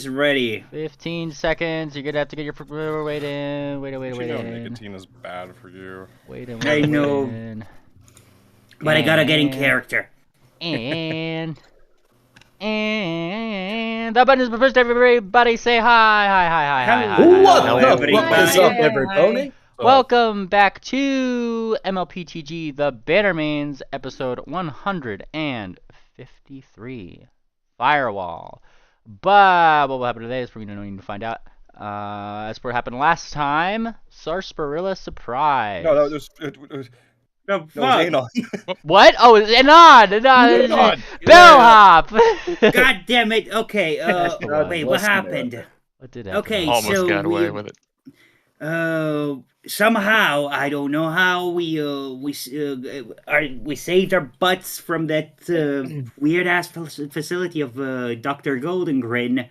Nicotine's ready. 15 seconds. You're gonna have to get your wait in. Wait You know in. nicotine is bad for you. Wait in. I know. In. But I gotta get in character. And the button is first. Everybody say hi. What is up, everybody? Welcome back to mlptg, the Bannermanes, episode 153, Firewall. But what will happen today is we're going to need to find out. As for what happened last time, Sarsaparilla surprise. No, that was No, Anon. What? Oh, it's Anon. Bellhop. God damn it. Okay, wait, what happened? What did happen? Okay, Almost so got away with it. somehow, I don't know how, we saved our butts from that weird ass facility of Dr. Goldengrin.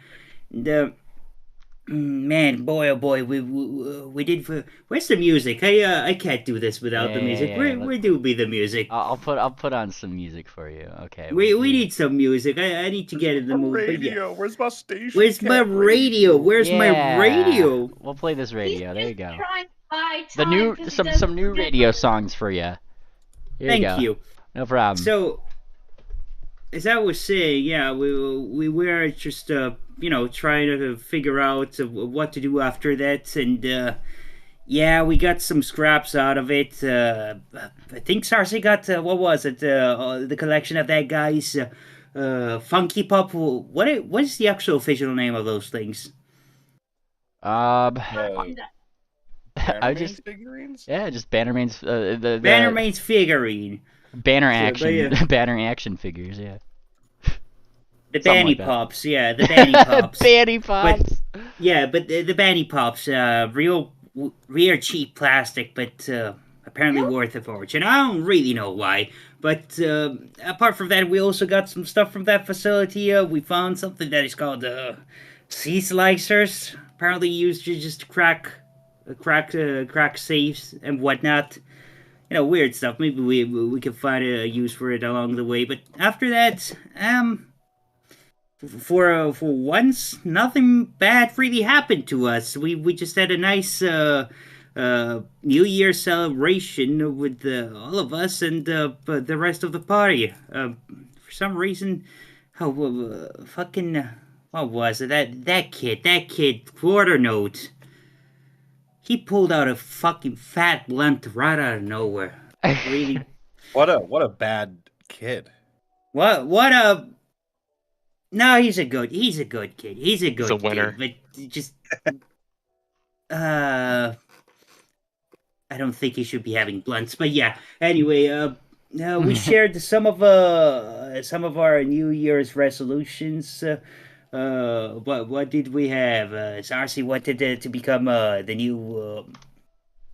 Man, boy, oh boy, we did. Where's the music? I can't do this without the music. Where do be the music? I'll put on some music for you. Okay. We need some music. I need to get in the mood. Radio. Where's my station? Where's my radio? Where's my radio? We'll play this radio. There you go. The new some new radio songs for you. Thank you. No problem. So, as I was saying, yeah, we were just trying to figure out what to do after that, and yeah, we got some scraps out of it. I think Sarsi got what was it? The collection of that guy's Funky Pop. What is the actual official name of those things? I just figurines? just Bannermanes. The Bannermane's figurine. Banner action, banner action figures. Yeah. The Something Banny like that. Pops, yeah, the Banny Pops. Banny Pops. But the Banny Pops, real cheap plastic, but apparently worth a fortune. I don't really know why, but apart from that, we also got some stuff from that facility. We found something that is called sea slicers, apparently used to just crack safes and whatnot. Weird stuff. Maybe we can find a use for it along the way. But after that, for once, nothing bad really happened to us. We just had a nice New Year celebration with all of us and the rest of the party. For some reason, fucking what was it? That kid, Quarter Note. He pulled out a fucking fat blunt right out of nowhere. Really? What a bad kid. What a... No, he's a good kid. He's a winner. Kid, but just... I don't think he should be having blunts, but yeah. Anyway, we shared some of our New Year's resolutions. What did we have? Sarsi wanted to become the new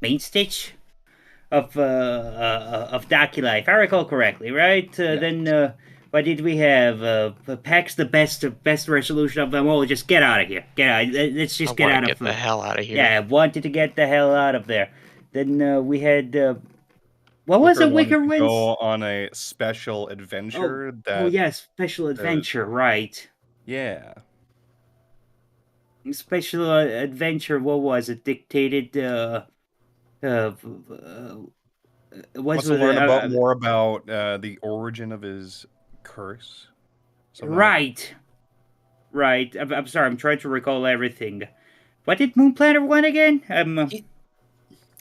main stitch of Dakila, if I recall correctly, right? Then what did we have? Pax, the best resolution of them all. Just get out of here. Let's just get out of here. Get the hell out of here. Yeah, wanted to get the hell out of there. Then we had what was it? Wicker Winds. Go on a special adventure. Special adventure, right? Yeah. Special adventure, what was it? Dictated, Wants to learn more about the origin of his curse. Right. I'm sorry, I'm trying to recall everything. What did Moon Planner want again?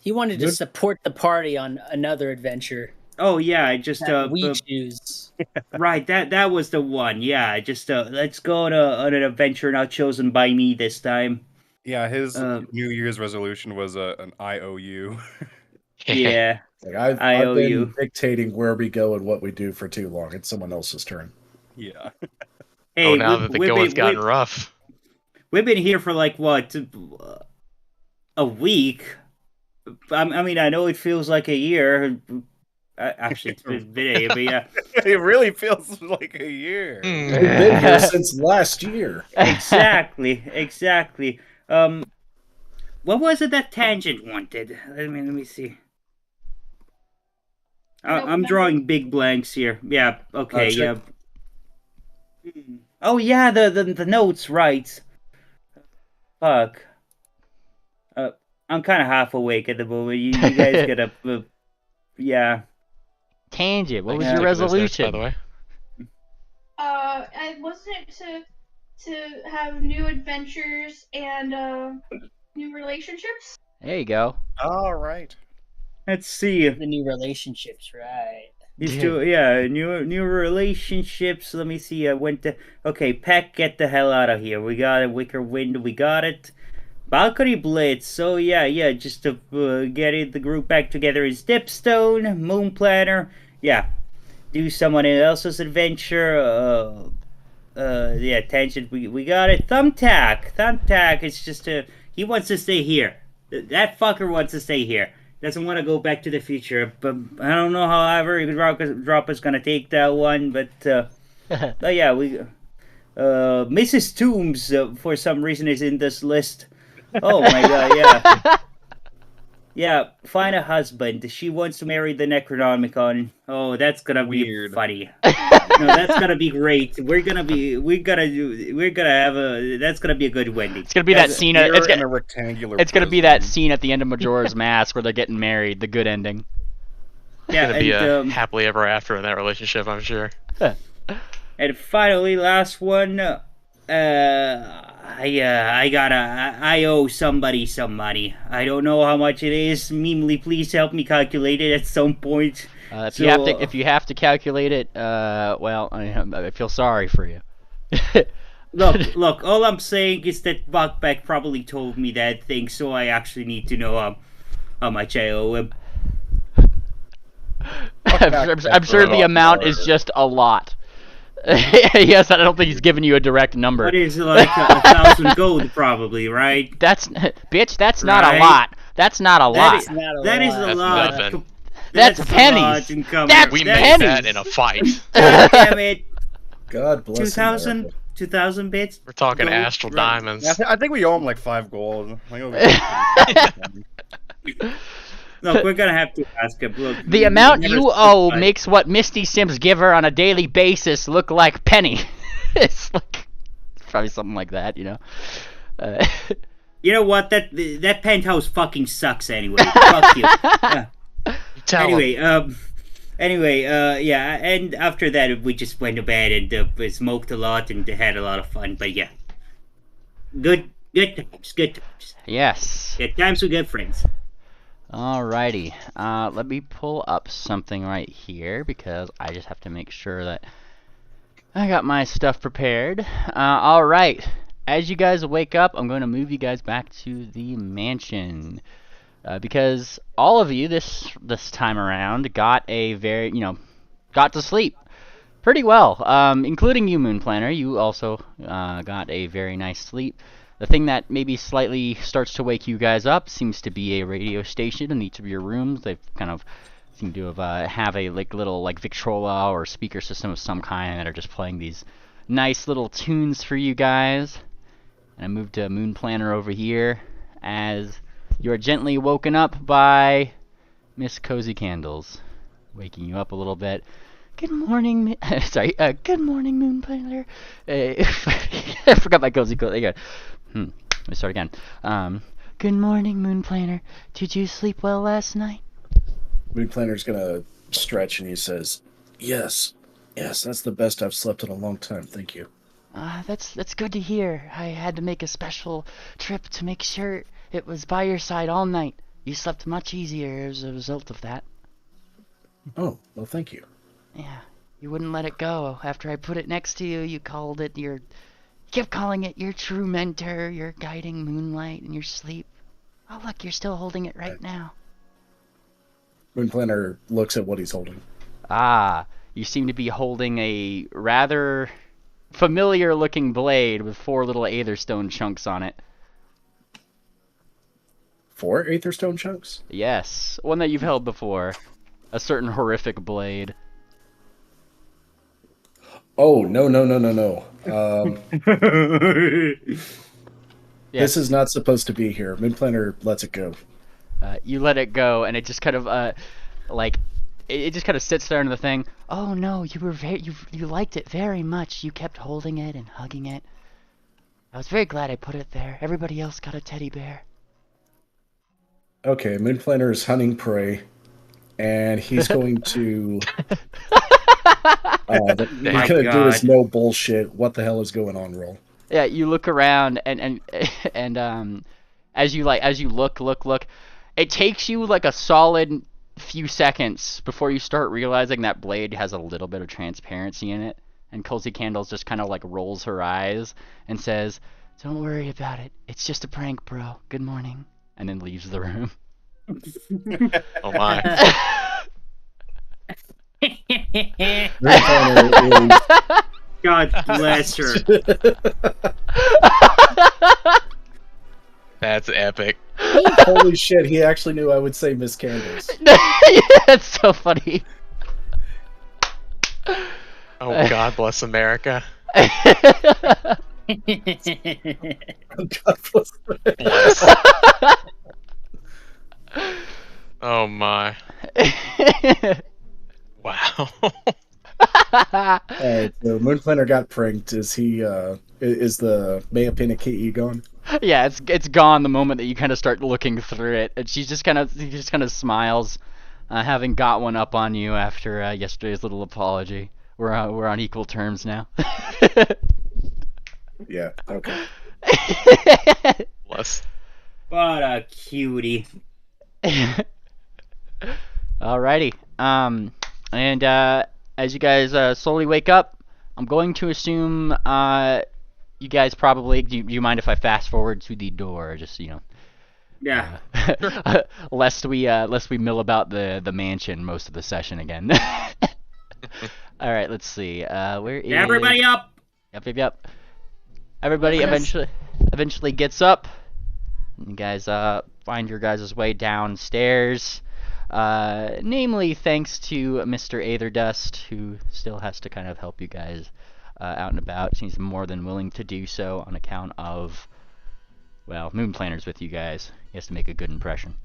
He wanted to support the party on another adventure. Oh yeah, just we choose. Right, that was the one. Yeah, just let's go on an adventure not chosen by me this time. Yeah, his New Year's resolution was an IOU. Yeah, I've been dictating where we go and what we do for too long. It's someone else's turn. Yeah. Hey, now that the going's gotten rough. We've been here for like what, a week. I mean, I know it feels like a year. Actually, it's been but yeah. It really feels like a year. We've been here since last year. Exactly. What was it that Tangent wanted? Let me see. I'm drawing big blanks here. Yeah. Okay. Yeah. Oh yeah, the notes, right? Fuck. I'm kind of half awake at the moment. You guys gotta, yeah. Tangent, what was Thanks your for taking those notes, resolution? by the way. Wasn't it to have new adventures and new relationships? There you go. All right. Let's see. The new relationships, right? New relationships. Let me see. I went to. Okay, Peck, get the hell out of here. We got a Wicker Wind. We got it. Balcony Blitz. So yeah. Just to get the group back together is Dipstone, Moon Planner. Yeah, do someone else's adventure. Tangent. We got it. Thumbtack. It's just he wants to stay here. That fucker wants to stay here. Doesn't want to go back to the future, but I don't know. However, Drop is gonna take that one, but yeah, we Mrs. Toombs for some reason is in this list. Oh my god, yeah. Find a husband. She wants to marry the Necronomicon. Oh, that's gonna be funny. No, that's gonna be great. That's gonna be a good wedding. It's gonna be that scene. It's in a rectangular. It's gonna be that scene at the end of Majora's Mask where they're getting married. The good ending. Yeah, gonna be a happily ever after in that relationship, I'm sure. And finally, last one. I owe somebody some money. I don't know how much it is. Memely, please help me calculate it at some point. If you have to calculate it, well, I feel sorry for you. Look. All I'm saying is that Buckback probably told me that thing, so I actually need to know how much I owe him. I'm sure the amount is just a lot. Yes, I don't think he's giving you a direct number. What is it, like 1,000 gold, probably, right? That's not a lot. That's not a lot. That is a lot. Nothing. That's pennies. We made that in a fight. Damn it. God bless 2,000 bits? We're talking gold, astral diamonds. Yeah, I think we owe him like 5 gold. Look, we're gonna have to ask him. Look, the amount you owe makes what Misty Sims give her on a daily basis look like penny. It's like probably something like that, you know. You know what? That penthouse fucking sucks anyway. Fuck you. Anyway, yeah. And after that, we just went to bed and smoked a lot and had a lot of fun. But yeah, good times. Yes. Good times with good friends. Alrighty, let me pull up something right here because I just have to make sure that I got my stuff prepared. Alright, as you guys wake up, I'm going to move you guys back to the mansion. Because all of you this time around got got to sleep pretty well, including you, Moon Planner. You also got a very nice sleep. The thing that maybe slightly starts to wake you guys up seems to be a radio station in each of your rooms. They've kind of seem to have a little Victrola or speaker system of some kind that are just playing these nice little tunes for you guys. And I moved to Moon Planner over here as you are gently woken up by Miss Cozy Candles, waking you up a little bit. Good morning, good morning, Moon Planner. I forgot my cozy clothes. There you go. Let me start again. Good morning, Moon Planner. Did you sleep well last night? Moon Planner's gonna stretch and he says, Yes, that's the best I've slept in a long time, thank you. That's good to hear. I had to make a special trip to make sure it was by your side all night. You slept much easier as a result of that. Oh, well, thank you. Yeah, you wouldn't let it go. After I put it next to you, you kept calling it your true mentor, your guiding moonlight in your sleep. Oh, look, you're still holding it right now. Moon Planner looks at what he's holding. Ah, you seem to be holding a rather familiar-looking blade with 4 little Aetherstone chunks on it. 4 Aetherstone chunks? Yes, one that you've held before. A certain horrific blade. Oh, no. Yes. This is not supposed to be here. Moon Planner lets it go. You let it go, and it just kind of, it just kind of sits there in the thing. Oh no, you liked it very much. You kept holding it and hugging it. I was very glad I put it there. Everybody else got a teddy bear. Okay, Moonplanner is hunting prey, and he's going to. He's going to do his no bullshit. What the hell is going on? Roll. Yeah, you look around and as you look, it takes you like a solid few seconds before you start realizing that blade has a little bit of transparency in it. And Cozy Candles just kind of like rolls her eyes and says, "Don't worry about it. It's just a prank, bro. Good morning." And then leaves the room. Oh my. God bless her. That's epic. Holy shit, he actually knew I would say Miss Candles. That's so funny. Oh, God bless America. God bless Bless. Oh my. Wow. Alright, so Moonplanner got pranked. Is he, is the mlptg gone? Yeah, it's gone the moment that you kind of start looking through it. And she just kind of smiles, having got one up on you after yesterday's little apology. We're on equal terms now. Yeah, okay. Bless. What a cutie. Alrighty. And as you guys slowly wake up, I'm going to assume you guys probably. Do you mind if I fast forward to the door? Just Yeah. Lest we mill about the mansion most of the session again. All right, let's see. Where is Everybody up? Yep. Everybody eventually gets up. You guys find your guys' way downstairs. Namely, thanks to Mr. Aetherdust, who still has to kind of help you guys out and about. He's more than willing to do so on account of, well, Moonplanner's with you guys. He has to make a good impression.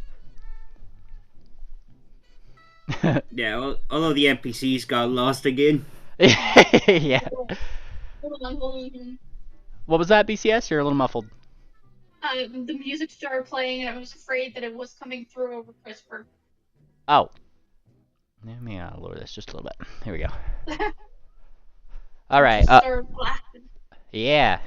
Yeah, although the NPCs got lost again. Yeah. Hold on. What was that, BCS? You're a little muffled. The music started playing, and I was afraid that it was coming through over CRISPR. Oh. Let me lower this just a little bit. Here we go. All right. Yeah.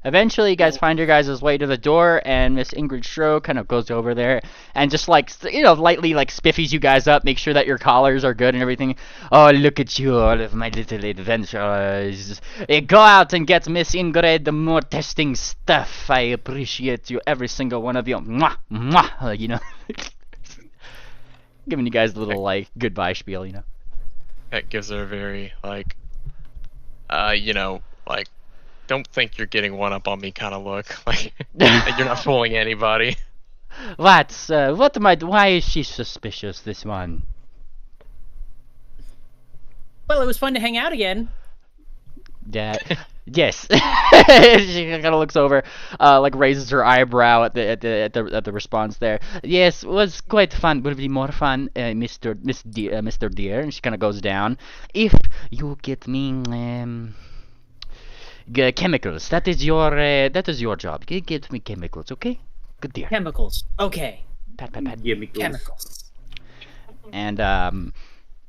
Eventually, you guys find your guys' way to the door, and Miss Ingrid Stroh kind of goes over there and just lightly spiffies you guys up, make sure that your collars are good and everything. "Oh, look at you, all of my little adventurers. Go out and get Miss Ingrid the more testing stuff. I appreciate you, every single one of you. Mwah, mwah." Giving you guys a little, goodbye spiel, That gives her a very, don't think you're getting one up on me kind of look. Like, you're not fooling anybody. Why is she suspicious, this one? Well, it was fun to hang out again. Yes. She kind of looks over, raises her eyebrow at the response there. "Yes, it was quite fun. Will be more fun, Mr. Deer." And she kind of goes down. "If you get me chemicals, that is your job. Get me chemicals, okay? Good dear." Chemicals. Okay. Pat. Chemicals. And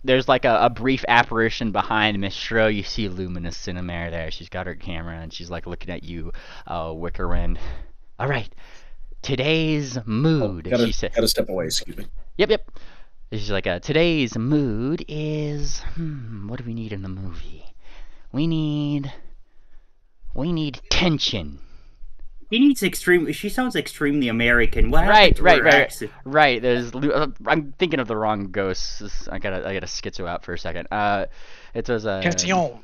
there's a brief apparition behind Miss Stroh. You see Luminous Cinemare there. She's got her camera and she's looking at you, Wickerwind. "All right, today's mood." She said. Gotta step away. Excuse me. Yep. She's like, "Today's mood is what do we need in the movie? We need tension." He needs she sounds extremely American. What Right. accent? Right. There's I'm thinking of the wrong ghosts. I gotta schizo out for a second. It was Question.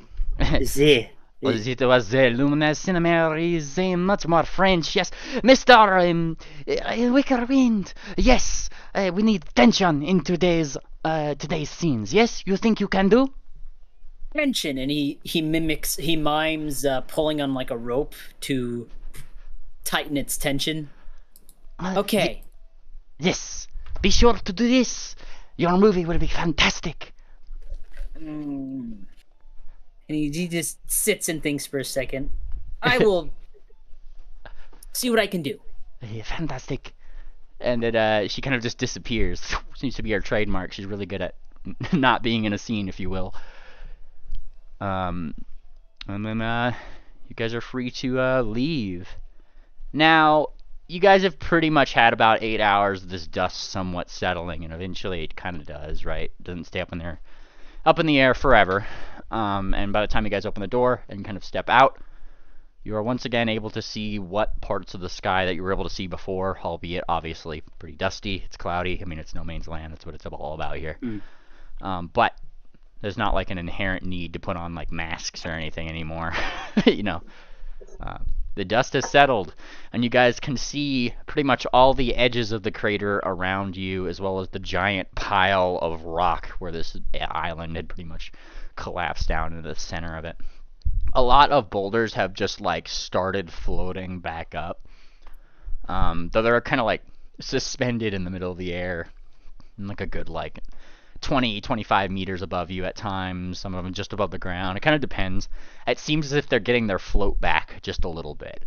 It was Luminous Cinemare is much more French. Yes, Mr. Wickerwind. Yes, we need tension in today's scenes. Yes, you think you can do? Tension, and he mimes pulling on a rope to tighten its tension. Okay. Yes, be sure to do this. Your movie will be fantastic. And he just sits and thinks for a second. I will See what I can do. Yeah, fantastic. And then she kind of just disappears. Seems to be her trademark. She's really good at not being in a scene, if you will. And then you guys are free to leave. Now, you guys have pretty much had about 8 hours of this dust somewhat settling, and eventually it kind of does, right? It doesn't stay up in the air forever. And by the time you guys open the door and kind of step out, you are once again able to see what parts of the sky that you were able to see before, albeit obviously pretty dusty. It's cloudy. I mean, it's no man's land. That's what it's all about here. But there's not like an inherent need to put on like masks or anything anymore. You know, the dust has settled, and you guys can see pretty much all the edges of the crater around you, as well as the giant pile of rock where this island had pretty much collapsed down into the center of it. A lot of boulders have just like started floating back up, though they're kind of like suspended in the middle of the air, like a good like 20-25 meters above you at times. Some of them just above the ground. It kind of depends. It seems as if they're getting their float back just a little bit,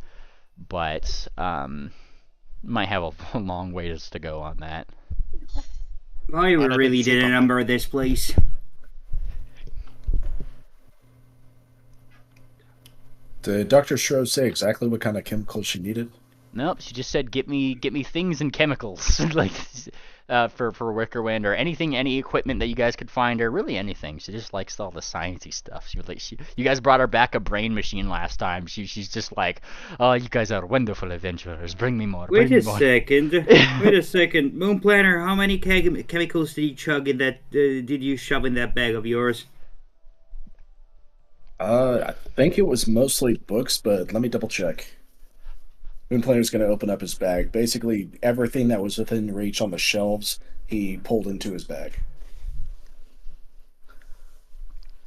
but might have a long ways to go on that. I really did a number of this place. Did Dr. Shrove say exactly what kind of chemicals she needed? Nope, she just said get me things and chemicals like for Wicker Wind or anything, any equipment that you guys could find, or really anything. She just likes all the sciencey stuff. You guys brought her back a brain machine last time. She's just like, oh, you guys are wonderful adventurers. Bring me more. Wait a second. Moon Planner, how many chemicals did you chug in that? Did you shove in that bag of yours? I think it was mostly books, but let me double check. Moon Planner's going to open up his bag. Basically, everything that was within reach on the shelves, he pulled into his bag.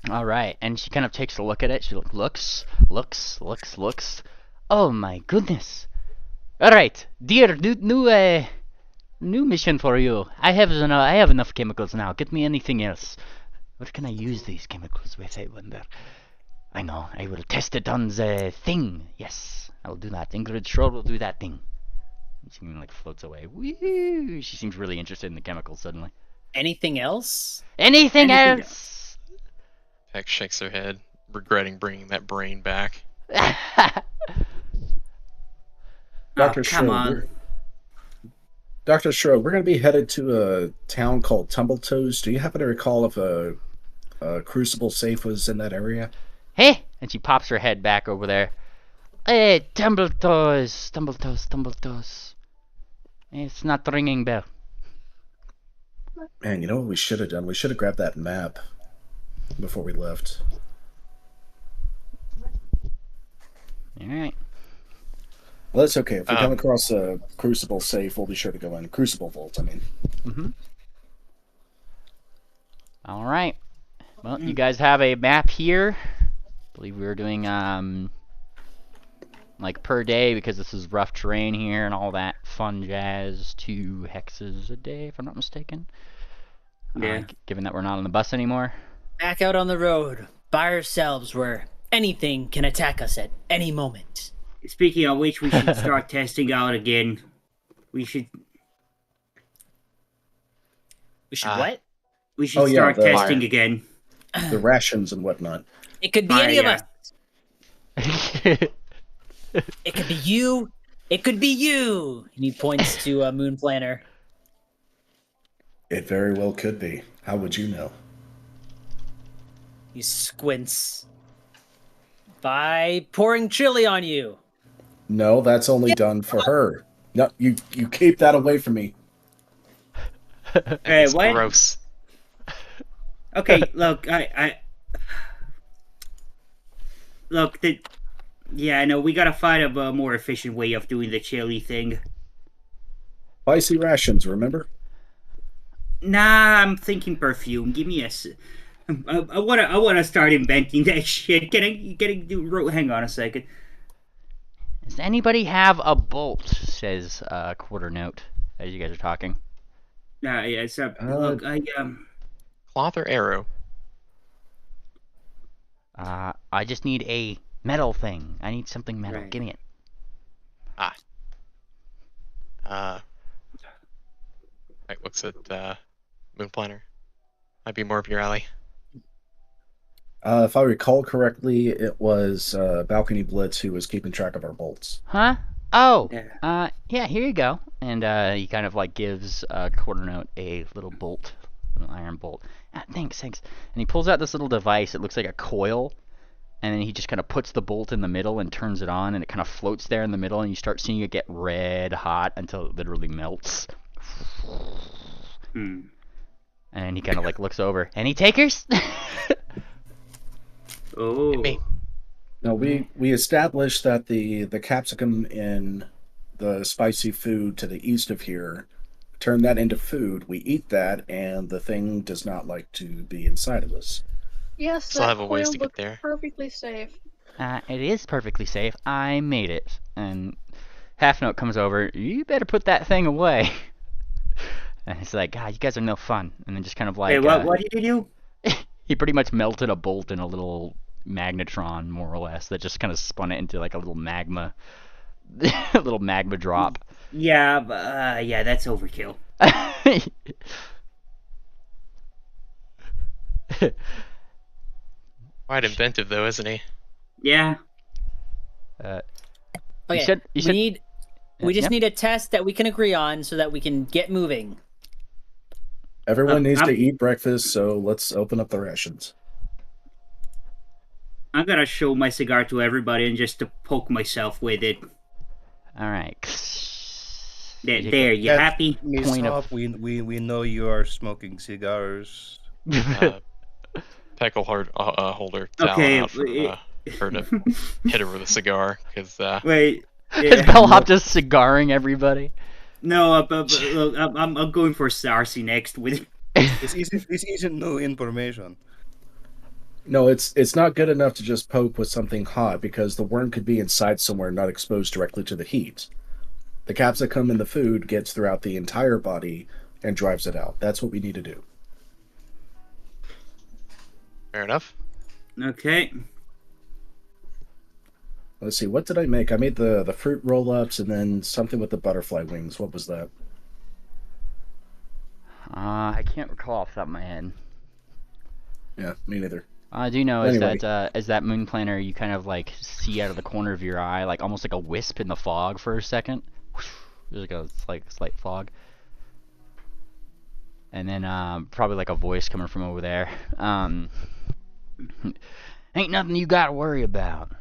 All right, and she kind of takes a look at it. She looks. Oh my goodness! All right, dear, new mission for you. I have enough chemicals now. Get me anything else. What can I use these chemicals with? I wonder. I know. I will test it on the thing. Yes, I will do that. Ingrid Schroll will do that thing. She like floats away. Woo! She seems really interested in the chemicals suddenly. Anything else? Anything else? Peck shakes her head, regretting bringing that brain back. Dr. Come on. Dr. Shrove, we're going to be headed to a town called Tumbl-Toes. Do you happen to recall if a crucible safe was in that area? Hey! And she pops her head back over there. Hey, Tumbl-Toes. It's not ringing bell. Man, you know what we should have done? We should have grabbed that map before we left. Alright. Well, that's okay. If we come across a crucible safe, we'll be sure to go in. Crucible vault, I mean. Mm-hmm. Alright. Well, you guys have a map here. I believe we were doing, like per day, because this is rough terrain here and all that fun jazz, 2 hexes a day, if I'm not mistaken. Yeah. Given that we're not on the bus anymore. Back out on the road, by ourselves, where anything can attack us at any moment. Speaking of which, we should start testing out again. We should What? We should start testing fire. again. The rations and whatnot. It could be any of us. Alright. It could be you. It could be you. And he points to Moon Planner. It very well could be. How would you know? He squints. By pouring chili on you. No, that's only done for her. No, you keep that away from me. Hey, It's what? gross. Okay, look, I know we gotta find a more efficient way of doing the chili thing. Spicy rations, remember? Nah, I'm thinking perfume. Give me I wanna start inventing that shit. Hang on a second. Does anybody have a bolt? Says Quarter Note as you guys are talking. Yeah, so look, Cloth or arrow? I just need a metal thing. I need something metal. Right. Give me it. looks at Moon Planner. Might be more up your alley. If I recall correctly, it was Balcony Blitz who was keeping track of our bolts. Huh? Oh, Yeah. yeah, here you go. And he kind of like gives Quarter Note a little bolt, an iron bolt. Ah, thanks. And he pulls out this little device. It looks like a coil. And then he just kind of puts the bolt in the middle and turns it on, and it kind of floats there in the middle, and you start seeing it get red hot until it literally melts. Hmm. And he kind of like looks over. Any takers? Oh. Me. Now we established that the capsicum in the spicy food to the east of here, turn that into food. We eat that, and the thing does not like to be inside of us. Yes, Still that have a ways coil to get looked there. perfectly safe. It is perfectly safe. I made it. And Half Note comes over. You better put that thing away. And he's like, God, you guys are no fun. And then just kind of like... Hey, what did you do? He pretty much melted a bolt in a little magnetron, more or less, that just kind of spun it into like a little magma... a little magma drop. Yeah, yeah, that's overkill. Quite inventive, though, isn't he? Yeah. Okay, you we just Yep. need a test that we can agree on so that we can get moving. Everyone needs to I'm- eat breakfast, so let's open up the rations. I'm gonna show my cigar to everybody and just to poke myself with it. Alright. There, you That's- happy? Miss Point of- Hop, we know you are smoking cigars. Peckle holder Okay, Talon out for her to hit her with a cigar, because Wait. Is Yeah. Bellhop just cigaring everybody? No, look, I'm going for Sarcy next with. This isn't new information. No, it's not good enough to just poke with something hot because the worm could be inside somewhere not exposed directly to the heat. The capsicum in the food gets throughout the entire body and drives it out. That's what we need to do. fair enough. Okay. Let's see, what did I make? I made the fruit roll-ups and then something with the butterfly wings. What was that? I can't recall off the top of my head. Yeah, me neither. All I do know Anyway. is that moon planner you kind of like see out of the corner of your eye, like almost like a wisp in the fog for a second. There's like a slight fog. And then probably like a voice coming from over there. Ain't nothing you gotta worry about.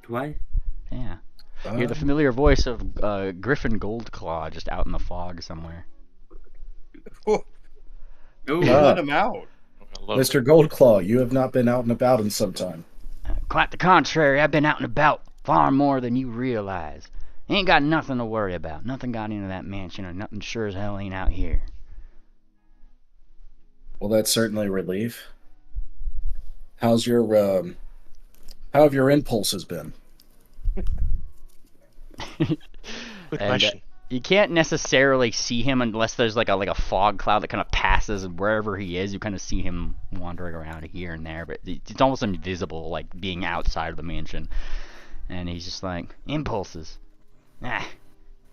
What? Yeah. You're the familiar voice of Griffin Goldclaw just out in the fog somewhere. Oh, Oh, let him out. I love Mr. Goldclaw, you have not been out and about in some time. Quite the contrary, I've been out and about far more than you realize. Ain't got nothing to worry about. Nothing got into that mansion, or nothing sure as hell ain't out here. Well, that's certainly a relief. How's your how have your impulses been? Good And, question. you can't necessarily see him unless there's like a fog cloud that kind of passes, and wherever he is, you kind of see him wandering around here and there. But it's almost invisible, like being outside of the mansion. And he's just like, impulses.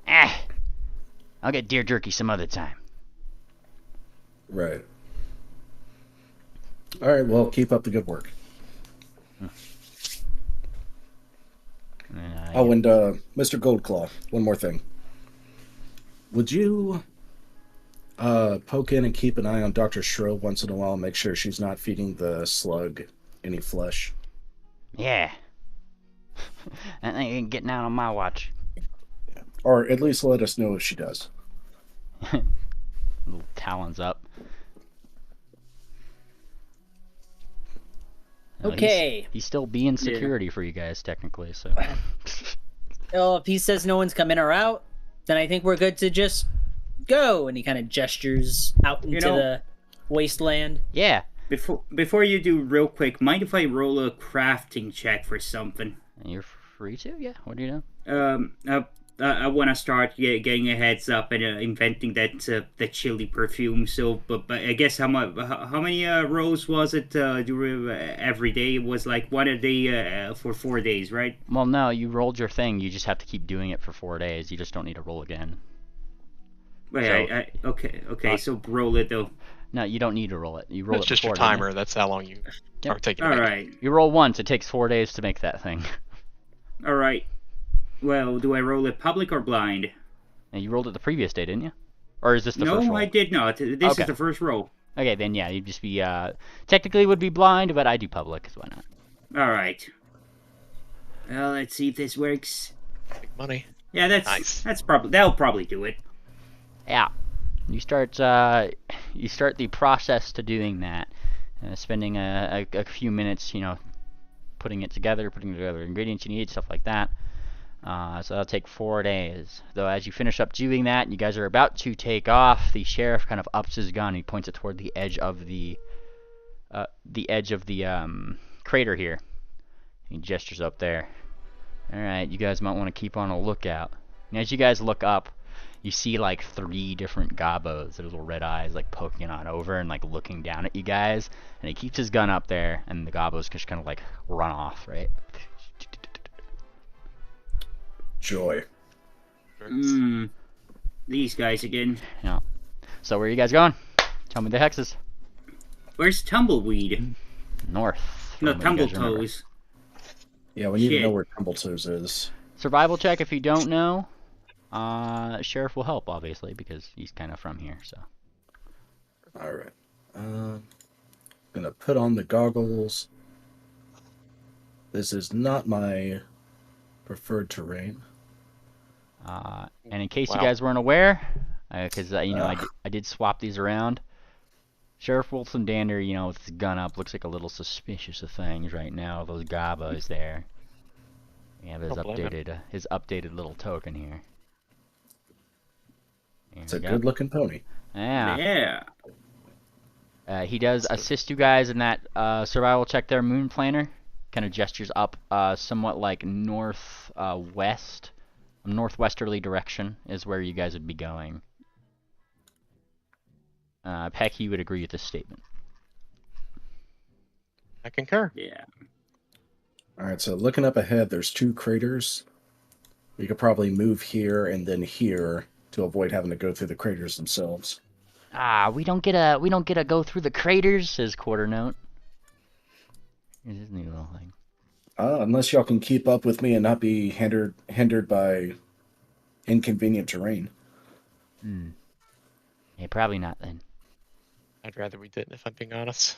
I'll get deer jerky some other time. Right. All right, well, keep up the good work. And, Oh, and Mr. Goldclaw, one more thing. Would you poke in and keep an eye on Dr. Shrove once in a while and make sure she's not feeding the slug any flesh? yeah. That thing ain't getting out on my watch. Or at least let us know if she does. Little talons up. Well, Okay. he's still being security for you guys, technically, so. Well, if he says no one's coming or out, then I think we're good to just go. And he kind of gestures out into the wasteland. Yeah. Before you do, real quick, mind if I roll a crafting check for something? You're free to? Yeah. What do you know? I want to start getting a heads up and inventing that chili perfume. So, but I guess how many rolls was it? Every day it was like one a day for 4 days, right? Well, no, you rolled your thing. You just have to keep doing it for 4 days. You just don't need to roll again. Wait, So, okay, so roll it though. no, you don't need to roll it. You roll That's it just your before, don't you? timer. That's how long you Yep. are taking to All make it. right, You roll once. It takes 4 days to make that thing. all right. Well, do I roll it public or blind? And you rolled it the previous day, didn't you? Or is this the first No, roll? I did not. This Okay. is the first roll. Okay, then yeah, you'd just be technically would be blind, but I do public, so why not? All right. Well, let's see if this works. Big money. Yeah, Nice. that'll probably do it. Yeah. You start the process to doing that, spending a few minutes, putting together ingredients you need, stuff like that. So that'll take 4 days. Though as you finish up doing that, you guys are about to take off. The sheriff kind of ups his gun. He points it toward the edge of the crater here. He gestures up there. All right, you guys might want to keep on a lookout. And as you guys look up, you see like 3 different gobos, their little red eyes like poking on over and like looking down at you guys. And he keeps his gun up there, and the gobos just kind of like run off, right? Joy. These guys again. Yeah. So where are you guys going? Tell me the hexes. Where's Tumbleweed? North. No, from what you guys remember. Tumbl-Toes. Yeah, we need to Shit. know where Tumbl-Toes is. Survival check if you don't know. Sheriff will help, obviously, because he's kind of from here, so. Alright. Gonna put on the goggles. This is not my preferred terrain. And in case you Wow. guys weren't aware, because, I did swap these around, Sheriff Wilson Dander, with his gun up, looks like a little suspicious of things right now. Those gabos there. We have his Don't blame updated little token here. There It's we a go. good-looking pony. Yeah. Yeah. He does assist you guys in that survival check there, Moon Planner. Kind of gestures up somewhat like northwesterly direction is where you guys would be going. Peck, you would agree with this statement. I concur. Yeah. Alright, so looking up ahead, there's 2 craters. We could probably move here and then here to avoid having to go through the craters themselves. We don't get to go through the craters, says Quarter Note. Here's his new little thing. Unless y'all can keep up with me and not be hindered by inconvenient terrain. Yeah, probably not then. I'd rather we didn't, if I'm being honest.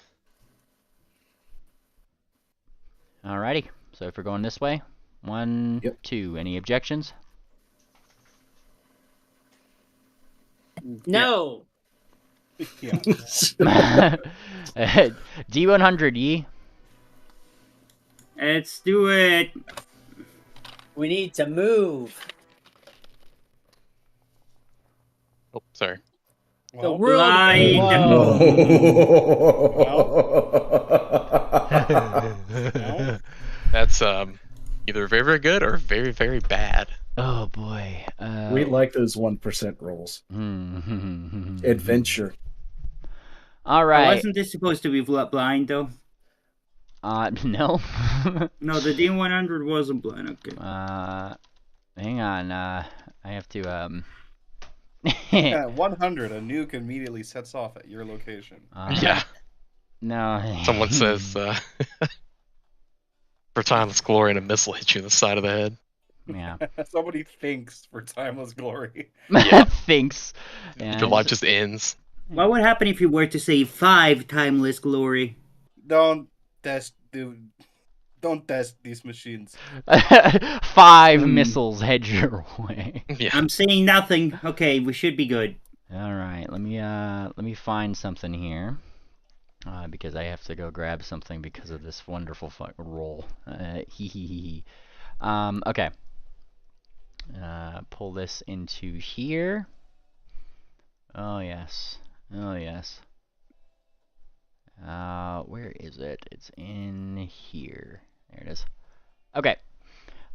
Alrighty, so if we're going this way, 1, Yep. 2. Any objections? No. Yeah. D100, ye. Let's do it. We need to move. Oh, sorry. The Well, world. blind. Whoa. That's either very, very good or very, very bad. Oh boy. We like those 1% rolls. Adventure. All right. Wasn't this supposed to be blind though? No. No, the D100 wasn't blind. Okay. Hang on. I have to At 100, a nuke immediately sets off at your location. Yeah. No. Someone says, for timeless glory, and a missile hits you in the side of the head. Yeah. Somebody thinks for timeless glory. Yeah. Thinks. Yeah, Your life just ends. What would happen if you were to say 5 timeless glory? Don't test these machines. 5 missiles head your way. Yeah. I'm saying nothing. Okay, we should be good. All right. Let me find something here. Because I have to go grab something because of this wonderful roll. Okay. Pull this into here. Oh yes. Oh yes. Where is it? It's in here. There it is. Okay.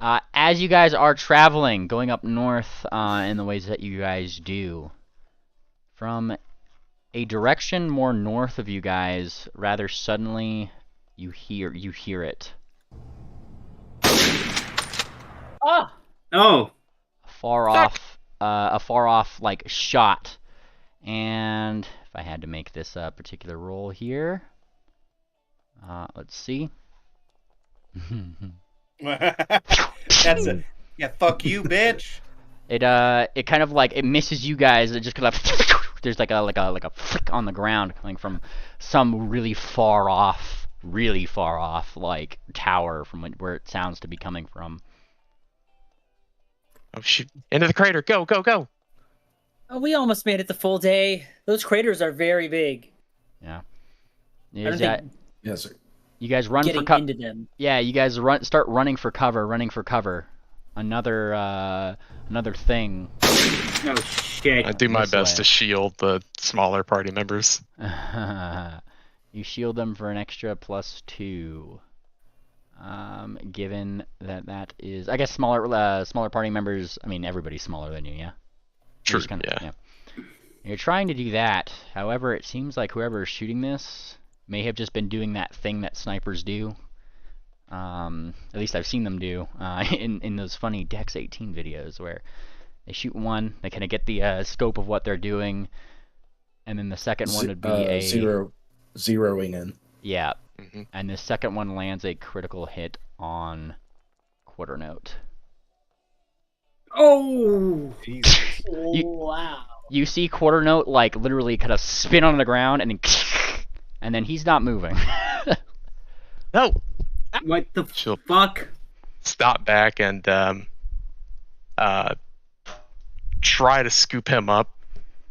As you guys are traveling, going up north in the ways that you guys do, from a direction more north of you guys, rather suddenly, you hear it. Ah. Oh, Far off like shot. And if I had to make this particular roll here, let's see. That's it. Yeah, fuck you, bitch. It kind of like it misses you guys. It just kind of there's like a flick on the ground coming from some really far off like tower from where it sounds to be coming from. Oh shoot! Into the crater! Go, go, go! Oh, we almost made it the full day. Those craters are very big. Yeah. I don't think Yes, sir. You guys run getting for cover. into them. Yeah, you guys start running for cover. Another thing. Oh shit! I do my This best way. to shield the smaller party members. You shield them for an extra +2. Given that is, I guess smaller party members. I mean, everybody's smaller than you, yeah. True. Yeah. You're trying to do that. However, it seems like whoever is shooting this may have just been doing that thing that snipers do. At least I've seen them do in those funny Dex 18 videos where they shoot one, they kind of get the scope of what they're doing, and then the second one would be zeroing in. Yeah, Mm-hmm. and the second one lands a critical hit on Quarter Note. Oh! Jesus. Wow. You see Quarter Note like literally kind of spin on the ground and then he's not moving. No. What the She'll fuck? stop back and try to scoop him up,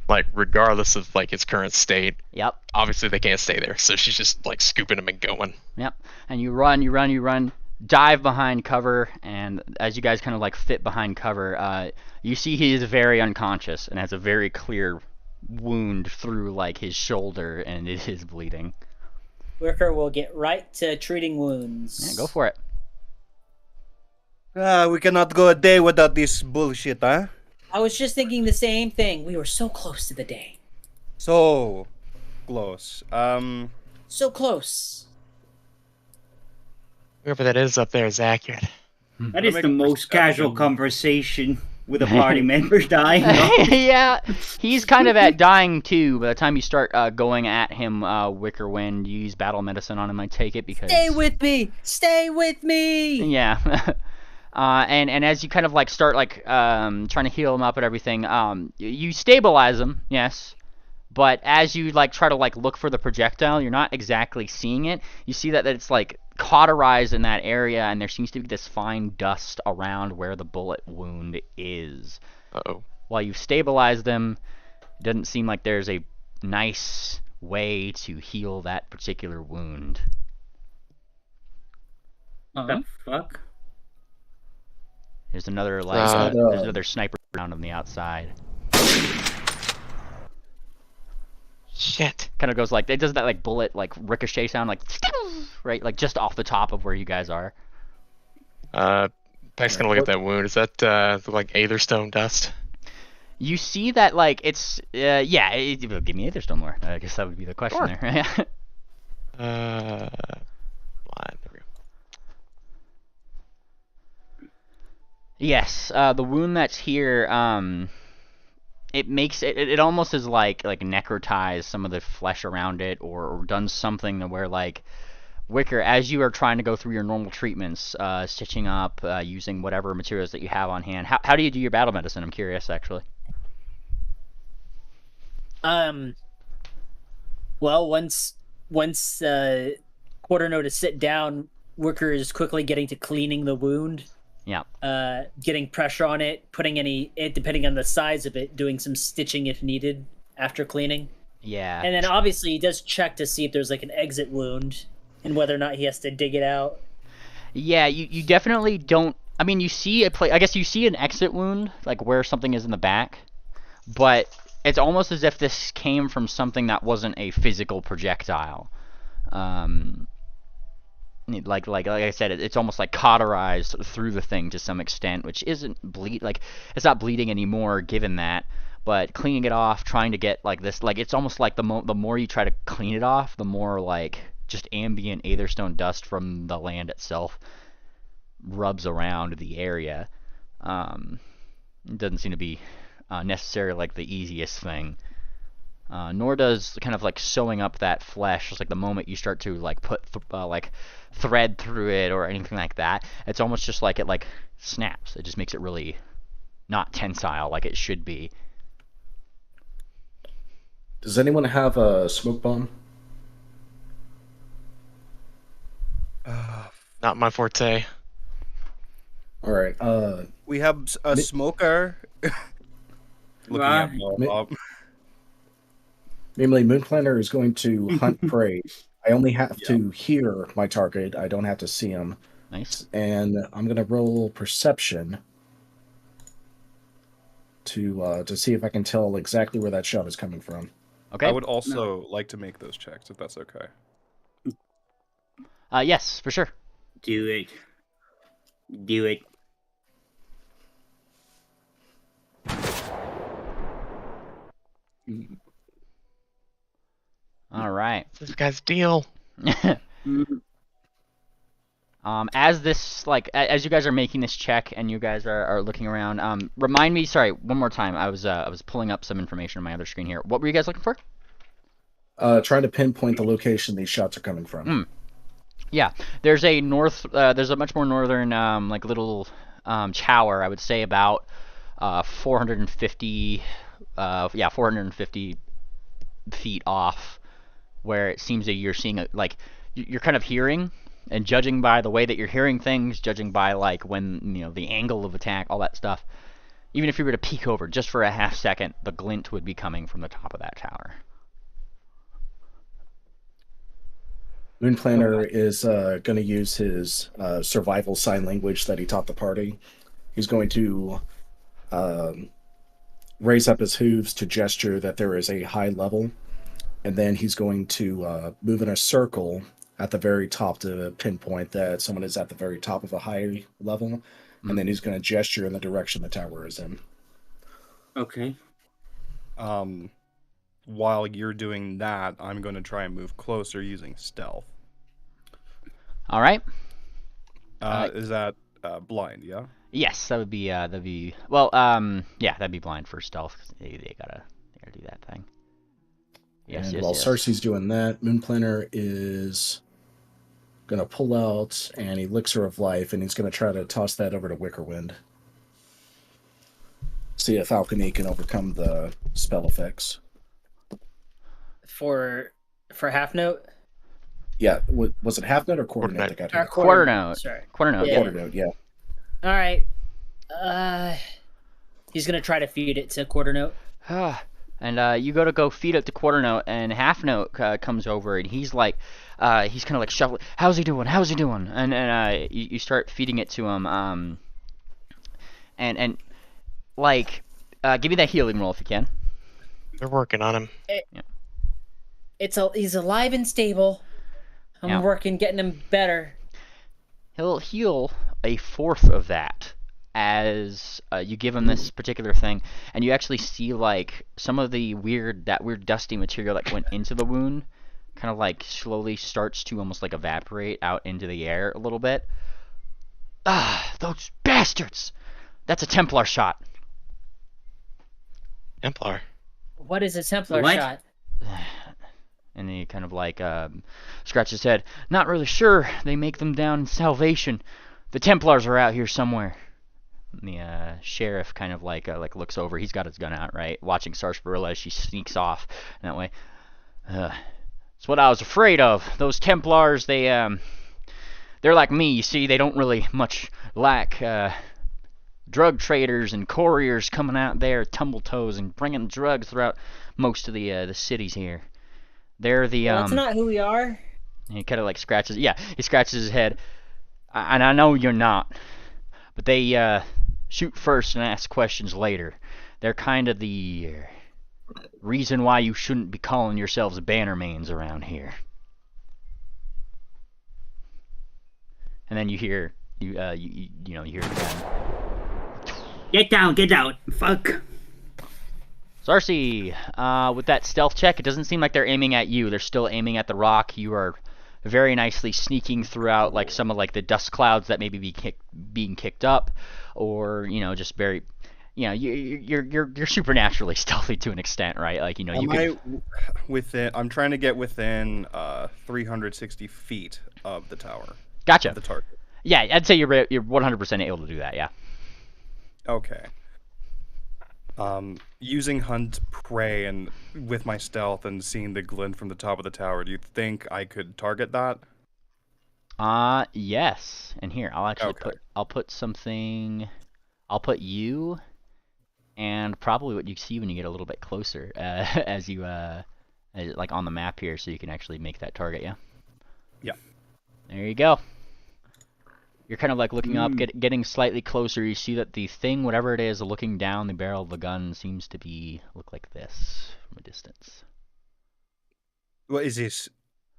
like regardless of like his current state. Yep. Obviously they can't stay there, so she's just like scooping him and going. Yep. And you run, dive behind cover, and as you guys kind of like fit behind cover, you see he is very unconscious and has a very clear wound through like his shoulder, and it is bleeding. Wicker will get right to treating wounds. Yeah, go for it. We cannot go a day without this bullshit, huh? I was just thinking the same thing. We were so close to the day. So close. So close. Whoever that is up there is accurate. That is the most casual conversation with a party member dying. Yeah, he's kind of at dying too. By the time you start going at him, Wickerwind, you use battle medicine on him. I take it because Stay with me. Stay with me. yeah. And as you kind of like start like trying to heal him up and everything, you stabilize him, yes. But as you like try to like look for the projectile, you're not exactly seeing it. You see that it's like cauterized in that area, and there seems to be this fine dust around where the bullet wound is. Uh-oh. While you've stabilized them, it doesn't seem like there's a nice way to heal that particular wound. What the fuck? There's another there's another sniper around on the outside. Shit. Kind of goes like, it does that like bullet like ricochet sound, like right, like just off the top of where you guys are. Pack's gonna look at that wound. Is that like Aetherstone dust? You see that like it's give me Aetherstone more. I guess that would be the question Sure. there. Line. There we go. Yes, the wound that's here, it makes it almost is like necrotized some of the flesh around it, or done something to where like Wicker, as you are trying to go through your normal treatments, stitching up, using whatever materials that you have on hand. How do you do your battle medicine? I'm curious, actually. Well, once Quarter Note is sit down, Wicker is quickly getting to cleaning the wound. Yeah. Getting pressure on it, putting depending on the size of it, doing some stitching if needed after cleaning. Yeah. And then obviously he does check to see if there's like an exit wound and whether or not he has to dig it out. Yeah, you definitely don't. I mean, you see I guess you see an exit wound, like where something is in the back, but it's almost as if this came from something that wasn't a physical projectile. Like I said, it's almost like cauterized through the thing to some extent, which isn't it's not bleeding anymore given that, but cleaning it off, trying to get like this, like it's almost like the more you try to clean it off, the more like just ambient Aetherstone dust from the land itself rubs around the area. It doesn't seem to be necessarily like the easiest thing. Nor does kind of like sewing up that flesh. Just like the moment you start to like put like thread through it or anything like that, it's almost just like it like snaps. It just makes it really not tensile like it should be. Does anyone have a smoke bomb? Not my forte. All right. We have a smoker. Looking at Bob. Namely, Moon Planner is going to hunt prey. I only have to hear my target. I don't have to see him. Nice. And I'm going to roll perception to see if I can tell exactly where that shot is coming from. Okay. I would also like to make those checks if that's okay. Yes, for sure. Do it. Do it. All right. This guy's deal. As this, like, as you guys are making this check and you guys are looking around, remind me, sorry, one more time. I was pulling up some information on my other screen here. What were you guys looking for? Trying to pinpoint the location these shots are coming from. Yeah, there's a much more northern, like little tower. I would say about 450 feet off, where it seems that you're seeing like you're kind of hearing, and judging by the way that you're hearing things, judging by like when the angle of attack, all that stuff. Even if you were to peek over just for a half second, the glint would be coming from the top of that tower. Moon Planner is going to use his survival sign language that he taught the party. He's going to raise up his hooves to gesture that there is a high level, and then he's going to move in a circle at the very top to pinpoint that someone is at the very top of a high level, and then he's going to gesture in the direction the tower is in. Okay. While you're doing that, I'm going to try and move closer using stealth. All right. Is that blind? Yeah. Yes, that'd be that'd be blind for stealth. They gotta do that thing. Yes, and while Cersei's doing that, Moon Planner is going to pull out an elixir of life, and he's going to try to toss that over to Wickerwind. See if alchemy can overcome the spell effects. For half note? Yeah, was it half note or quarter note that got hit? Quarter note. Sorry. Quarter note. Yeah. Quarter note, yeah. All right. He's gonna try to feed it to quarter note. And you go feed it to quarter note, and half note comes over, and he's like, he's kind of like shuffling. How's he doing? And you start feeding it to him. And like, give me that healing roll if you can. They're working on him. He's alive and stable. I'm working, getting him better. He'll heal a fourth of that as you give him this particular thing, and you actually see like some of the weird dusty material that went into the wound kind of like slowly starts to almost like evaporate out into the air a little bit. Those bastards! That's a Templar shot. Templar? What is a Templar shot? And he kind of like scratches his head. Not really sure. They make them down in Salvation. The Templars are out here somewhere. And the sheriff kind of like looks over. He's got his gun out, right? Watching Sarsaparilla as she sneaks off that way. It's what I was afraid of. Those Templars, they're like me. You see, they don't really much like drug traders and couriers coming out there, Tumbl-Toes, and bringing drugs throughout most of the cities here. They're the That's not who we are. He kind of like scratches. Yeah, he scratches his head. And I know you're not, but they shoot first and ask questions later. They're kind of the reason why you shouldn't be calling yourselves Bannermanes around here. And then you hear you hear it again. Get down, fuck. Cersei, with that stealth check, it doesn't seem like they're aiming at you. They're still aiming at the rock. You are very nicely sneaking throughout like some of like the dust clouds that maybe be being kicked up, or just very you know, you're supernaturally stealthy to an extent, right? Like, you know, you can. I'm trying to get within 360 feet of the tower. Gotcha. Of the target. Yeah, I'd say you're 100% able to do that. Yeah. Okay. Using hunt prey and with my stealth and seeing the glint from the top of the tower, do you think I could target that? Yes. And here, I'll actually Okay. I'll put something. I'll put you and probably what you see when you get a little bit closer, as you like on the map here, so you can actually make that target. Yeah. Yeah. There you go. You're kind of like looking up, getting slightly closer. You see that the thing, whatever it is, looking down the barrel of the gun, seems to look like this from a distance. What is this?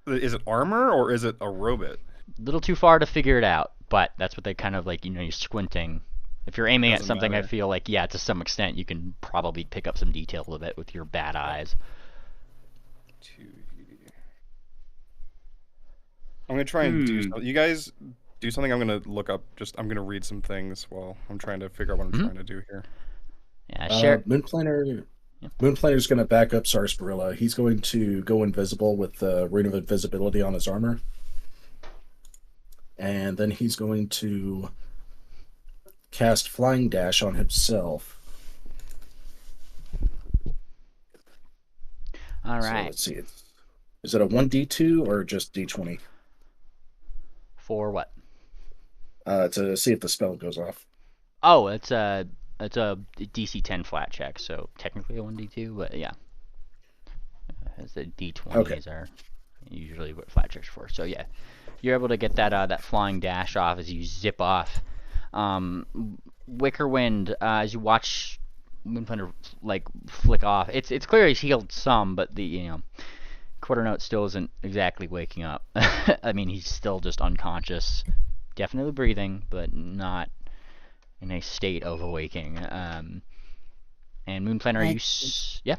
Is it armor or is it a robot? A little too far to figure it out, but that's what they kind of like. You know, you're squinting. If you're aiming at something, I feel like, yeah, to some extent, you can probably pick up some detail a little bit with your bad eyes. I'm gonna try and do something. You guys do something. I'm gonna look up. I'm gonna read some things while I'm trying to figure out what I'm trying to do here. Yeah, sure. Moonplaner's going to back up Sarsaparilla. He's going to go invisible with the Rune of Invisibility on his armor. And then he's going to cast Flying Dash on himself. All right. So let's see. Is it a 1d2 or just d20? For what? To see if the spell goes off. Oh, it's a DC 10 flat check, so technically a 1d2, but yeah. As the d20s are usually what flat checks for. So yeah, you're able to get that flying dash off as you zip off. Wicker Wind, as you watch Moonplaner like flick off, it's clear he's healed some, but the quarter note still isn't exactly waking up. I mean, he's still just unconscious, definitely breathing, but not in a state of awaking. And Moonplaner, yeah?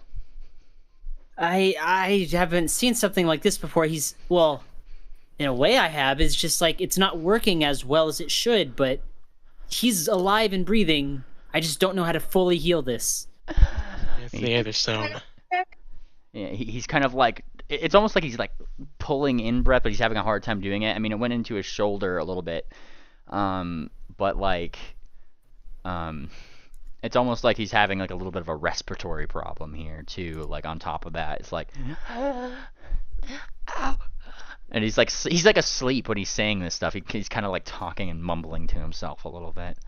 I haven't seen something like this before. Well, in a way I have. It's just like, it's not working as well as it should, but he's alive and breathing. I just don't know how to fully heal this. It's the other stone. Yeah, he's kind of like, it's almost like he's like pulling in breath, but he's having a hard time doing it. I mean, it went into his shoulder a little bit, but like, it's almost like he's having like a little bit of a respiratory problem here too. Like on top of that, it's like, and he's like asleep when he's saying this stuff. He's kind of like talking and mumbling to himself a little bit.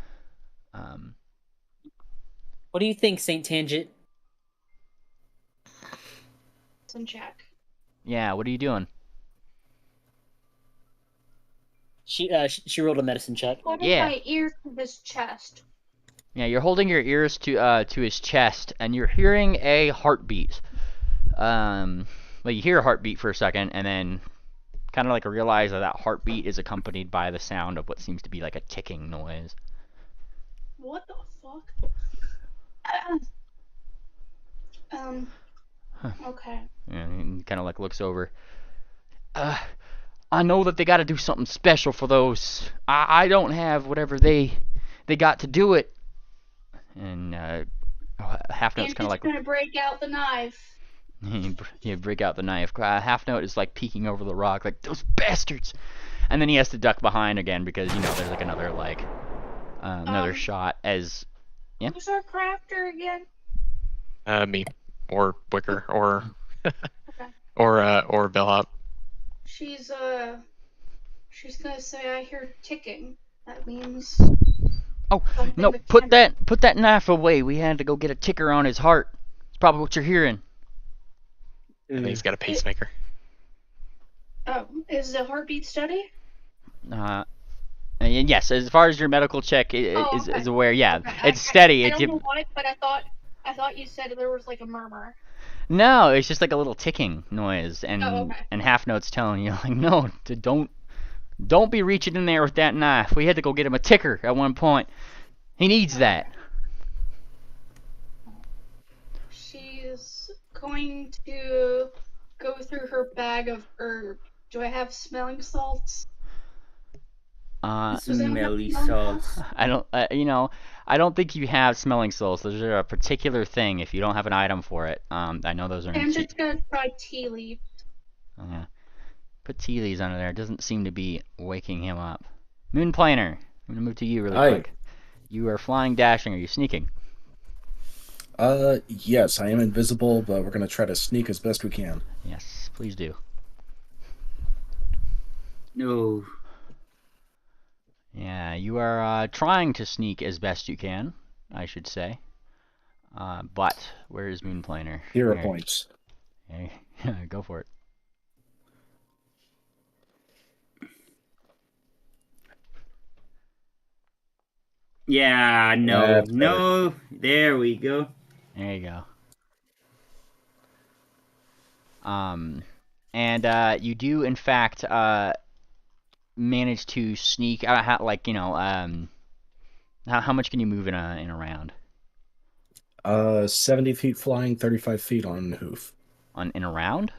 What do you think, Saint Tangent? Some check. Yeah, what are you doing? She rolled a medicine check. Holding my ear to his chest. Yeah, you're holding your ears to his chest, and you're hearing a heartbeat. Well, you hear a heartbeat for a second, and then kind of like realize that heartbeat is accompanied by the sound of what seems to be like a ticking noise. What the fuck? Okay. Yeah, he kind of like looks over. I know that they got to do something special for those. I don't have whatever they got to do it. And Half Note's kind of like gonna break out the knife. You break out the knife. Half Note is like peeking over the rock, like those bastards. And then he has to duck behind again because there's like another like another shot as Who's our crafter again? Me or Wicker or Okay. or Bellhop. She's gonna say I hear ticking. That means. Oh no! Put that knife away. We had to go get a ticker on his heart. It's probably what you're hearing. I think he's got a pacemaker. Oh, is the heartbeat steady? Yes, as far as your medical check is aware, yeah, Okay. it's steady. I don't know why, but I thought you said there was like a murmur. No, it's just like a little ticking noise, and okay. and Half Note's telling you like, no, don't be reaching in there with that knife. We had to go get him a ticker at one point. He needs that. She's going to go through her bag of herbs. Do I have smelling salts? Was that Smelly enough? sauce. I don't, I don't think you have smelling souls. Those are a particular thing if you don't have an item for it. I know those are in I'm just gonna try tea leaf. Yeah. Put tea leaves under there. It doesn't seem to be waking him up. Moonplaner, I'm gonna move to you really Aye. quick. You are flying, dashing. Are you sneaking? Yes, I am invisible, but we're gonna try to sneak as best we can. Yes, please do. No. Yeah, you are trying to sneak as best you can, I should say. But where is Moonplaner? 0 There. points. Hey, go for it. Yeah, no, That's better. no. There we go. There you go. And you do in fact manage to sneak. Like how much can you move in a round? 70 feet flying, 35 feet on hoof. In a round?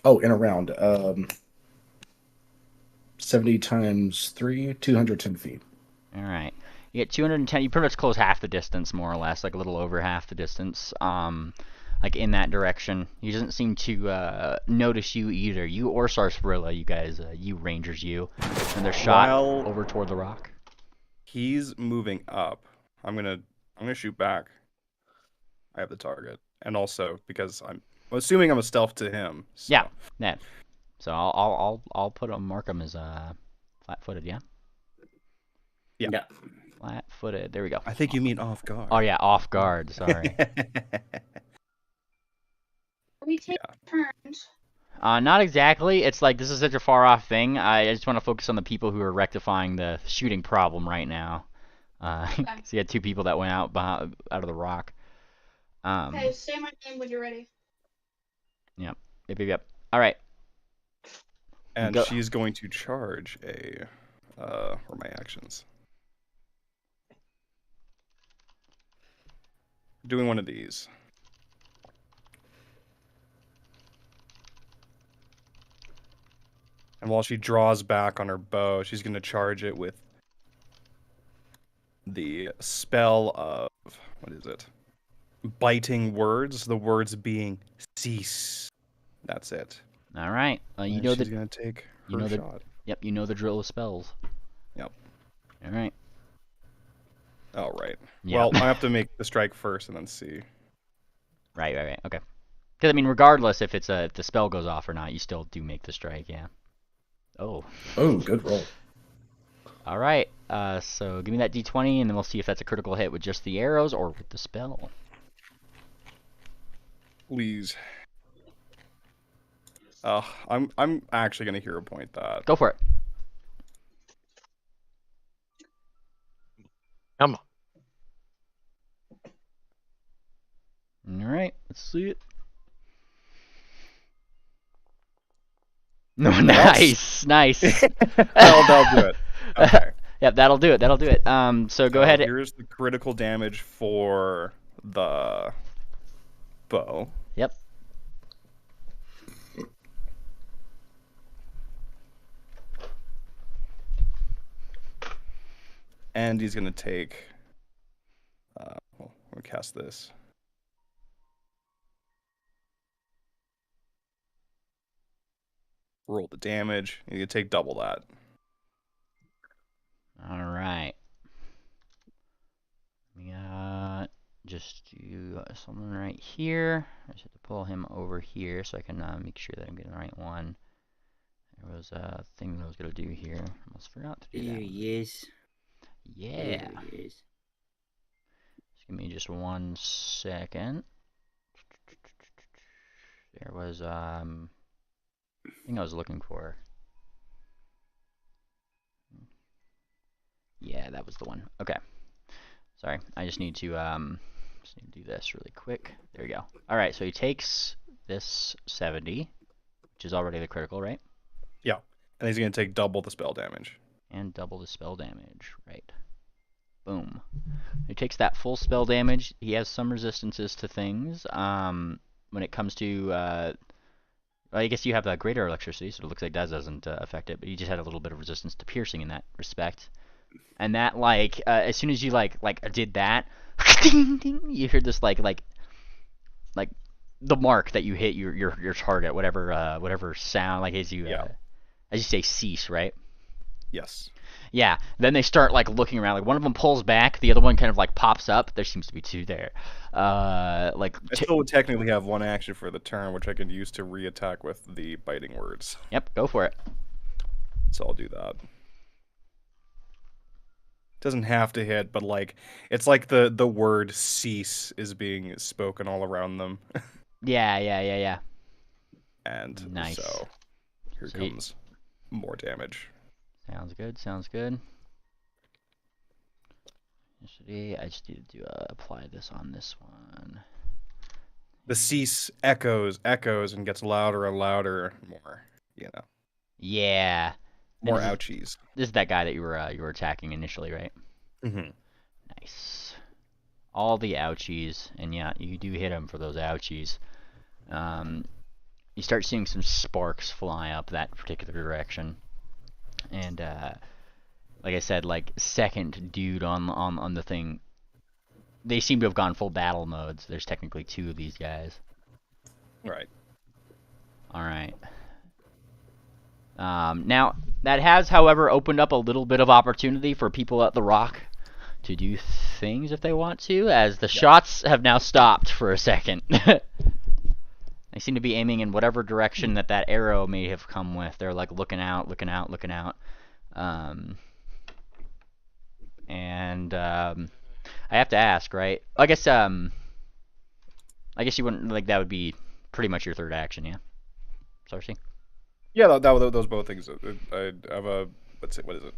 Oh, in a round. 70 times 3, 210 feet. All right. You get 210. You pretty much close half the distance, more or less, like a little over half the distance. Like in that direction. He doesn't seem to notice you either. You or Sarsaparilla, you guys, you rangers, you. And they're shot While over toward the rock. he's moving up, I'm gonna shoot back. I have the target, and also because I'm assuming I'm a stealth to him. So. Yeah. Yeah. So I'll put mark him as flat-footed. Yeah. Yeah. Flat-footed. There we go. I think you mean off guard. Oh yeah, off guard. Sorry. We take turns. Not exactly. It's like this is such a far off thing. I just want to focus on the people who are rectifying the shooting problem right now. So you had two people that went out of the rock. Okay, say my name when you're ready. Yep. All right. And Go. she's going to charge a. Where are my actions? Doing one of these. And while she draws back on her bow, she's going to charge it with the spell of, what is it? Biting words, the words being cease. That's it. All right. You know she's going to take her shot. Yep, you know the drill of spells. Yep. All right. Oh, right. Yeah. Well, I have to make the strike first and then see. Right. Okay. Because I mean, regardless if the spell goes off or not, you still do make the strike. Yeah. Oh, good roll. All right. So give me that d20, and then we'll see if that's a critical hit with just the arrows or with the spell. Please. I'm actually gonna hero point that. Go for it. Come on. All right. Let's see it. No, nice. That'll do it. Okay. Yep, that'll do it. So go ahead. Here's the critical damage for the bow. Yep. And he's gonna take. Well, we'll cast this. Roll the damage. You can take double that. All right. We got just do something right here. I just have to pull him over here so I can make sure that I'm getting the right one. There was a thing that I was gonna do here. Almost forgot to do that. There he is. Yeah. There he is. Just give me just 1 second. There was thing I was looking for. Yeah, that was the one. Okay. Sorry, I just need to do this really quick. There we go. All right, so he takes this 70, which is already the critical, right? Yeah, and he's gonna take double the spell damage. And double the spell damage, right? Boom. He takes that full spell damage. He has some resistances to things. When it comes to Well, I guess you have the greater electricity, so it looks like that doesn't affect it. But you just had a little bit of resistance to piercing in that respect. And that like as soon as you like did that, you heard this like the mark that you hit your target, whatever sound like as you say cease, right? Yes. Yeah. Then they start like looking around. Like one of them pulls back, the other one kind of like pops up. There seems to be two there. I still would technically have one action for the turn, which I can use to re-attack with the biting words. Yep. Go for it. So I'll do that. Doesn't have to hit, but like it's like the word cease is being spoken all around them. Yeah. And Nice. so here comes more damage. Sounds good. I just need to apply this on this one. The cease echoes and gets louder and louder. More, Yeah. more ouchies. This is that guy that you were attacking initially, right? Mm-hmm. Nice. All the ouchies, and yeah, you do hit him for those ouchies. You start seeing some sparks fly up that particular direction, and like I said, like second dude on the thing, they seem to have gone full battle mode. So there's technically two of these guys. Right. All right. Now that has, however, opened up a little bit of opportunity for people at the rock to do things if they want to, as the shots have now stopped for a second. They seem to be aiming in whatever direction that arrow may have come with. They're like looking out. And I have to ask, right? I guess you wouldn't like that would be pretty much your third action, yeah. Sarcy? Yeah, those both things. I have a what is it?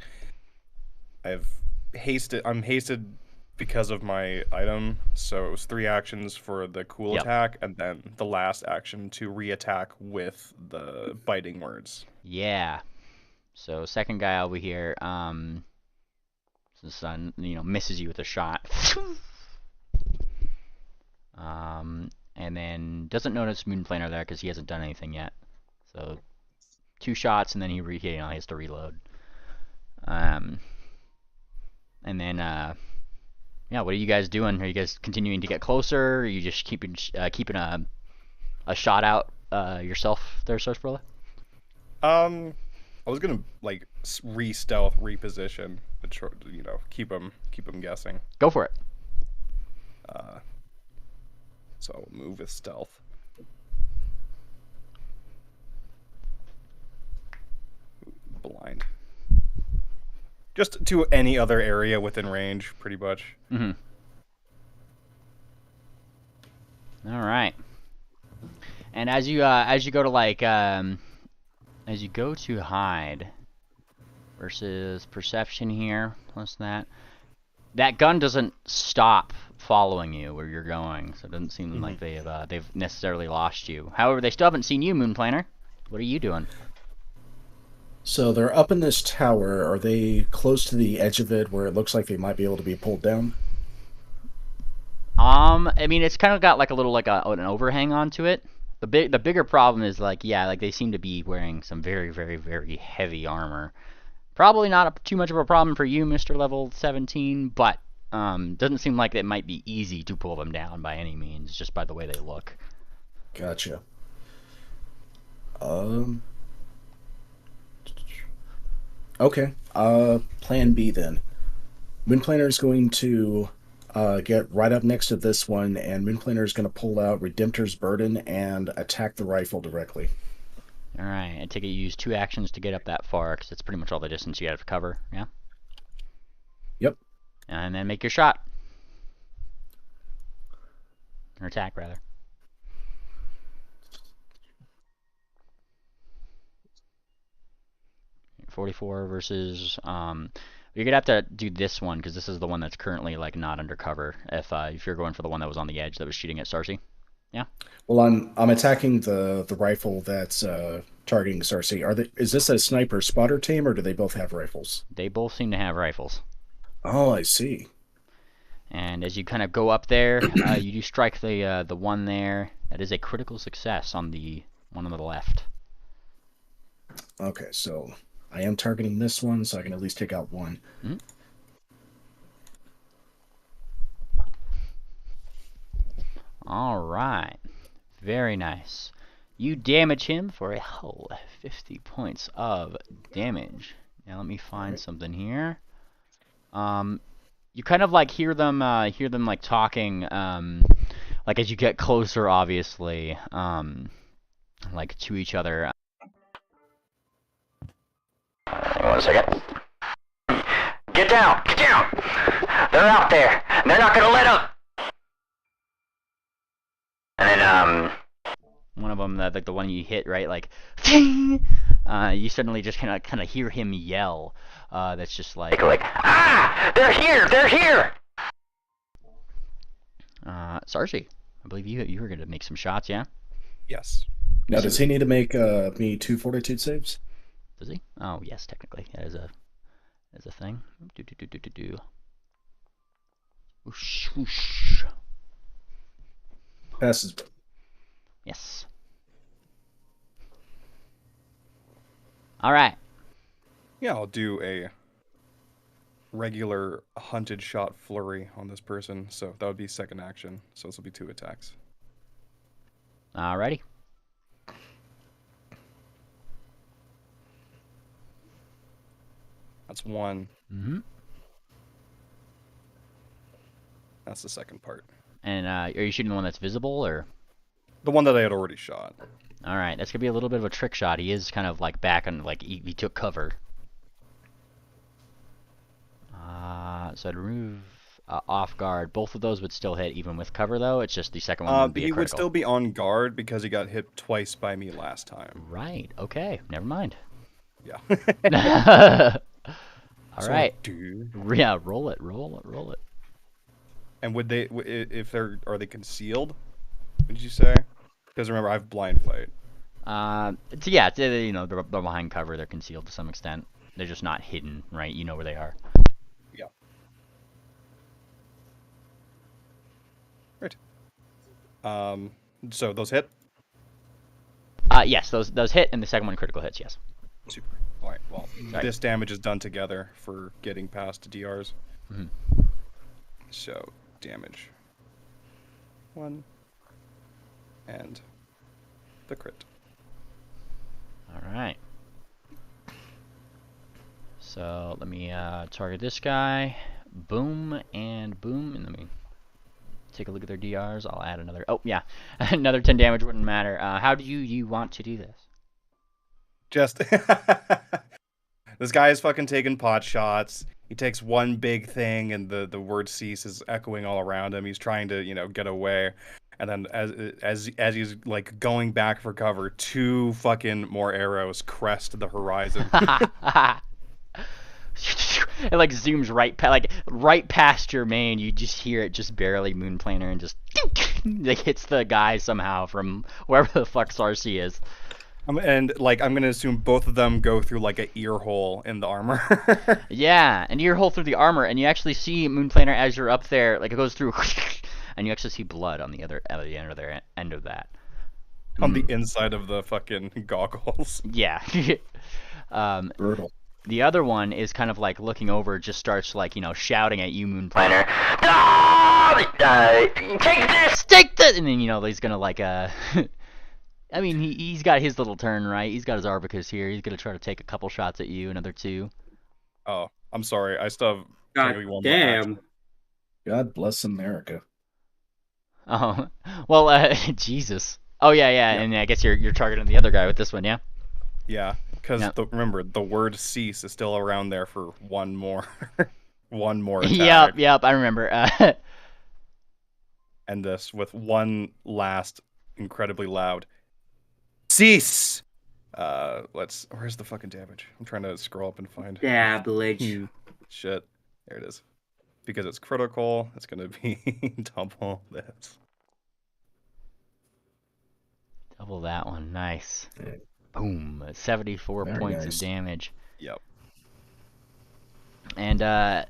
I'm hasted because of my item, so it was 3 actions for the cool attack, and then the last action to re-attack with the biting words. Yeah. So second guy over here, the sun, misses you with a shot. And then doesn't notice Moonplaner there because he hasn't done anything yet. So 2 shots, and then he has to reload. And then what are you guys doing? Are you guys continuing to get closer? Or are you just keeping a shot out yourself there, Sarsaparilla? I was gonna like re-stealth, reposition, keep them guessing. Go for it. So I'll move with stealth. Blind. Just to any other area within range, pretty much. Mm-hmm. All right. And as you go to as you go to hide versus perception here plus that gun doesn't stop following you where you're going, so it doesn't seem like they've necessarily lost you. However, they still haven't seen you, Moonplaner. What are you doing? So they're up in this tower. Are they close to the edge of it where it looks like they might be able to be pulled down? I mean, it's kind of got like a little an overhang onto it. The bigger problem is they seem to be wearing some very, very, very heavy armor. Probably not too much of a problem for you, Mr. Level 17, but doesn't seem like it might be easy to pull them down by any means, just by the way they look. Gotcha. Okay. Plan B then. Moonplaner is going to get right up next to this one, and Moonplaner is going to pull out Redemptor's Burden and attack the rifle directly. All right. I take it you use 2 actions to get up that far, because it's pretty much all the distance you have to cover. Yeah. Yep. And then make your shot. Or attack, rather. .44 versus you're gonna have to do this one because this is the one that's currently like not undercover. If you're going for the one that was on the edge that was shooting at Sarcy, yeah. Well, I'm attacking the rifle that's targeting Sarcy. Is this a sniper spotter team, or do they both have rifles? They both seem to have rifles. Oh, I see. And as you kind of go up there, you do strike the one there. That is a critical success on the One on the left. Okay, so I am targeting this one, so I can at least take out one. Mm-hmm. All right. Very nice. You damage him for a whole 50 points of damage. Now let me find something here. You kind of like hear them like talking, like as you get closer, obviously, like to each other. Hang on a second. Get down! Get down! They're out there! They're not gonna let up! And then, one of them, like the one you hit, right? Like, ting! You suddenly just kind of hear him yell. That's just like, ah! They're here! They're here! Sarsi, I believe you were gonna make some shots, yeah? Yes. Now, does he need to make me 2 fortitude saves? Does he? Oh, yes, technically. That is a thing. Whoosh, whoosh. Passes. Yes. All right. Yeah, I'll do a regular hunted shot flurry on this person, so that would be second action. So this will be 2 attacks. Alrighty. That's 1. Mm-hmm. That's the second part. And are you shooting the one that's visible, or? The one that I had already shot. All right, that's gonna be a little bit of a trick shot. He is kind of like back and like he took cover. So I'd remove off guard. Both of those would still hit even with cover, though. It's just the second one would be a he critical. would still be on guard because he got hit twice by me last time. Right. Okay. Never mind. Yeah. All right. Dude. Yeah. Roll it. Roll it. Roll it. And would they, if are they concealed? Would you say? Because remember, I have blind fight. So yeah, you know, they're behind cover. They're concealed to some extent. They're just not hidden, right? You know where they are. Yeah. Right. So those hit? Yes, those hit, and the second one critical hits. Yes. Super. All right. Well, this damage is done together for getting past DRs. Mm-hmm. So damage 1 and the crit. All right. So let me target this guy. Boom and boom, and let me take a look at their DRs. I'll add another. Oh yeah, another 10 damage wouldn't matter. How do you want to do this? Just this guy is fucking taking pot shots. He takes one big thing, and the word cease is echoing all around him. He's trying to, you know, get away, and then as he's like going back for cover, 2 fucking more arrows crest the horizon. It like zooms right past your main. You just hear it just barely moonplanar and just like hits the guy somehow from wherever the fuck Sarsi is. And like I'm gonna assume both of them go through like a ear hole in the armor. Yeah, an ear hole through the armor, and you actually see moonplanar as you're up there. Like it goes through, and you actually see blood on the end of that. On the inside of the fucking goggles. Yeah. Brutal. The other one is kind of like looking over, just starts like, you know, shouting at you, moonplanar. Take this! Take this! And then, you know, he's gonna like I mean, he's got his little turn, right? He's got his Arbicus here. He's gonna try to take a couple shots at you, another 2. Oh, I'm sorry. I still have God maybe one more damn. action. God bless America. Oh, well, Jesus. Oh yeah, and I guess you're targeting the other guy with this one, yeah? Yeah, because Yep. remember, the word cease is still around there for one more attack. Yep, I remember. And this with one last incredibly loud cease. Where's the fucking damage? I'm trying to scroll up and find. Damage. Shit. There it is. Because it's critical, it's gonna be double this. Double that one, nice. Boom, 74 Very points nice. of damage. Yep. And as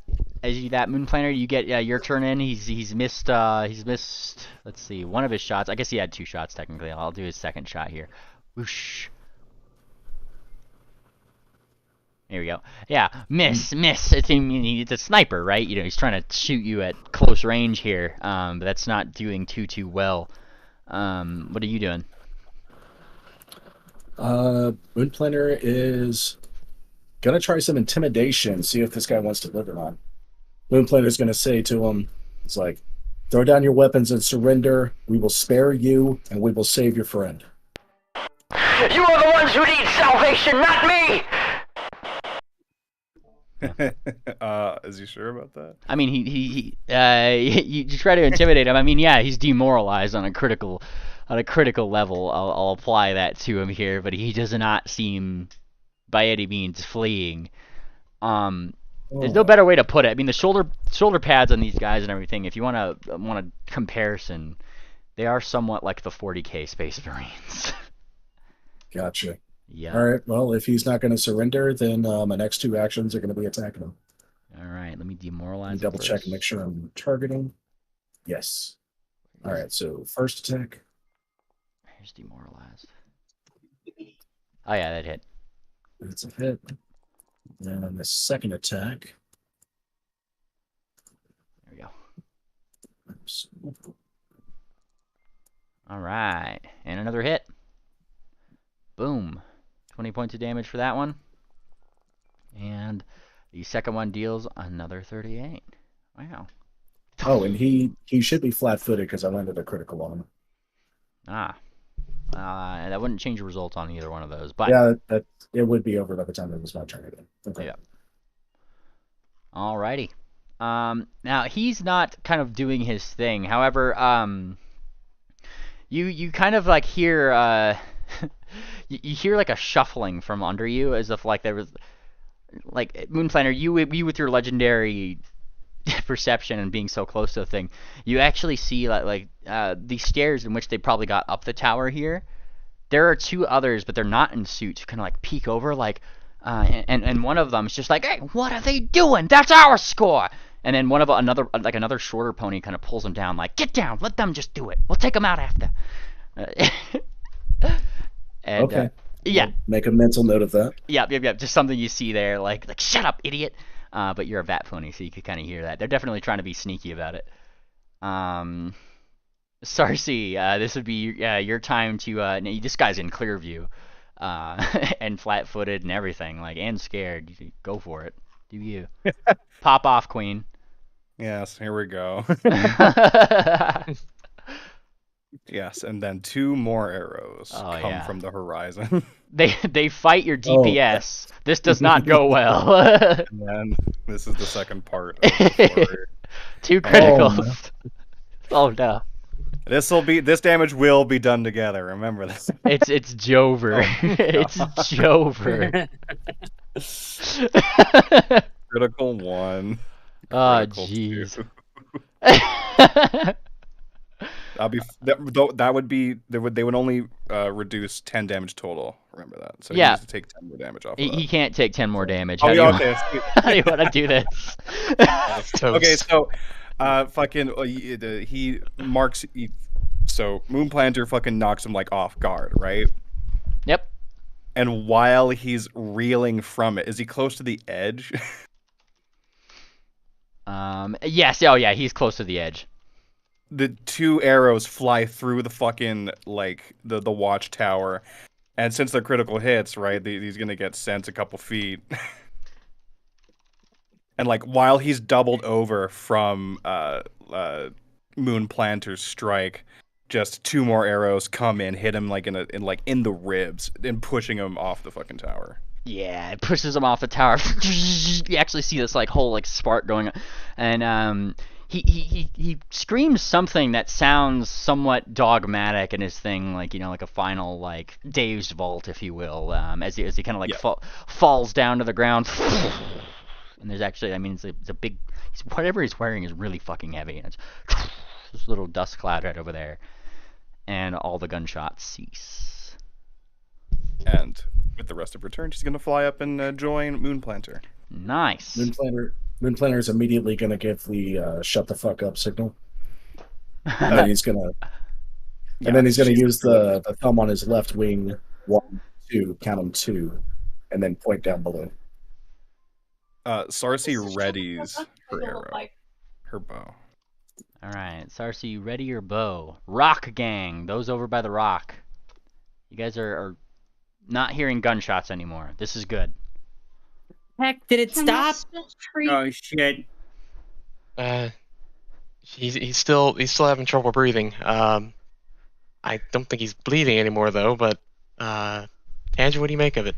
you that moonplanar, you get your turn in. He's missed. Let's see, one of his shots. I guess he had 2 shots technically. I'll do his second shot here. Whoosh. There we go. Yeah, miss. It's a sniper, right? You know, he's trying to shoot you at close range here, but that's not doing too well. What are you doing? Moonplanter is gonna try some intimidation, see if this guy wants to live or not. Moonplanter's gonna say to him, it's like, throw down your weapons and surrender. We will spare you, and we will save your friend. You are the ones who need salvation, not me! Is he sure about that? I mean, you try to intimidate him. I mean, yeah, he's demoralized on a critical level. I'll apply that to him here, but he does not seem by any means fleeing. There's no better way to put it. I mean, the shoulder pads on these guys and everything. If you want a comparison, they are somewhat like the 40K Space Marines. Gotcha. Yeah. All right. Well, if he's not going to surrender, then my next two actions are going to be attacking him. All right. Let me demoralize. Double check and make sure I'm targeting. Yes. All right. So first attack. Here's demoralized. Oh yeah, that hit. That's a hit. And the second attack. There we go. Oops. All right, and another hit. Boom. 20 points of damage for that one. And the second one deals another 38. Wow. Oh, and he should be flat-footed because I landed a critical on him. Ah. That wouldn't change the result on either one of those. But yeah, it would be over by the time it was my turn again. Okay. Yeah. Alrighty. Now he's not kind of doing his thing. However, you kind of like hear you hear like a shuffling from under you, as if like there was like Moonplanter. You with your legendary perception and being so close to the thing, you actually see like the stairs in which they probably got up the tower here. There are two others, but they're not in suits, who kind of like peek over, like, and one of them is just like, "Hey, what are they doing? That's our score!" And then one of another shorter pony kind of pulls them down, like, "Get down! Let them just do it. We'll take them out after." And, okay. Yeah. I'll make a mental note of that. Yep. Just something you see there, like shut up, idiot. But you're a vat pony, so you could kind of hear that. They're definitely trying to be sneaky about it. Sarcy, this would be your time to. This guy's in clear view, and flat-footed and everything, like, and scared. Go for it. Do you? Pop off, Queen. Yes, here we go. Yes, and then two more arrows come from the horizon. They fight your DPS. Oh. This does not go well. And then this is the second part of the story. Two criticals. Oh no. This damage will be done together. Remember this. It's Jover. It's Jover. Critical 1. Oh jeez. That would be they would only reduce 10 damage total. Remember that. So he needs to take 10 more damage off. He can't take 10 more damage. Okay. How do you want to do this? Okay, so he marks. So Moonplanter fucking knocks him like off guard, right? Yep. And while he's reeling from it, is he close to the edge? Yes. Oh yeah, he's close to the edge. The two arrows fly through the fucking like the watchtower, and since they're critical hits, right? He's gonna get sent a couple feet. And like while he's doubled over from Moonplanter's strike, just two more arrows come in, hit him like in the ribs, and pushing him off the fucking tower. Yeah, it pushes him off the tower. You actually see this like whole like spark going on, and he screams something that sounds somewhat dogmatic in his thing, like, you know, like a final like dazed vault, if you will, as he kind of like falls down to the ground. And there's actually, I mean, it's a big, whatever he's wearing is really fucking heavy, and it's this little dust cloud right over there, and all the gunshots cease. And with the rest of her turn, she's gonna fly up and join Moonplanter. Nice. Moonplanter is immediately gonna give the shut the fuck up signal. And then he's gonna use the thumb on his left wing 1, 2, count them 2, and then point down below. Sarsi This is readies just what her they look arrow, like. her bow. All right, Sarsi, you ready your bow? Rock gang, those over by the rock. You guys are not hearing gunshots anymore. This is good. Heck, did it Can I stop? still treat Oh shit! He's still having trouble breathing. I don't think he's bleeding anymore though. But Tangy, what do you make of it?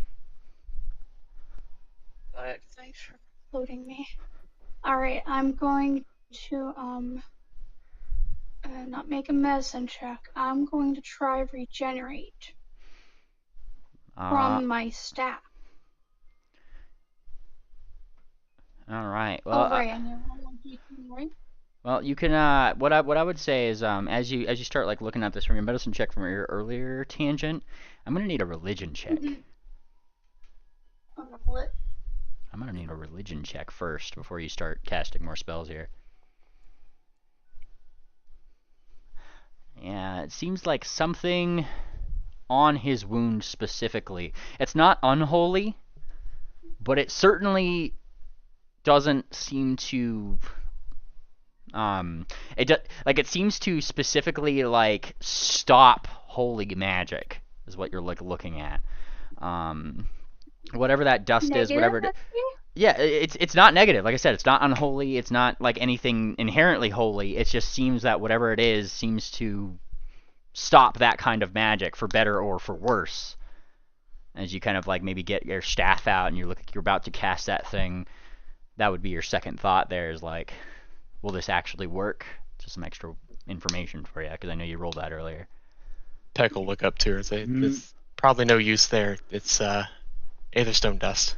Thanks for loading me. All right, I'm going to not make a medicine check. I'm going to try regenerate from my staff. All right. Well, Right. I know. Right? well, you can. What I would say is, as you start like looking at this from your medicine check from your earlier tangent, I'm gonna need a religion check. What? I'm gonna need a religion check first before you start casting more spells here. Yeah, it seems like something on his wound specifically. It's not unholy, but it certainly doesn't seem to it seems to specifically like stop holy magic is what you're like looking at. Whatever that dust Negative, is, whatever yeah, it's not negative. Like I said, it's not unholy. It's not like anything inherently holy. It just seems that whatever it is seems to stop that kind of magic for better or for worse. As you kind of like maybe get your staff out and you're about to cast that thing, that would be your second thought. There is like, will this actually work? Just some extra information for you because I know you rolled that earlier. Peck will look up to her and say, "There's probably no use there. It's Aetherstone dust."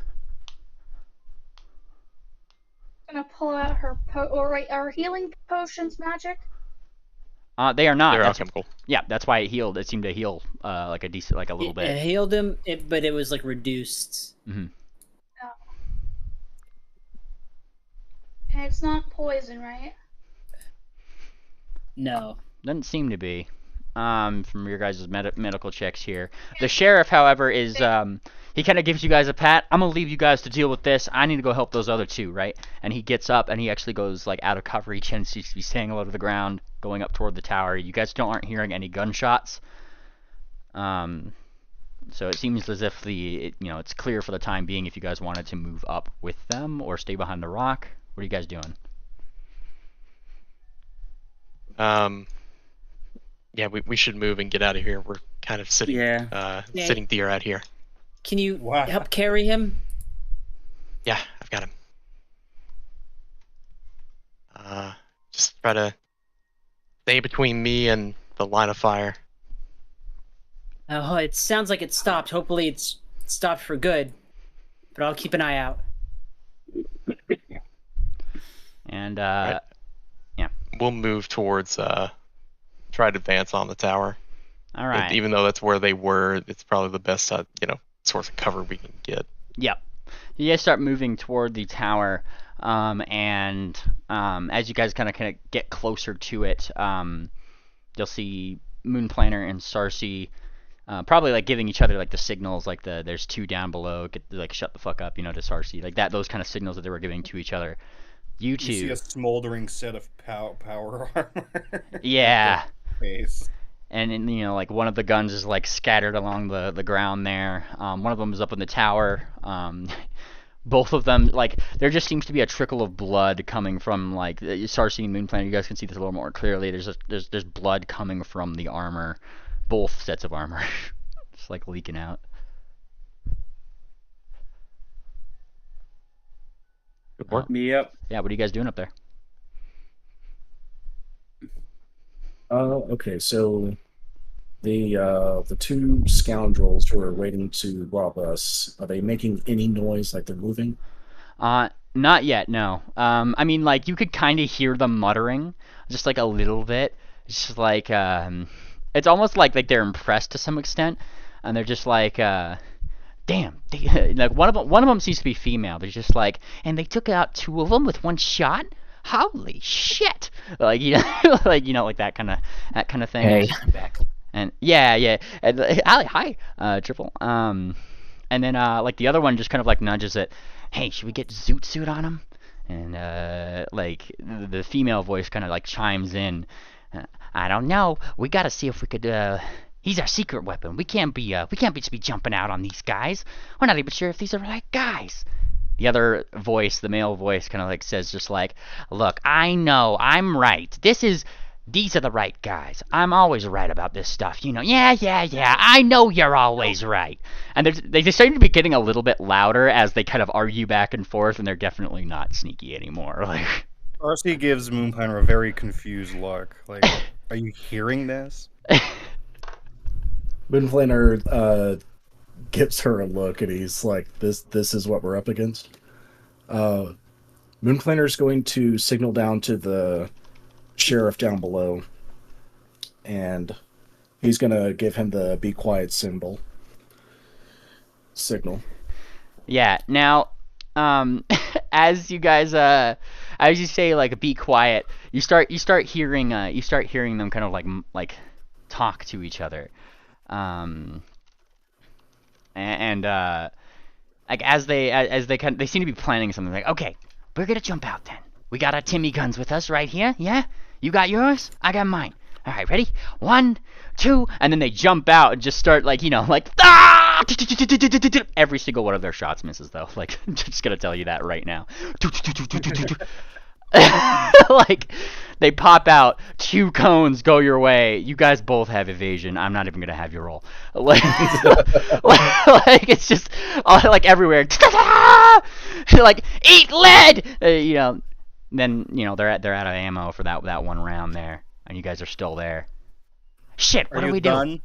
Gonna pull out her are healing potions magic? They are not. They're That's, alchemical. yeah, that's why it healed. It seemed to heal like a decent, like a little bit. It healed him, but it was like reduced. Mm-hmm. Oh. And it's not poison, right? No. Doesn't seem to be. From your guys' medical checks here. The sheriff, however, is he kind of gives you guys a pat. I'm gonna leave you guys to deal with this. I need to go help those other two, right? And he gets up and he actually goes like out of cover. He seems to be staying low to the ground, going up toward the tower. You guys aren't hearing any gunshots. So it seems as if it's clear for the time being if you guys wanted to move up with them or stay behind the rock. What are you guys doing? Yeah, we should move and get out of here. We're kind of sitting sitting deer out here. Can you help carry him? Yeah, I've got him. Just try to stay between me and the line of fire. Oh, it sounds like it stopped. Hopefully it's stopped for good. But I'll keep an eye out. And Right. yeah. We'll move towards try to advance on the tower. All right. Even though that's where they were, it's probably the best source of cover we can get. Yep. You guys start moving toward the tower, and as you guys kind of get closer to it, you'll see Moonplaner and Sarsi probably like giving each other like the signals, like there's two down below, shut the fuck up, to Sarsi, like those kind of signals that they were giving to each other. You two. You see a smoldering set of power armor. Yeah. Face. And like one of the guns is like scattered along the ground there. One of them is up in the tower. Both of them, like, there just seems to be a trickle of blood coming from like Sarsi and Moonplanet. You guys can see this a little more clearly. There's blood coming from the armor, both sets of armor, just like leaking out. Good work. Yep. Yeah, what are you guys doing up there? Okay, so the two scoundrels who are waiting to rob us, are they making any noise like they're moving? Not yet, no. I mean, like, you could kind of hear them muttering, just like a little bit. It's just like, it's almost like they're impressed to some extent, and they're just like, damn, like one of them seems to be female. They're just like, and they took out two of them with one shot. Holy shit! Like like that kind of thing. Hey, I'm back. And yeah. And, hi, Triple. And then like the other one just kind of like nudges it. Hey, should we get Zoot Suit on him? And like the female voice kind of like chimes in. I don't know. We got to see if we could. He's our secret weapon. We can't just be jumping out on these guys. We're not even sure if these are the right guys. The other voice, the male voice, kind of like says just like, look, I know I'm right. These are the right guys. I'm always right about this stuff. You know, yeah. I know you're always right. And they seem to be getting a little bit louder as they kind of argue back and forth, and they're definitely not sneaky anymore. Like, Arcee gives Moonpiner a very confused look. Like, are you hearing this? Moonplaner gives her a look, and he's like, "This is what we're up against." Moonplaner's going to signal down to the sheriff down below, and he's going to give him the "be quiet" signal. Yeah. Now, as you guys, as you say, like, be quiet, you start hearing them kind of like talk to each other, and like as they seem to be planning something. Like, okay, we're gonna jump out then. We got our Timmy guns with us right here. Yeah, you got yours, I got mine. All right, ready? 1, 2, and then they jump out and just start like ah! Every single one of their shots misses though. Like, I'm just gonna tell you that right now. Like, they pop out, 2 cones go your way. You guys both have evasion. I'm not even gonna have you roll. Like, like it's just like everywhere. Like, eat lead. You know. Then they're out of ammo for that one round there, and you guys are still there. Shit, what do we do?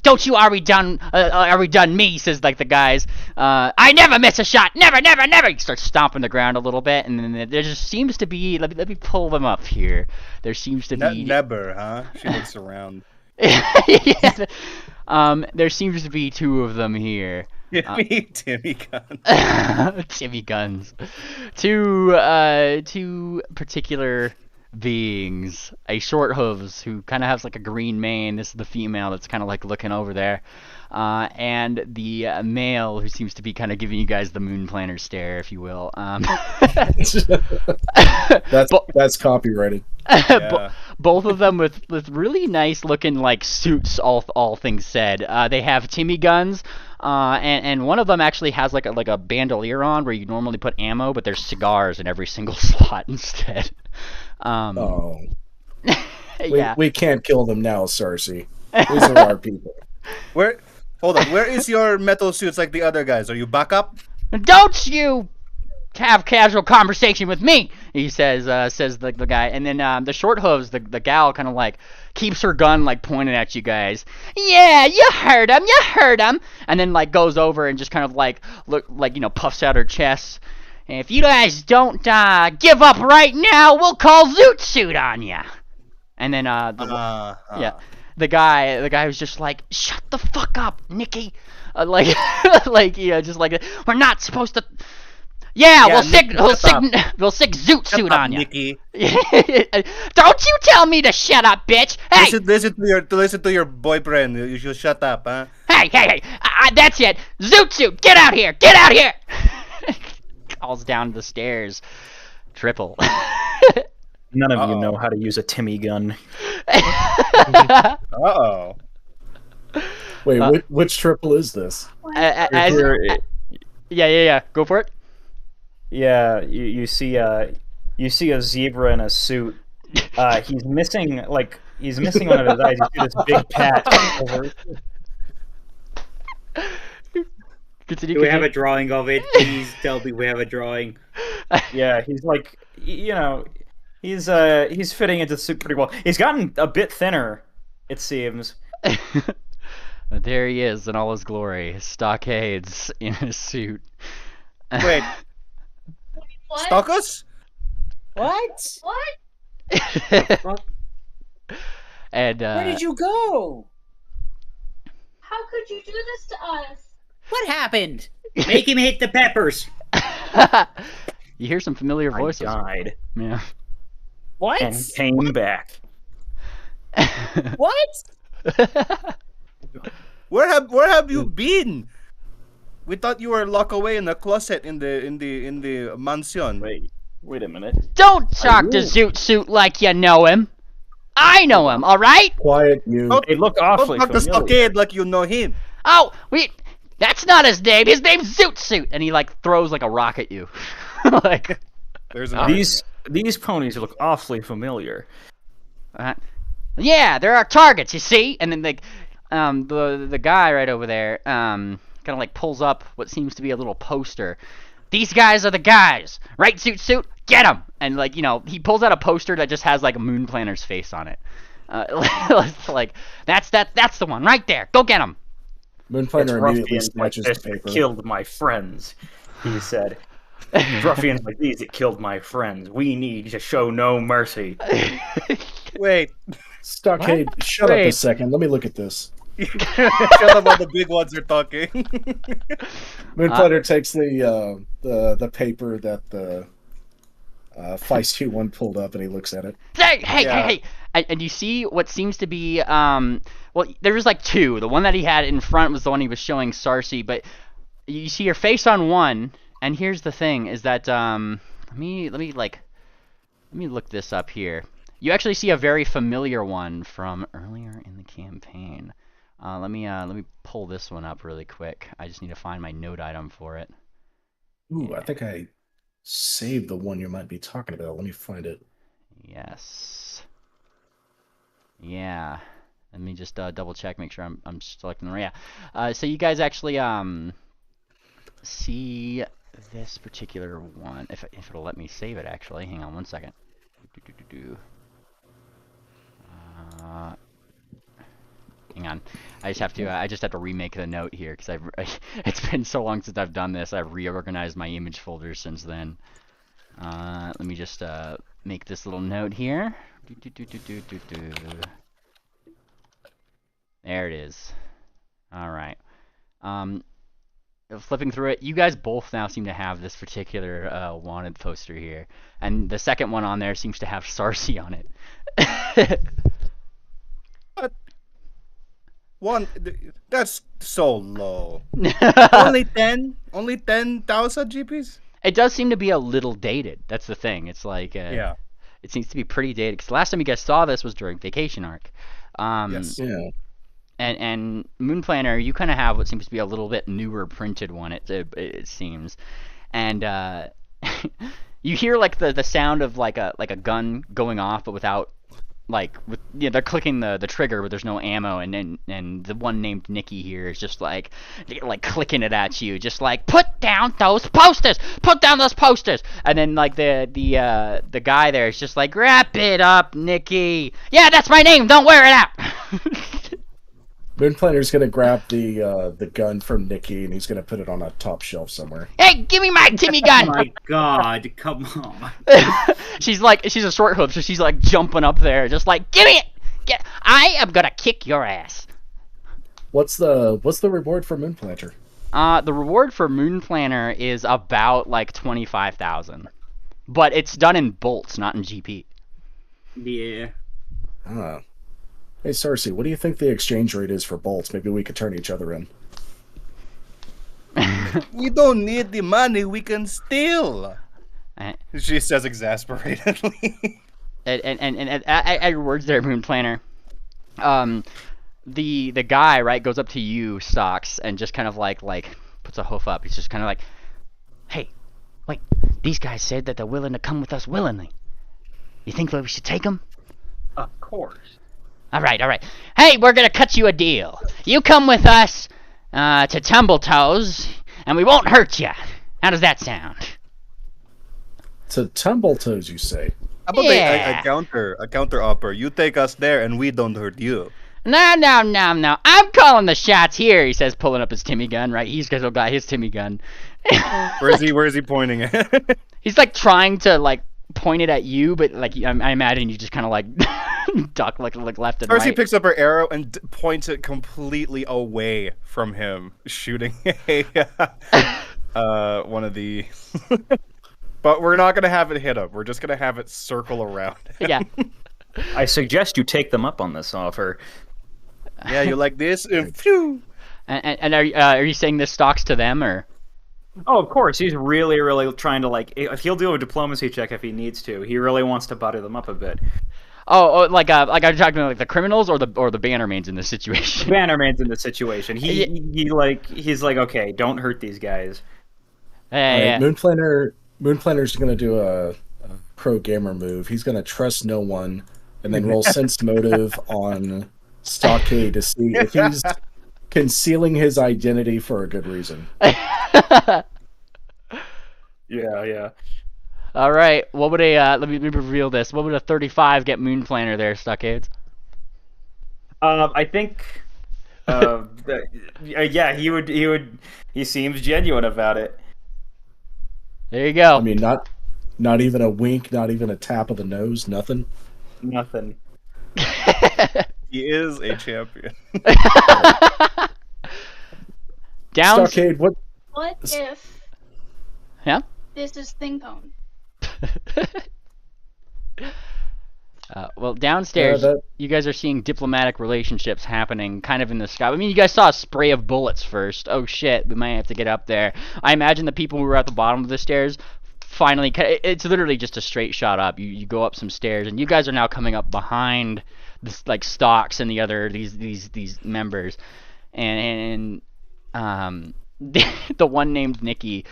Don't you already done me, says like the guys. I never miss a shot, never. He starts stomping the ground a little bit, and then there just seems to be, let me pull them up here. There seems to be never, huh? She looks around. Yeah. There seems to be 2 of them here. Give me Timmy guns. Timmy guns. Two particular beings. A short hooves who kind of has like a green mane. This is the female that's kind of like looking over there. And the male who seems to be kind of giving you guys the moon planner stare, if you will. That's copyrighted. Yeah. Both of them with really nice looking like suits. All things said, they have Timmy guns, and one of them actually has like a bandolier on where you normally put ammo, but there's cigars in every single slot instead. Yeah. We can't kill them now, Cersei. These are our people. Hold on. Where is your metal suits like the other guys? Are you back up? Don't you have casual conversation with me, he says the guy. And then the short hooves, the gal, kind of like keeps her gun like pointed at you guys. Yeah, you heard him. And then like goes over and just kind of like puffs out her chest. If you guys don't give up right now, we'll call Zoot Suit on ya. And then the guy was just like, shut the fuck up, Nikki. Just like, we're not supposed to. Yeah, we'll sick Zoot Suit on you. Nikki. Don't you tell me to shut up, bitch. Hey, listen to your boyfriend. You should shut up, huh? Hey, that's it. Zoot Suit, get out here. Calls down the stairs. Triple. None of you know how to use a Timmy gun. Uh-oh. Wait, which Triple is this? Yeah. Go for it. Yeah, you see a zebra in a suit. He's missing one of his eyes. You see this big patch over. Continue. Do we have a drawing of it? Please tell me we have a drawing. Yeah, he's like, he's fitting into the suit pretty well. He's gotten a bit thinner, it seems. There he is in all his glory, stockades in his suit. Wait. What? Stalk us? What? What? And Where did you go? How could you do this to us? What happened? Make him hit the peppers. You hear some familiar voices. I died Yeah. What? and came back. What? Where have you been? We thought you were locked away in the closet in the mansion. Wait a minute. Don't talk to Zoot Suit like you know him. I know him, all right? Quiet, you. Don't, They look don't awfully talk to familiar. Stockade like you know him. Oh, that's not his name. His name's Zoot Suit. And he like throws like a rock at you. Like There's an These ponies look awfully familiar. yeah, they're our targets, you see? And then like the guy right over there kind of like pulls up what seems to be a little poster. These guys are the guys, right? Zoot Suit, get them! And like he pulls out a poster that just has like a Moon Planner's face on it. Like that's the one right there. Go get him. Moonfinder immediately Ruffians like snatches this the that paper. killed my friends, he said. Ruffians like these that killed my friends. We need to show no mercy. Wait. Stockade, shut up a second. Let me look at this. Shut up, all the big ones are talking. Moonfinder takes the paper that the feisty one pulled up, and he looks at it. Hey! And you see what seems to be well, there was like two. The one that he had in front was the one he was showing Sarsi, but you see your face on one. And here's the thing: is that let me look this up here. You actually see a very familiar one from earlier in the campaign. Let me pull this one up really quick. I just need to find my note item for it. Ooh, I think I saved the one you might be talking about. Let me find it. Yes. Yeah. Let me just double check, make sure I'm selecting the right. Yeah. So you guys actually see this particular one, if it'll let me save it. Actually, hang on one second. Hang on, I just have to remake the note here because it's been so long since I've done this. I've reorganized my image folders since then. Let me just make this little note here. There it is. All right. Flipping through it, you guys both now seem to have this particular wanted poster here, and the second one on there seems to have Sarsi on it. One, that's so low. Only 10,000 GPs. It does seem to be a little dated. That's the thing. It's like Yeah. it seems to be pretty dated. Because the last time you guys saw this was during Vacation Arc. Yes. Yeah. And Moon Planner, you kind of have what seems to be a little bit newer printed one. It seems, and you hear like the sound of like a gun going off, but without they're clicking the trigger, but there's no ammo. And the one named Nikki here is just like clicking it at you, just like put down those posters, and then like the guy there is just like wrap it up, Nikki. Yeah, that's my name. Don't wear it out. Moonplanner's gonna grab the gun from Nikki, and he's gonna put it on a top shelf somewhere. Hey, give me my Timmy gun! Oh my god, come on. She's a short hoop, so she's like jumping up there, just like, give me it! I am gonna kick your ass. What's the reward for Moonplanter? The reward for Moon Planner is about like 25,000, but it's done in bolts, not in GP. Yeah. Ah. Hey, Sarsi, what do you think the exchange rate is for bolts? Maybe we could turn each other in. We don't need the money. We can steal. She says exasperatedly. and at your words there, Moon Planner. The guy, right, goes up to you, Stocks, and just kind of like puts a hoof up. He's just kind of like, hey, wait, these guys said that they're willing to come with us willingly. You think that we should take them? Of course. All right. Hey, we're gonna cut you a deal. You come with us to Tumbl-Toes, and we won't hurt you. How does that sound? To Tumbl-Toes, you say? How about Yeah. a counter offer? You take us there, and we don't hurt you. No. I'm calling the shots here, he says, pulling up his Timmy gun, right? He's still got his Timmy gun. Where is he pointing at? He's like trying to like point it at you, but like I imagine you just kind of like duck like left and First, right. he picks up her arrow and points it completely away from him, shooting one of the. But we're not gonna have it hit him. We're just gonna have it circle around him. Yeah. I suggest you take them up on this offer. Yeah, you like this? Phew. And are you saying this stocks to them or? Oh, of course. He's really, really trying to he'll do a diplomacy check if he needs to. He really wants to butter them up a bit. Oh, like are you talking about like the criminals or the Bannermanes in this situation? Bannerman's in the situation. He's like, okay, don't hurt these guys. Yeah. Moonplanner's gonna do a pro gamer move. He's gonna trust no one, and then roll sense motive on Stockade to see if he's concealing his identity for a good reason. Yeah. All right. What would let me reveal this. What would a 35 get Moonplanner there, Stockades? I think. Yeah, he would. He seems genuine about it. There you go. I mean, not even a wink, not even a tap of the nose, nothing. Nothing. He is a champion. Down. Stockade, what? What if Yeah. this is thing cone? Well, downstairs, you guys are seeing diplomatic relationships happening kind of in the sky. I mean, you guys saw a spray of bullets first. Oh, shit, we might have to get up there. I imagine the people who were at the bottom of the stairs finally... It's literally just a straight shot up. You go up some stairs, and you guys are now coming up behind this, like, Stocks and the other... these members. And the one named Nikki,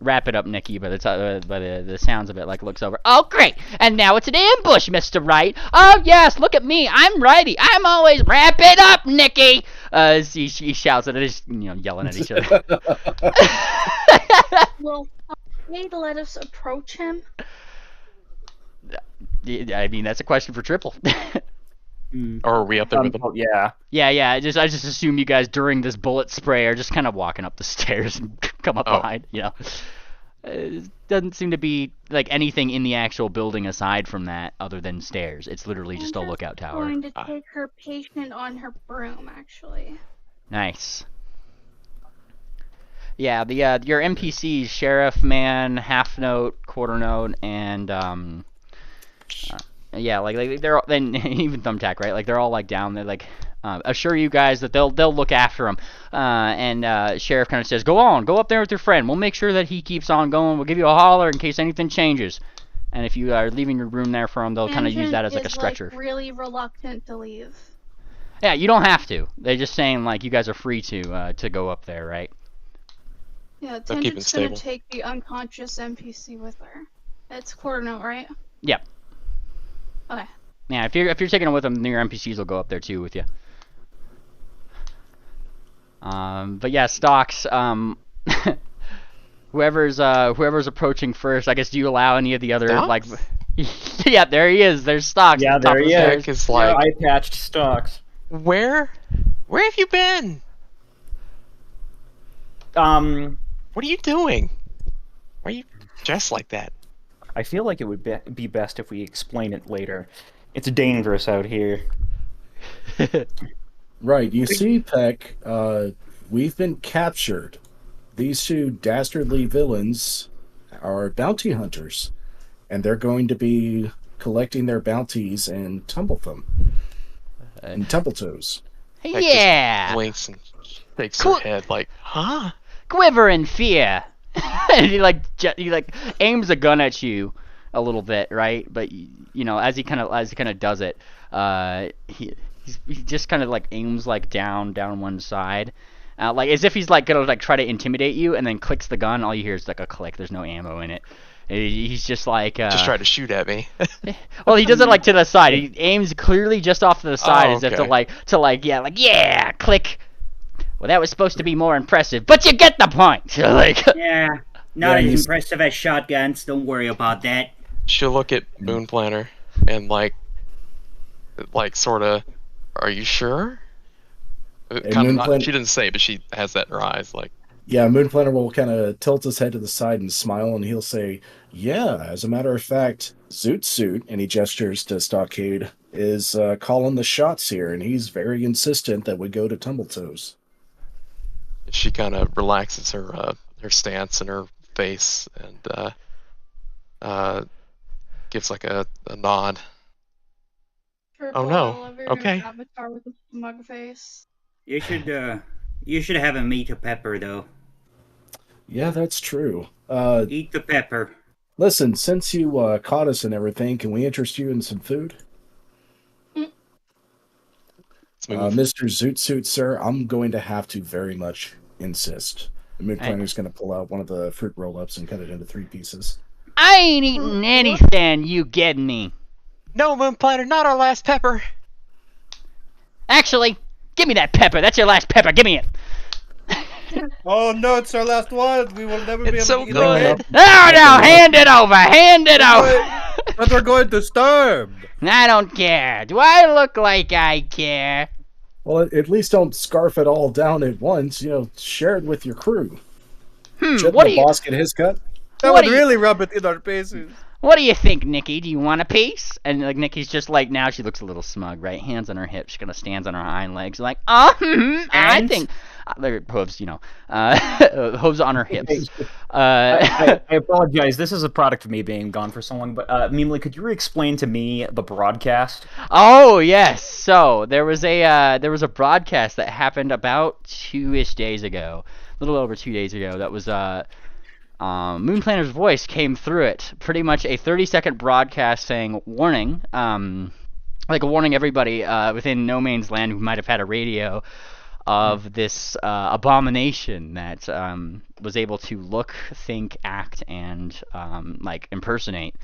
wrap it up, Nikki, by the sounds of it, like looks over. Oh, great! And now it's an ambush, Mr. Wright. Oh yes, look at me, I'm righty. I'm always wrap it up, Nikki. She shouts and they're just yelling at each other. Will Stockade let us approach him? I mean, that's a question for Triple. Or are we up there with them? Yeah. Yeah. I just assume you guys during this bullet spray are just kind of walking up the stairs and come up behind. It doesn't seem to be like anything in the actual building aside from that, other than stairs. It's literally just a lookout tower. I'm going to take her patient on her broom, actually. Nice. Yeah, your NPCs, Sheriff Man, Half Note, Quarter Note, and yeah, like they're then even Thumbtack, right? Like they're all like down there, like assure you guys that they'll look after him. And Sheriff kind of says, "Go up there with your friend. We'll make sure that he keeps on going. We'll give you a holler in case anything changes. And if you are leaving your room there for him, they'll kind of use that as like a stretcher." Like, really reluctant to leave. Yeah, you don't have to. They're just saying like you guys are free to go up there, right? Yeah, They'll keep it Tangent's gonna stable. take the unconscious NPC with her. It's Quarter Note, right? Yep. Okay. Yeah, if you're taking it with them, then your NPCs will go up there too with you. But yeah, Stocks. Whoever's approaching first, I guess. Do you allow any of the other Stocks? like? Yeah, there he is. There's Stocks. Yeah, at the top there of he the is. stairs. Is like, I patched Stocks. where have you been? What are you doing? Why are you dressed like that? I feel like it would be best if we explain it later. It's dangerous out here. Right, you see, Peck, we've been captured. These two dastardly villains are bounty hunters, and they're going to be collecting their bounties in Tumbl-Thumb and Tumbl-Toes. Yeah. Blinks and shakes Cool. her head like, huh? Quiver in fear. And he aims a gun at you a little bit, right? But as he kind of does it, he just kind of like aims like down one side, like as if he's like gonna like try to intimidate you, and then clicks the gun. All you hear is like a click. There's no ammo in it. He's just like Just tried to shoot at me. well, he does it like to the side. He aims clearly just off to the side, as if okay. yeah, click. Well, that was supposed to be more impressive, but you get the point. Like, Yeah, not Yeah, as he's- impressive as shotguns. Don't worry about that. She'll look at Moon Planner and like sort of, are you sure? Moon Planner- She didn't say, but she has that in her eyes. Like, Yeah, Moonplanner will kind of tilt his head to the side and smile, and he'll say, "Yeah, as a matter of fact, Zoot Suit," and he gestures to Stockade, is calling the shots here, and he's very insistent that we go to Tumbl-Toes. she kind of relaxes her stance and her face and gives like a nod. Purple, no. I love your Okay. avatar with a smug face. You should have him eat a pepper though. Yeah, that's true. Eat the pepper. Listen, since you caught us and everything, can we interest you in some food? Let's move. Mr. Zoot Suit, sir, I'm going to have to very much insist. The Moon Planner's going to pull out one of the fruit roll-ups and cut it into 3 pieces. I ain't eating anything, you get me. No, Moon Planner, not our last pepper. Actually, give me that pepper. That's your last pepper. Give me it. Oh no, it's our last one. We will never be able It's so to eat good. it. No, hand it over. Hand it over. But we're going to starve. I don't care. Do I look like I care? Well, at least don't scarf it all down at once. Share it with your crew. Shouldn't What the do you? boss get his cut? That What would do you- really rub it in our faces. What do you think, Nikki? Do you want a piece? And like Nikki's just like now she looks a little smug, right? Hands on her hips, she kind of stands on her hind legs, like, I think. Hooves, hooves on her hips. I apologize. This is a product of me being gone for so long, but Mimli, could you explain to me the broadcast? Oh yes. So there was a broadcast that happened about 2-ish days ago, a little over 2 days ago. That was Moon Planner's voice came through it. Pretty much a 30-second broadcast saying warning, like warning everybody within No Man's Land who might have had a radio of this abomination that was able to look, think, act, and like impersonate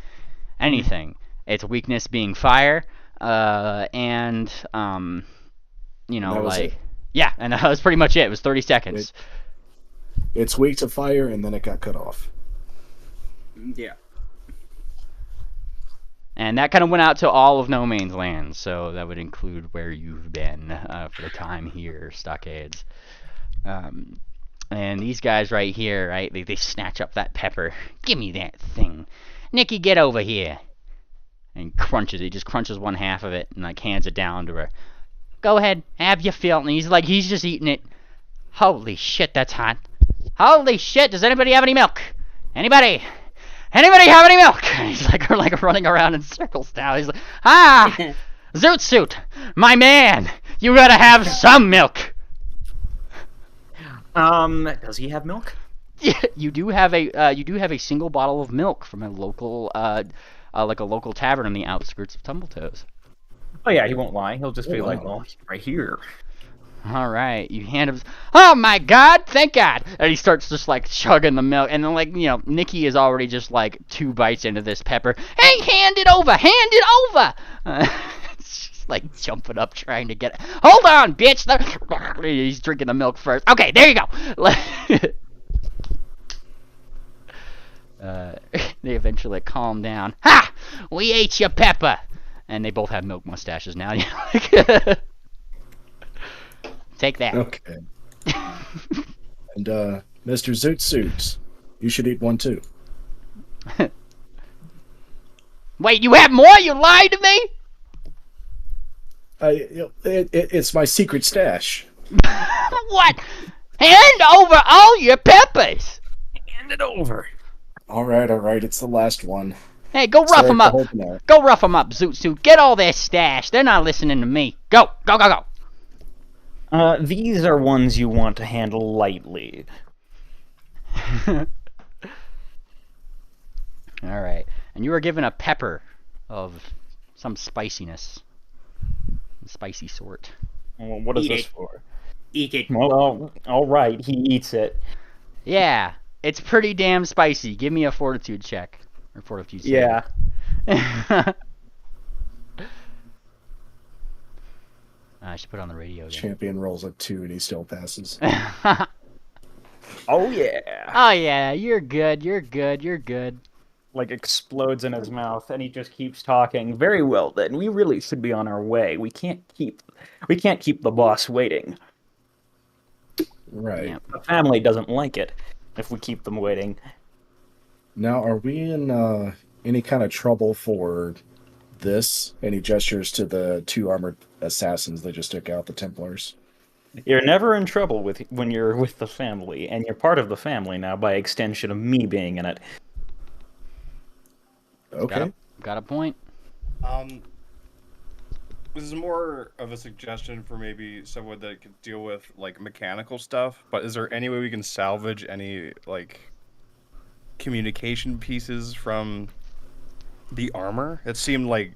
anything. Its weakness being fire, and That was it. yeah, and that was pretty much it. It was 30 seconds. It's weak to fire, and then it got cut off. Yeah. And that kind of went out to all of No Man's Land, so that would include where you've been for the time here, Stockades. And these guys right here, right, they snatch up that pepper. Give me that thing. Nikki, get over here. And crunches it. He just crunches one half of it and like hands it down to her. Go ahead, have your fill. And he's just eating it. Holy shit, that's hot. Holy shit, does anybody have any milk? Anybody? Anybody have any milk? He's like running around in circles now. He's like, Zoot Suit, my man, you gotta have some milk. Does he have milk? You do have a single bottle of milk from a local like a local tavern on the outskirts of Tumbl-Toes. Oh yeah, he won't lie. He'll just be like, well, he's right here. All right, you hand him. Oh my God! Thank God! And he starts just like chugging the milk, and then Nikki is already just like 2 bites into this pepper. Hey, hand it over! Hand it over! It's just like jumping up, trying to get it. Hold on, bitch! He's drinking the milk first. Okay, there you go. They eventually calm down. Ha! We ate your pepper, and they both have milk mustaches now. Take that. Okay. And Mr. Zoot Suits, you should eat one too. Wait, you have more? You lied to me? It's my secret stash. What? Hand over all your peppers. Hand it over. All right. It's the last one. Hey, go rough Sorry them for up. holding out. Go rough them up, Zoot Suit. Get all their stash. They're not listening to me. Go. These are ones you want to handle lightly. All right. And you are given a pepper of some spiciness. Spicy sort. Well, what is Eat this it. for? Eat it. Well, all right. He eats it. Yeah. It's pretty damn spicy. Give me a fortitude check. Or fortitude save. Yeah. I should put it on the radio again. Champion rolls a 2 and he still passes. Oh yeah. Oh yeah, you're good. You're good. Like explodes in his mouth, and he just keeps talking. Very well, then. We really should be on our way. We can't keep the boss waiting. Right. Yeah. The family doesn't like it if we keep them waiting. Now, are we in any kind of trouble for this? Any gestures to the 2 armored assassins that just took out the Templars? You're never in trouble when you're with the family, and you're part of the family now by extension of me being in it. Okay. Got a point. this is more of a suggestion for maybe someone that could deal with like mechanical stuff. But is there any way we can salvage any like communication pieces from the armor? It seemed like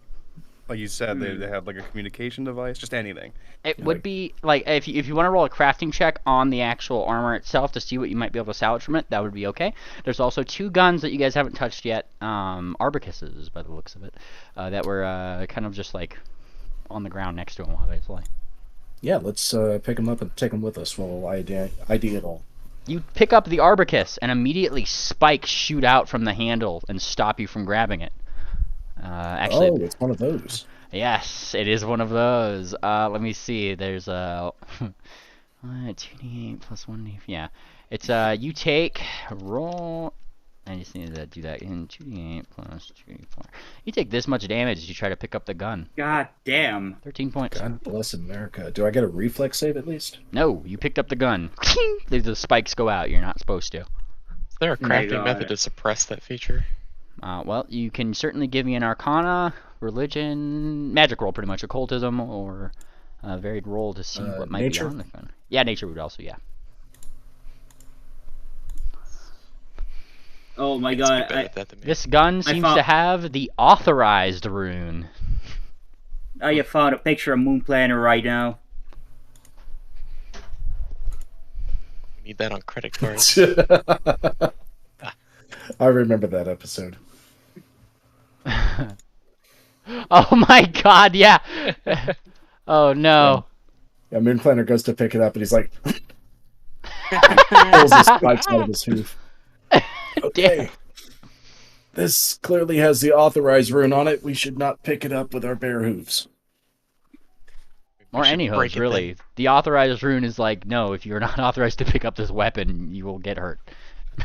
you said, they had like a communication device, just anything. It would be like if you want to roll a crafting check on the actual armor itself to see what you might be able to salvage from it, that would be okay. There's also 2 guns that you guys haven't touched yet, arbacuses by the looks of it, that were kind of just like on the ground next to him, obviously. Yeah, let's pick them up and take them with us while I ID it all. You pick up the arbacus and immediately spikes shoot out from the handle and stop you from grabbing it. Actually, it's one of those. Yes, it is one of those. Let me see. There's a 2d8 plus 1d. Yeah, it's you take roll. I just need to do that in 2d8 plus 2d4. You take this much damage as you try to pick up the gun. God damn. 13 points. God bless America. Do I get a reflex save at least? No, you picked up the gun. The spikes go out. You're not supposed to. Is there a crafting method to suppress that feature? Well, you can certainly give me an Arcana, Religion, Magic roll, pretty much, Occultism, or a varied roll to see what might nature? be on the gun. Yeah, Nature would also, yeah. Oh my god. This gun seems to have the Authorized rune. I have found a picture of Moon Planner right now. We need that on credit cards. I remember that episode. Oh my god, yeah. Oh no. Yeah, Moon Planner goes to pick it up and he's like pulls his spikes out of his hoof. Okay. This clearly has the authorized rune on it. We should not pick it up with our bare hooves. Or any hooves, really. The authorized rune is like, no, if you're not authorized to pick up this weapon, you will get hurt.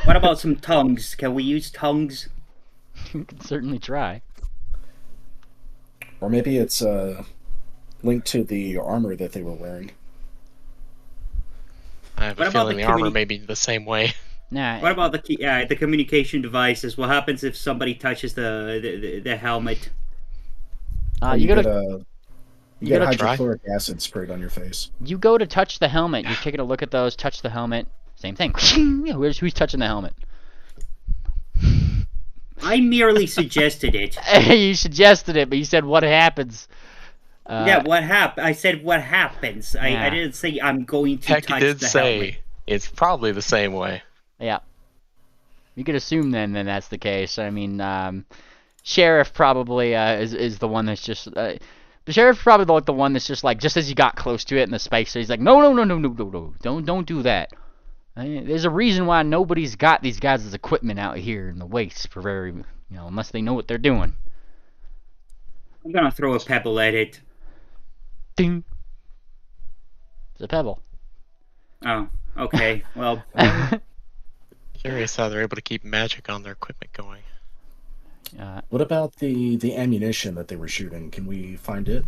What about some tongues? Can we use tongues? You can certainly try. Or maybe it's linked to the armor that they were wearing. I have a feeling the armor may be the same way. Nah. What about the communication devices? What happens if somebody touches the helmet? You get gotta hydrochloric acid sprayed on your face. You go to touch the helmet. You're taking a look at those. Touch the helmet. Same thing. Who's touching the helmet? I merely suggested it. You suggested it, but you said what happens. Yeah, what happened? I said what happens. Yeah. I didn't say I'm going to Heck, touch did the say helmet. it's probably the same way. Yeah. You could assume then that's the case. I mean, Sheriff probably is the one that's just... the Sheriff's probably the one that's just like, just as you got close to it and the spikes, so he's like, no, don't do that. There's a reason why nobody's got these guys' equipment out here in the wastes for unless they know what they're doing. I'm gonna throw a pebble at it. Ding. It's a pebble. Oh, okay. Well, Curious how they're able to keep magic on their equipment going. What about the ammunition that they were shooting? Can we find it?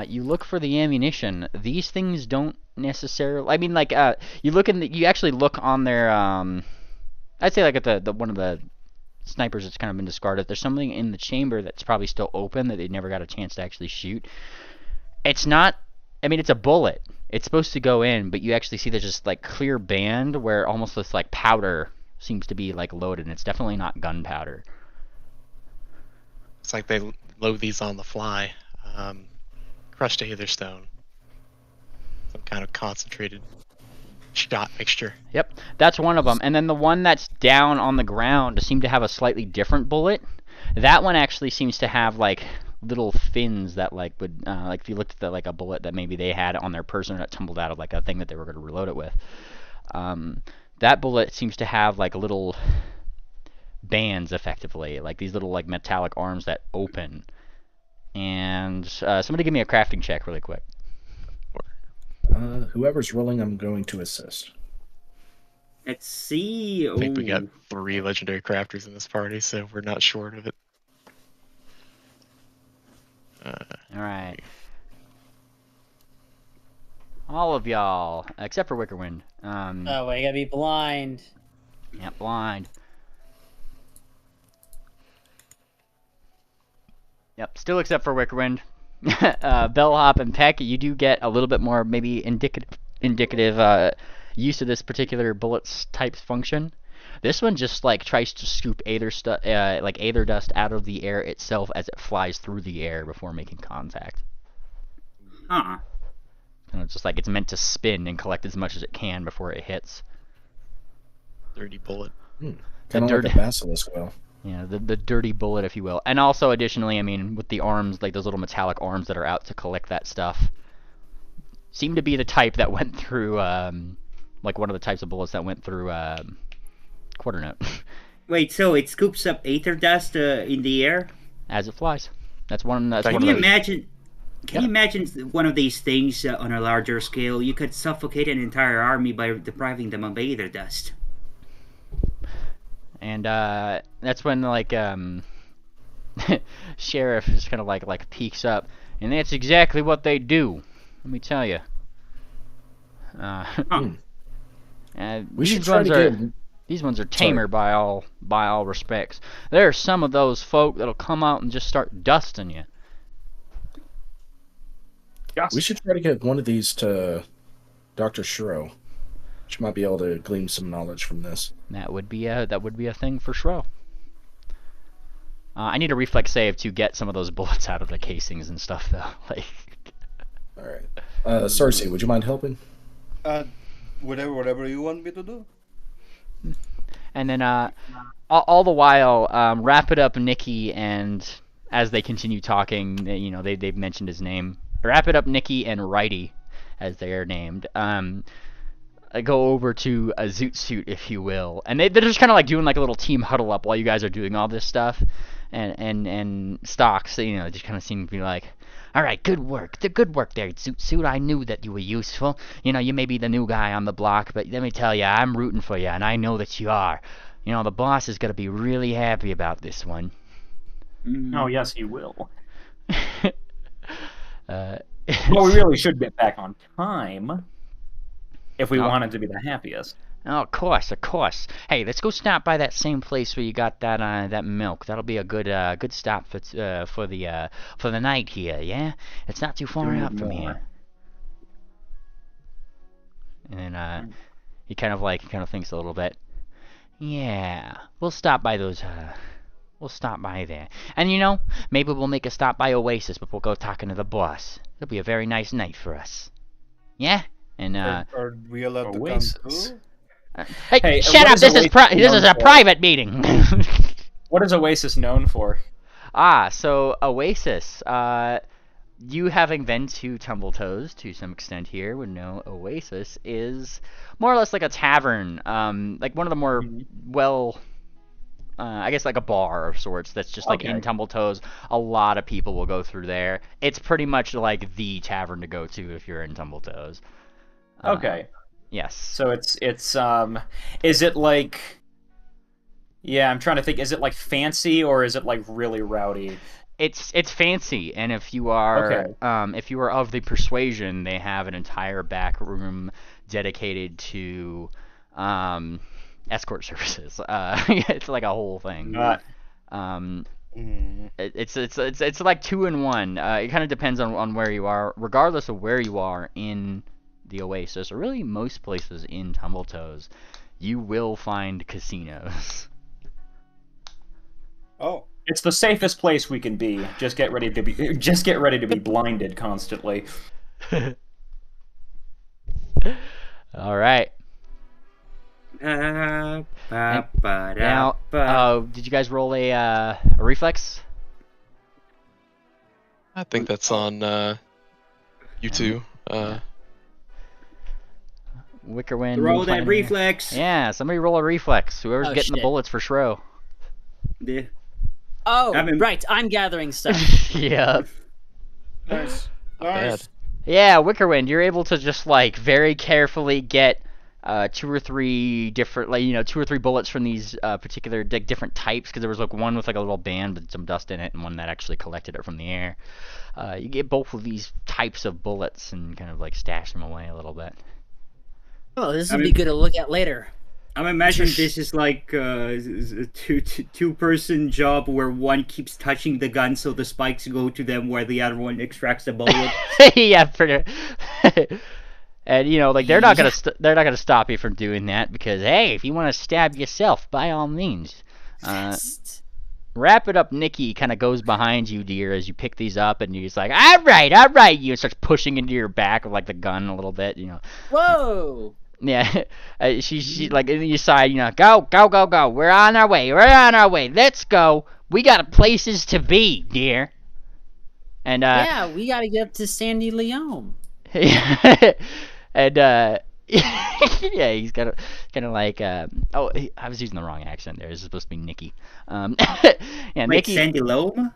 You look for the ammunition. These things don't necessarily... I mean, like, you actually look on their, I'd say, like, at the one of the snipers that's kind of been discarded. There's something in the chamber that's probably still open that they never got a chance to actually shoot. It's not... I mean, it's a bullet. It's supposed to go in, but you actually see there's just, like, clear band where almost this, like, powder seems to be, like, loaded, and it's definitely not gunpowder. It's like they load these on the fly. Crushed aether stone. Some kind of concentrated shot mixture. Yep, that's one of them. And then the one that's down on the ground seemed to have a slightly different bullet. That one actually seems to have, like, little fins that, like, would, like, if you looked at the, like, a bullet that maybe they had on their person that tumbled out of, like, a thing that they were going to reload it with. That bullet seems to have, like, little bands, effectively. Like, these little, like, metallic arms that open. And somebody give me a crafting check really quick. Whoever's rolling, I'm going to assist. let's see. I think we got 3 legendary crafters in this party, so we're not short of it. Alright. All of y'all, except for Wickerwind. Oh, wait, I gotta be blind. Yeah, blind. Yep, still except for Wickerwind. Bellhop and Peck, you do get a little bit more maybe indicative use of this particular bullets type function. This one just like tries to scoop aether dust out of the air itself as it flies through the air before making contact. Huh. And it's just like it's meant to spin and collect as much as it can before it hits. Dirty bullet. Kind of like the basilisk well. Yeah, the dirty bullet, if you will. And also, additionally, I mean, with the arms, like those little metallic arms that are out to collect that stuff, seem to be the type that went through, like one of the types of bullets that went through quarter note. Wait, so it scoops up aether dust in the air? As it flies. That's one. Can you imagine? Can you imagine one of these things on a larger scale? You could suffocate an entire army by depriving them of aether dust. And that's when like Sheriff just kind of like peeks up, and that's exactly what they do. Let me tell you. We should try to get... These ones are tamer by all respects. There are some of those folk that'll come out and just start dusting you. We should try to get one of these to Dr. Shiro. She might be able to glean some knowledge from this. That would be a thing for Shro. I need a reflex save to get some of those bullets out of the casings and stuff, though. Like. All right, Cersei, would you mind helping? Whatever you want me to do. And then all the while, wrap it up, Nikki, and as they continue talking, they've mentioned his name. Wrap it up, Nikki and Righty, as they are named. Go over to a Zoot Suit, if you will, and they're just kind of like doing like a little team huddle up while you guys are doing all this stuff, and Stocks, just kind of seem to be like, all right, good work there, Zoot Suit. I knew that you were useful. You may be the new guy on the block, but let me tell you, I'm rooting for you, and I know that you are. The boss is gonna be really happy about this one. Oh yes, he will. Well, we really should get back on time if we wanted to be the happiest. Oh, of course. Hey, let's go stop by that same place where you got that milk. That'll be a good stop for the night here. Yeah, it's not too far out from here. And then he kind of thinks a little bit. Yeah, we'll stop by those. We'll stop by there, and maybe we'll make a stop by Oasis before we'll go talking to the boss. It'll be a very nice night for us. Yeah, and Are we allowed Oasis? to come too? Hey, shut up! This is a private meeting. What is Oasis known for? So Oasis. You having been to Tumbl-Toes to some extent here would know Oasis is more or less like a tavern, like one of the more I guess like a bar of sorts that's just like in Tumbl-Toes. A lot of people will go through there. It's pretty much like the tavern to go to if you're in Tumbl-Toes. Okay. Yes. So it's is it like, I'm trying to think, is it like fancy or is it like really rowdy? It's fancy, and if you are of the persuasion, they have an entire back room dedicated to escort services. It's like a whole thing. It's like 2 in 1. It kind of depends on where you are. Regardless of where you are in the Oasis, or really most places in Tumbl-Toes, you will find casinos. Oh. It's the safest place we can be. Just get ready to be blinded constantly. All right. Now, did you guys roll a reflex? I think that's on you two. Wickerwind. Roll that reflex. Yeah, somebody roll a reflex. Whoever's getting the bullets for Shro. Yeah. Oh, right. I'm gathering stuff. Yeah. Nice. Yeah, Wickerwind, you're able to just like very carefully get 2 or 3 different, like 2 or 3 bullets from these particular different types, because there was like one with like a little band with some dust in it, and one that actually collected it from the air. You get both of these types of bullets and kind of like stash them away a little bit. Oh, this will be good to look at later. I'm imagining this is like a two-person job where one keeps touching the gun so the spikes go to them, while the other one extracts the bullet. Yeah, pretty. And like they're not gonna stop you from doing that because hey, if you want to stab yourself, by all means. Wrap It Up Nikki kind of goes behind you, dear, as you pick these up, and he's like, all right, you starts pushing into your back with like the gun a little bit, Whoa! Yeah, she like in your side, go, we're on our way, let's go, we got places to be, dear. And yeah, we gotta get up to Sandy Leone. And yeah, he's kind of like I was using the wrong accent there. This is supposed to be Nikki. Yeah, Wait, Nikki. Sandy Loam?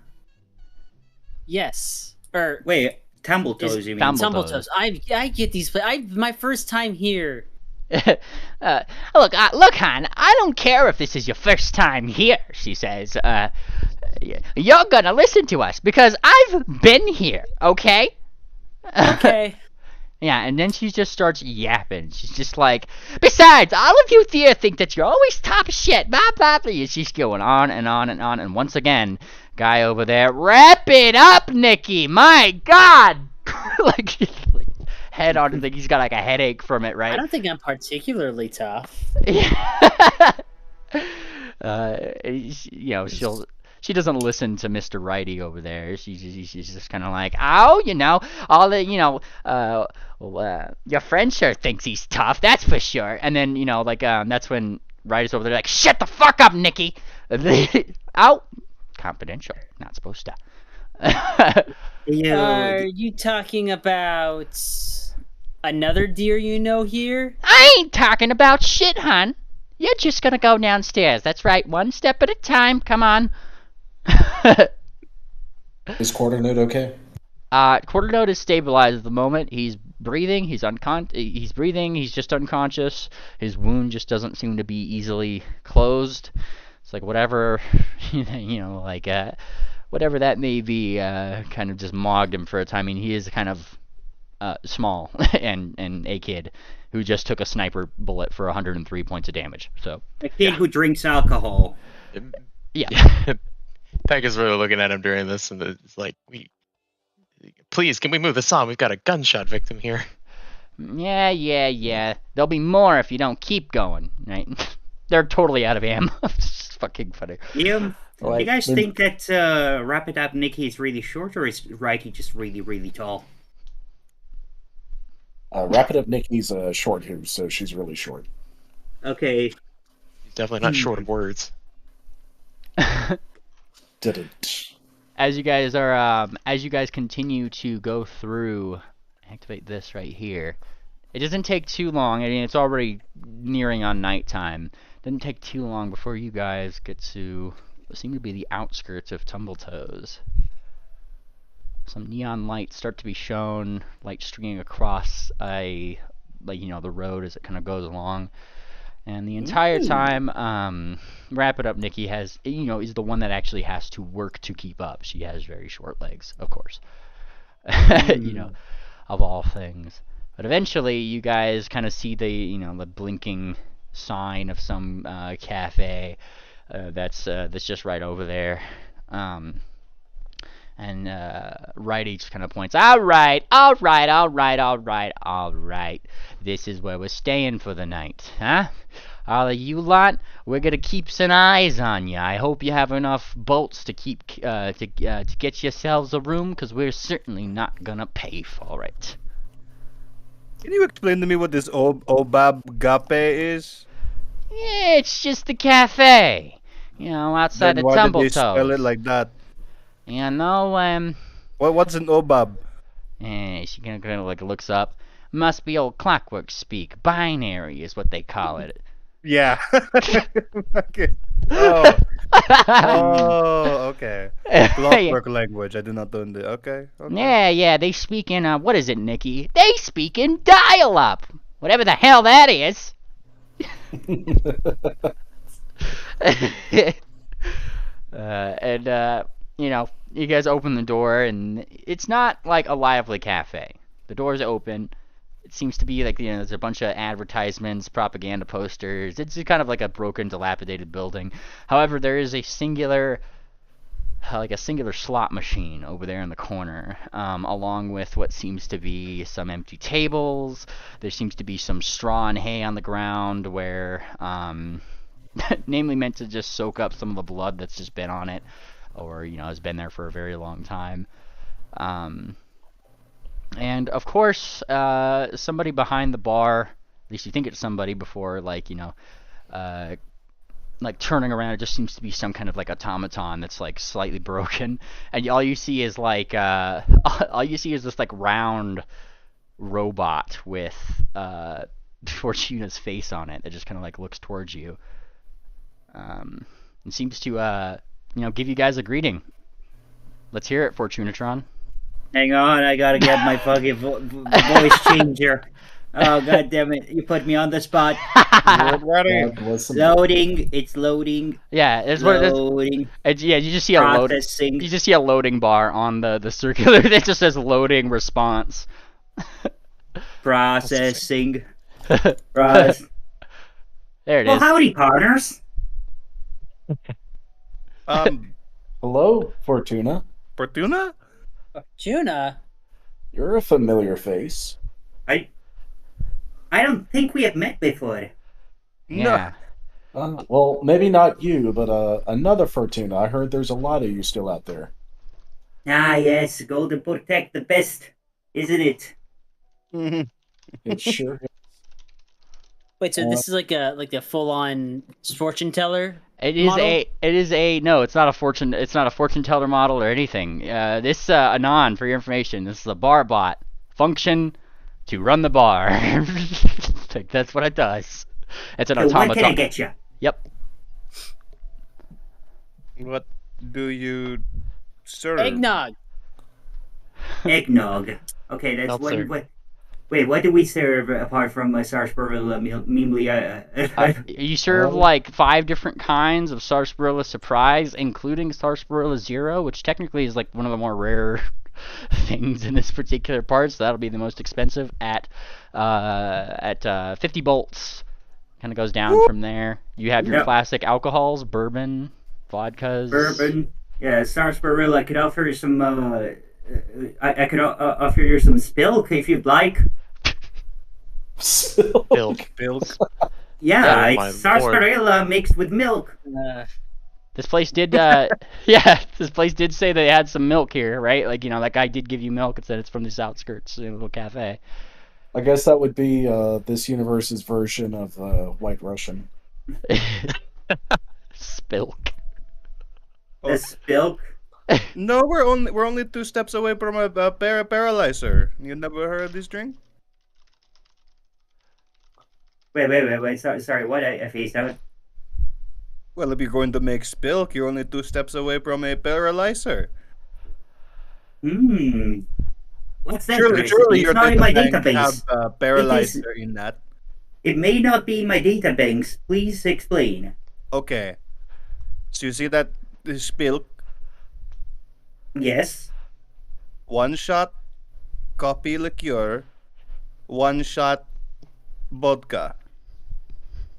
Yes. Wait, Tumbl-Toes, you mean? Tumbl-Toes. I get these. My first time here. Look, hon, I don't care if this is your first time here, she says. You're gonna listen to us because I've been here, okay? Okay. Yeah, and then she just starts yapping. She's just like, besides, all of you there think that you're always top shit, blah, blah, blah. And she's going on and on and on. And once again, guy over there, wrap it up, Nikki. My God. like head on. I think he's got like a headache from it, right? I don't think I'm particularly tough. She doesn't listen to Mr. Righty over there. She's just kind of like, oh, all the, your friend sure thinks he's tough, that's for sure. And then, that's when Righty's over there like, shut the fuck up, Nikki. Oh, confidential, not supposed to. Are you talking about another deer you know here? I ain't talking about shit, hon. You're just gonna go downstairs. That's right, one step at a time. Come on. Is Quarter Note okay? Quarter Note is stabilized at the moment. He's breathing. He's breathing. He's just unconscious. His wound just doesn't seem to be easily closed. It's like whatever, whatever that may be, kind of just mogged him for a time. I mean, he is kind of small and a kid who just took a sniper bullet for 103 points of damage. So a kid who drinks alcohol. Yeah. Peck is really looking at him during this, and it's like, please, can we move this on? We've got a gunshot victim here. Yeah. There'll be more if you don't keep going, right? They're totally out of ammo. It's fucking funny. Yeah. Do you guys think that Wrap It Up Nikki is really short, or is Righty just really, really tall? Wrap It Up Nikki's short here, so she's really short. Okay. He's definitely not short of words. Didn't. As you guys continue to go through, activate this right here. It doesn't take too long. I mean, it's already nearing on nighttime. It doesn't take too long before you guys get to what seem to be the outskirts of Tumbl-Toes. Some neon lights start to be shown, light stringing across the road as it kind of goes along. And the entire time, Wrap It Up Nikki is the one that actually has to work to keep up. She has very short legs, of course. Of all things. But eventually, you guys kind of see the blinking sign of some cafe that's just right over there. And Righty just kind of points, all right. This is where we're staying for the night, huh? All of you lot, we're gonna keep some eyes on you. I hope you have enough bolts to keep to get yourselves a room, because we're certainly not gonna pay for it. Can you explain to me what this Obab Gape is? Yeah, it's just the cafe, outside Then the why did they Tumbl-Toes. spell it like that? What's an Obab? She kind of like looks up. Must be old clockwork speak. Binary is what they call it. Yeah. Okay. Oh, okay. Clockwork language. I do not know the. Okay. Yeah. They speak in what is it, Nikki? They speak in dial-up. Whatever the hell that is. You guys open the door, and it's not like a lively cafe. The door's open. It seems to be like, there's a bunch of advertisements, propaganda posters. It's kind of like a broken, dilapidated building. However, there is a singular slot machine over there in the corner, along with what seems to be some empty tables. There seems to be some straw and hay on the ground where, namely meant to just soak up some of the blood that's just been on it, or has been there for a very long time. And of course, somebody behind the bar, at least you think it's somebody before, turning around, it just seems to be some kind of automaton that's slightly broken, and all you see is this round robot with Fortuna's face on it that just kind of looks towards you, and seems to give you guys a greeting. Let's hear it, Fortunatron. Hang on, I gotta get my fucking voice changer. Oh, god damn it. You put me on the spot. Loading. It's loading. Yeah, it's loading. You just see a processing. You just see a loading bar on the circular that just says loading response. Processing. There it Well, is. howdy, partners. Hello, Fortuna. Fortuna? Juna? You're a familiar face. I don't think we have met before. Yeah. Well, maybe not you, but another Fortuna. I heard there's a lot of you still out there. Ah, yes, Golden Protect the best, isn't it? It sure is. Wait, so this is like a full-on fortune teller? No, it's not a fortune teller model or anything. This Anon, for your information, this is a bar bot. Function to run the bar. That's what it does. It's an automaton. What can I get you? Yep. What do you serve? Eggnog. Eggnog. Okay, that's Seltzer. What do we serve apart from sarsaparilla, mealy? You serve 5 different kinds of sarsaparilla surprise, including sarsaparilla zero, which technically is one of the more rare things in this particular part, so that'll be the most expensive at 50 bolts. Kind of goes down from there. You have your classic alcohols, bourbon, vodkas. Bourbon. Yeah, sarsaparilla. I could offer you some. I could offer you some spilk if you'd like. Bilk. Yeah, Oh, my it's sarsaparilla mixed with milk. This place did, this place did say they had some milk here, right? That guy did give you milk and said it's from this outskirts, little cafe. I guess that would be this universe's version of White Russian. Spilk. The spilk. No, we're only 2 steps away from a paralyzer. You never heard of this drink? Wait. Sorry. What? I faced out. Well, if you're going to make spilk, you're only 2 steps away from a paralyzer. What's that? Surely it's your not in my data bank database. have paralyzer in that. It may not be in my databanks. Please explain. Okay. So you see that spilk? Yes. 1 shot coffee liqueur, 1 shot vodka.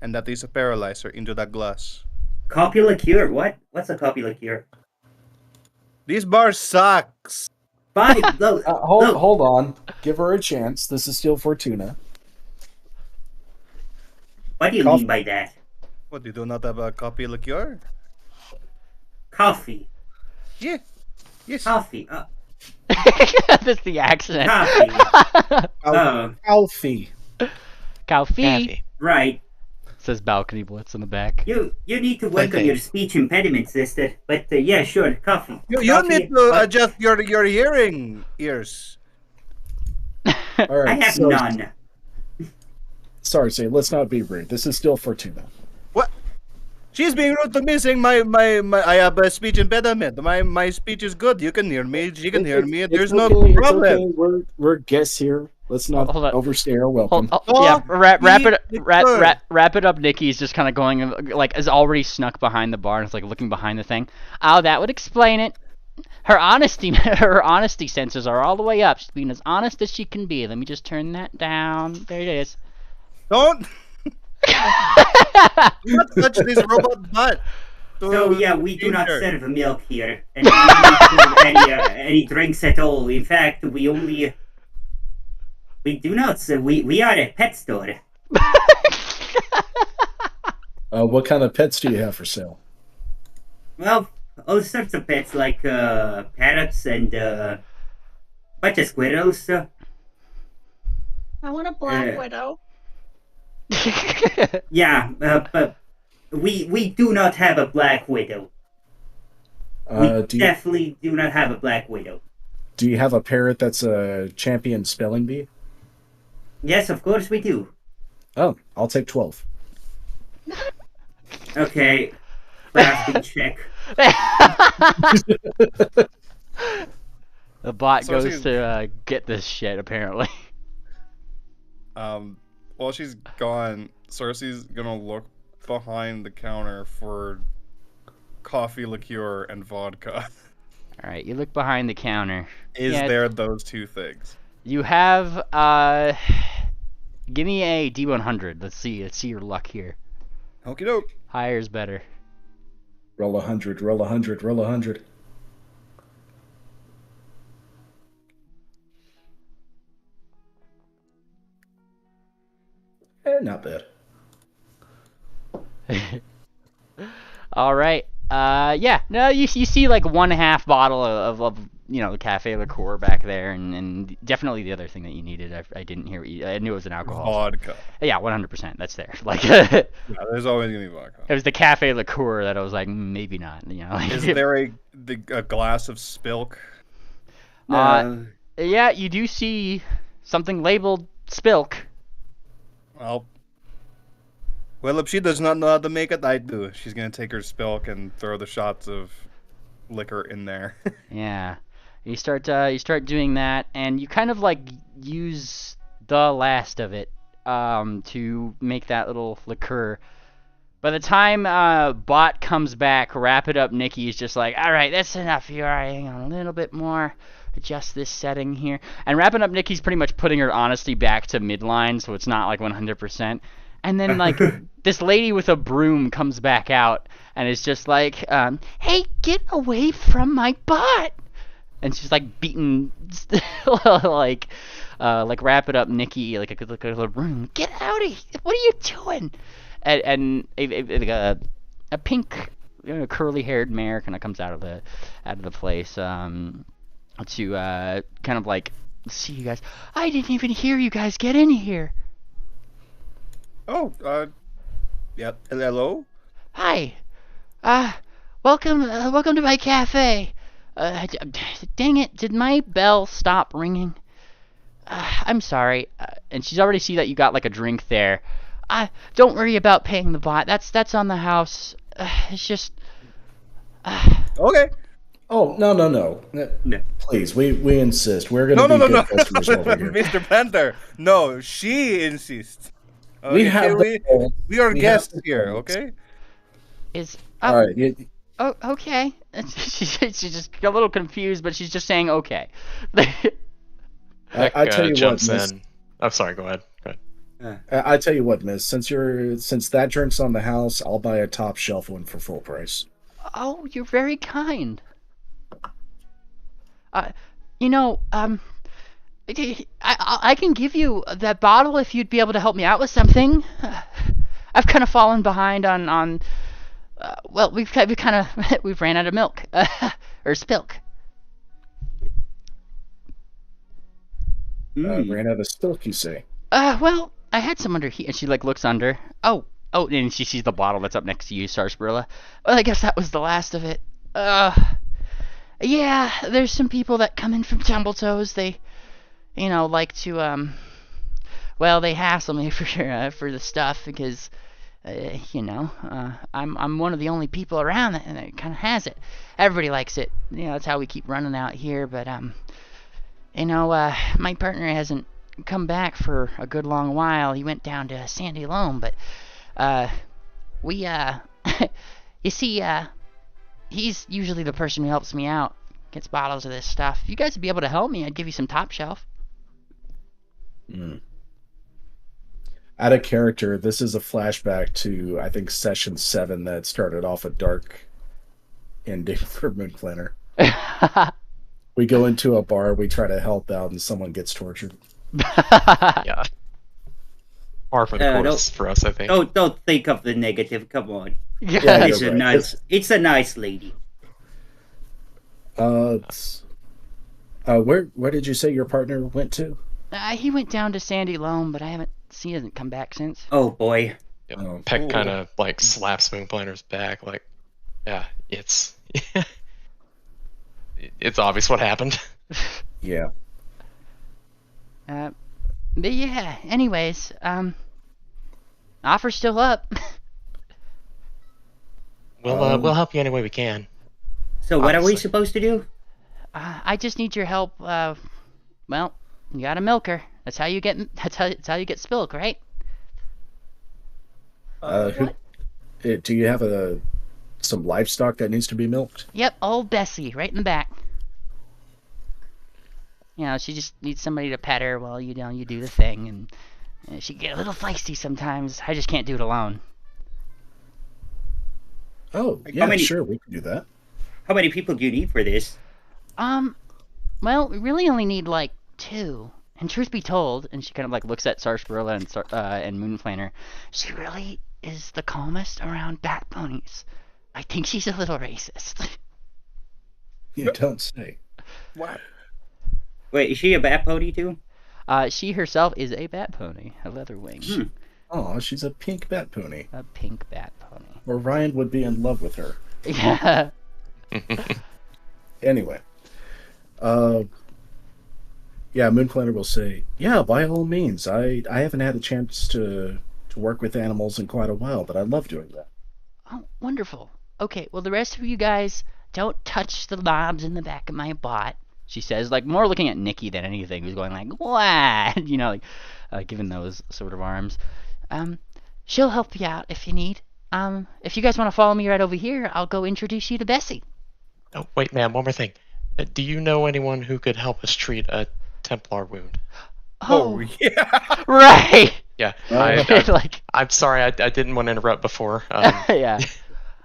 And that is a paralyzer into that glass. Copy liqueur. What? What's a copy liqueur? This bar sucks. Fine. Look. Hold on. Give her a chance. This is still Fortuna. What do you mean by that? What, you do not have a coffee liqueur? Coffee. Yeah. Yes. Coffee. That's the accent. Coffee. Alfie. Coffee. Right. Says Balcony Blitz in the back. You need to work on your speech impediment, sister. But yeah, sure, coffee. You Coffee, need to adjust your hearing ears. All right, I have none. Sorry, let's not be rude. This is still Fortuna. What? She's being rude to me, saying my I have a speech impediment. My speech is good. You can hear me. She can hear me. There's no problem. It's okay. We're guests here. Let's not overstay our welcome. Yeah, wrap it up. Nikki's just kind of going is already snuck behind the bar and is looking behind the thing. Oh, that would explain it. her honesty sensors are all the way up. She's being as honest as she can be. Let me just turn that down. There it is. Don't touch this robot butt. So yeah, we do not serve milk here, and we do not serve any drinks at all. In fact, we do not. We are a pet store. What kind of pets do you have for sale? Well, all sorts of pets like parrots and bunch of squirrels. I want a black widow. Yeah, but we do not have a black widow. We definitely do not have a black widow. Do you have a parrot that's a champion spelling bee? Yes, of course we do. Oh, I'll take 12. Okay, crafting check. The bot So goes she's- to get this shit, apparently. While she's gone, Cersei's gonna look behind the counter for coffee liqueur and vodka. Alright, you look behind the counter. Is Yeah, there those two things? You have, give me a D100. Let's see your luck here. Okie doke. Higher is better. Roll 100, roll 100, roll 100. Not bad. Alright. Yeah. No, you see like 1/2 bottle of the cafe liqueur back there, and definitely the other thing that you needed. I didn't hear what you, I knew it was an alcohol. Vodka. Yeah, 100%. That's there. Like, Yeah, there's always gonna be vodka. it was the cafe liqueur that I was like, maybe not. Like, Is there a glass of spilk? yeah, you do see something labeled Spilk. Well, if she does not know how to make it, I do. She's gonna take her spilk and throw the shots of liquor in there. Yeah, you start doing that, and you kind of like use the last of it to make that little liqueur. By the time Bot comes back, Wrap It Up Nikki is just like, all right, that's enough. You're hang on a little bit more. Adjust this setting here. And Wrapping Up Nikki's pretty much putting her honesty back to midline, so it's not like 100%. And then like this lady with a broom comes back out and is just like, hey, get away from my bot. And she's like beating like Wrap It Up Nikki like a little broom. Get out of here! What are you doing? And a pink curly haired mare kind of comes out of the place to kind of like see you guys. I didn't even hear you guys get in here. Oh, yeah. Hello. Hi. Welcome to my cafe. Dang it! Did my bell stop ringing? I'm sorry. And she's already see that you got like a drink there. Don't worry about paying the bot. That's on the house. It's just. Okay. Oh, no. No. Please, we insist. We're going to be good customers over here. Mr. Panther. No, she insists. We have we are guests here, okay? All right. Oh, okay. She's just a little confused, but she's just saying okay. I tell you jumps what, Miss, in. I'm sorry. Go ahead. I tell you what, Miss. Since that drink's on the house, I'll buy a top shelf one for full price. Oh, you're very kind. I can give you that bottle if you'd be able to help me out with something. I've kind of fallen behind on well, we've ran out of milk or spilk. Ran out of spilk, you say? Well, I had some under here, and she like looks under. Oh, and she sees the bottle that's up next to you, Sarsaparilla. Well, I guess that was the last of it. Yeah, there's some people that come in from Tumbl-Toes. They, like to well, they hassle me for the stuff because, I'm one of the only people around that kind of has it. Everybody likes it. That's how we keep running out here. But my partner hasn't come back for a good long while. He went down to Sandy Loam, but we you see, he's usually the person who helps me out gets bottles of this stuff. If you guys would be able to help me, I'd give you some top shelf. Out of character, this is a flashback to, I think, session 7 that started off a dark ending for Moon Planner. We go into a bar, we try to help out, and someone gets tortured. Yeah. Par for the No. course for us, I think. Don't think of the negative. Come on. Yeah, It's you're a right. nice. It's a nice lady. Where did you say your partner went to? He went down to Sandy Loam, but I haven't seen him come back since. Oh boy. Yep. Oh, Peck cool. kind of like slaps Moon Planner's back, like, yeah, it's it's obvious what happened. Yeah. But yeah, anyways, offer's still up. We'll help you any way we can. So what are we Obviously. supposed to do? I just need your help. Well, you gotta milk her. That's how you get. That's how you get Spilk, right? Do you have some livestock that needs to be milked? Yep, old Bessie, right in the back. You know, she just needs somebody to pet her while you do the thing, and she can get a little feisty sometimes. I just can't do it alone. Oh, How yeah, many- sure, we can do that. How many people do you need for this? Well, we really only need like 2. And truth be told, and she kind of like looks at Sarsaparilla and Moon Planner, she really is the calmest around bat ponies. I think she's a little racist. You don't say. What? Wait, is she a bat pony too? She herself is a bat pony, a leather wing, Oh, she's a pink bat pony. a pink bat pony. Or Ryan would be in love with her. Yeah. Anyway. Yeah, Moon Planner will say, yeah, by all means. I haven't had a chance to work with animals in quite a while, but I love doing that. Oh, wonderful. Okay, well, the rest of you guys don't touch the mobs in the back of my bot. She says, like, more looking at Nikki than anything, who's going like, what? You know, like, giving those sort of arms. She'll help you out if you need. If you guys want to follow me right over here, I'll go introduce you to Bessie. Oh, wait, ma'am, one more thing. Do you know anyone who could help us treat a Templar wound? Oh, yeah. right. Yeah, Like, I'm sorry, I didn't want to interrupt before. yeah.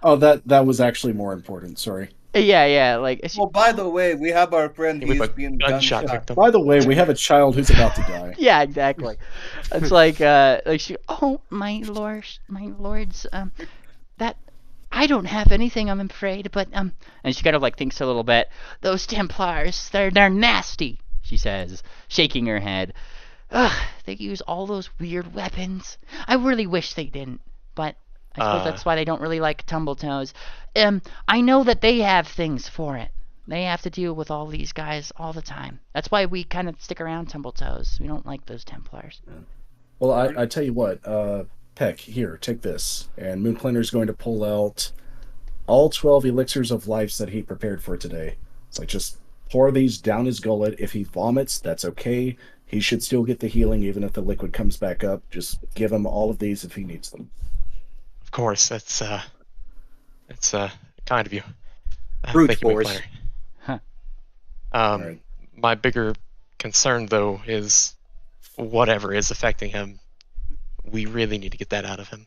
Oh, that was actually more important. Sorry. Yeah, like, Oh, by the way, we have our friend. with He's a been gunshot gunshot. victim. By the way, we have a child who's about to die. yeah, exactly. It's like she, oh, my lords, that, I don't have anything, I'm afraid, but, and she kind of, like, thinks a little bit, those Templars, they're nasty, she says, shaking her head. Ugh, they use all those weird weapons. I really wish they didn't, but I suppose that's why they don't really like Tumbl-Toes. I know that they have things for it. They have to deal with all these guys all the time. That's why we kind of stick around Tumbl-Toes. We don't like those Templars. Well, I tell you what, Peck, here, take this. And Moon Planner's going to pull out all 12 elixirs of life that he prepared for today. It's like, just pour these down his gullet. If he vomits, that's okay. He should still get the healing even if the liquid comes back up. Just give him all of these if he needs them. Of course, that's kind of you. Brute Thank you, Moon force. Planner. Alright. My bigger concern, though, is whatever is affecting him. We really need to get that out of him.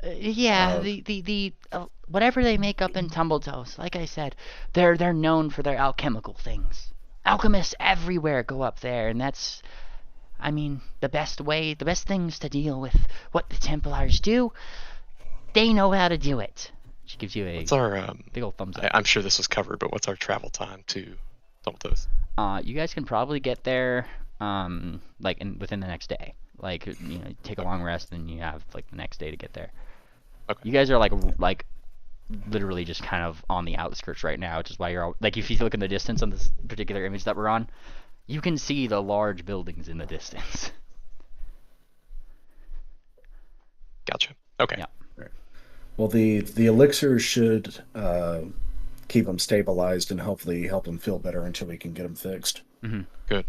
Yeah, the whatever they make up in Tumbl-Toes, like I said, they're known for their alchemical things. Alchemists everywhere go up there, and that's, I mean, the best things to deal with what the Templars do. They know how to do it. She gives you a What's our big old thumbs up. I'm sure this was covered, but what's our travel time to Tumbl-Toes? You guys can probably get there, like within the next day. Like, you know, take a long rest, and you have like the next day to get there. Okay. You guys are like literally just kind of on the outskirts right now, which is why you're all, like, if you look in the distance on this particular image that we're on, you can see the large buildings in the distance. Gotcha. Okay. Yeah. Well, the elixir should keep him stabilized and hopefully help him feel better until we can get him fixed. Mm-hmm. Good.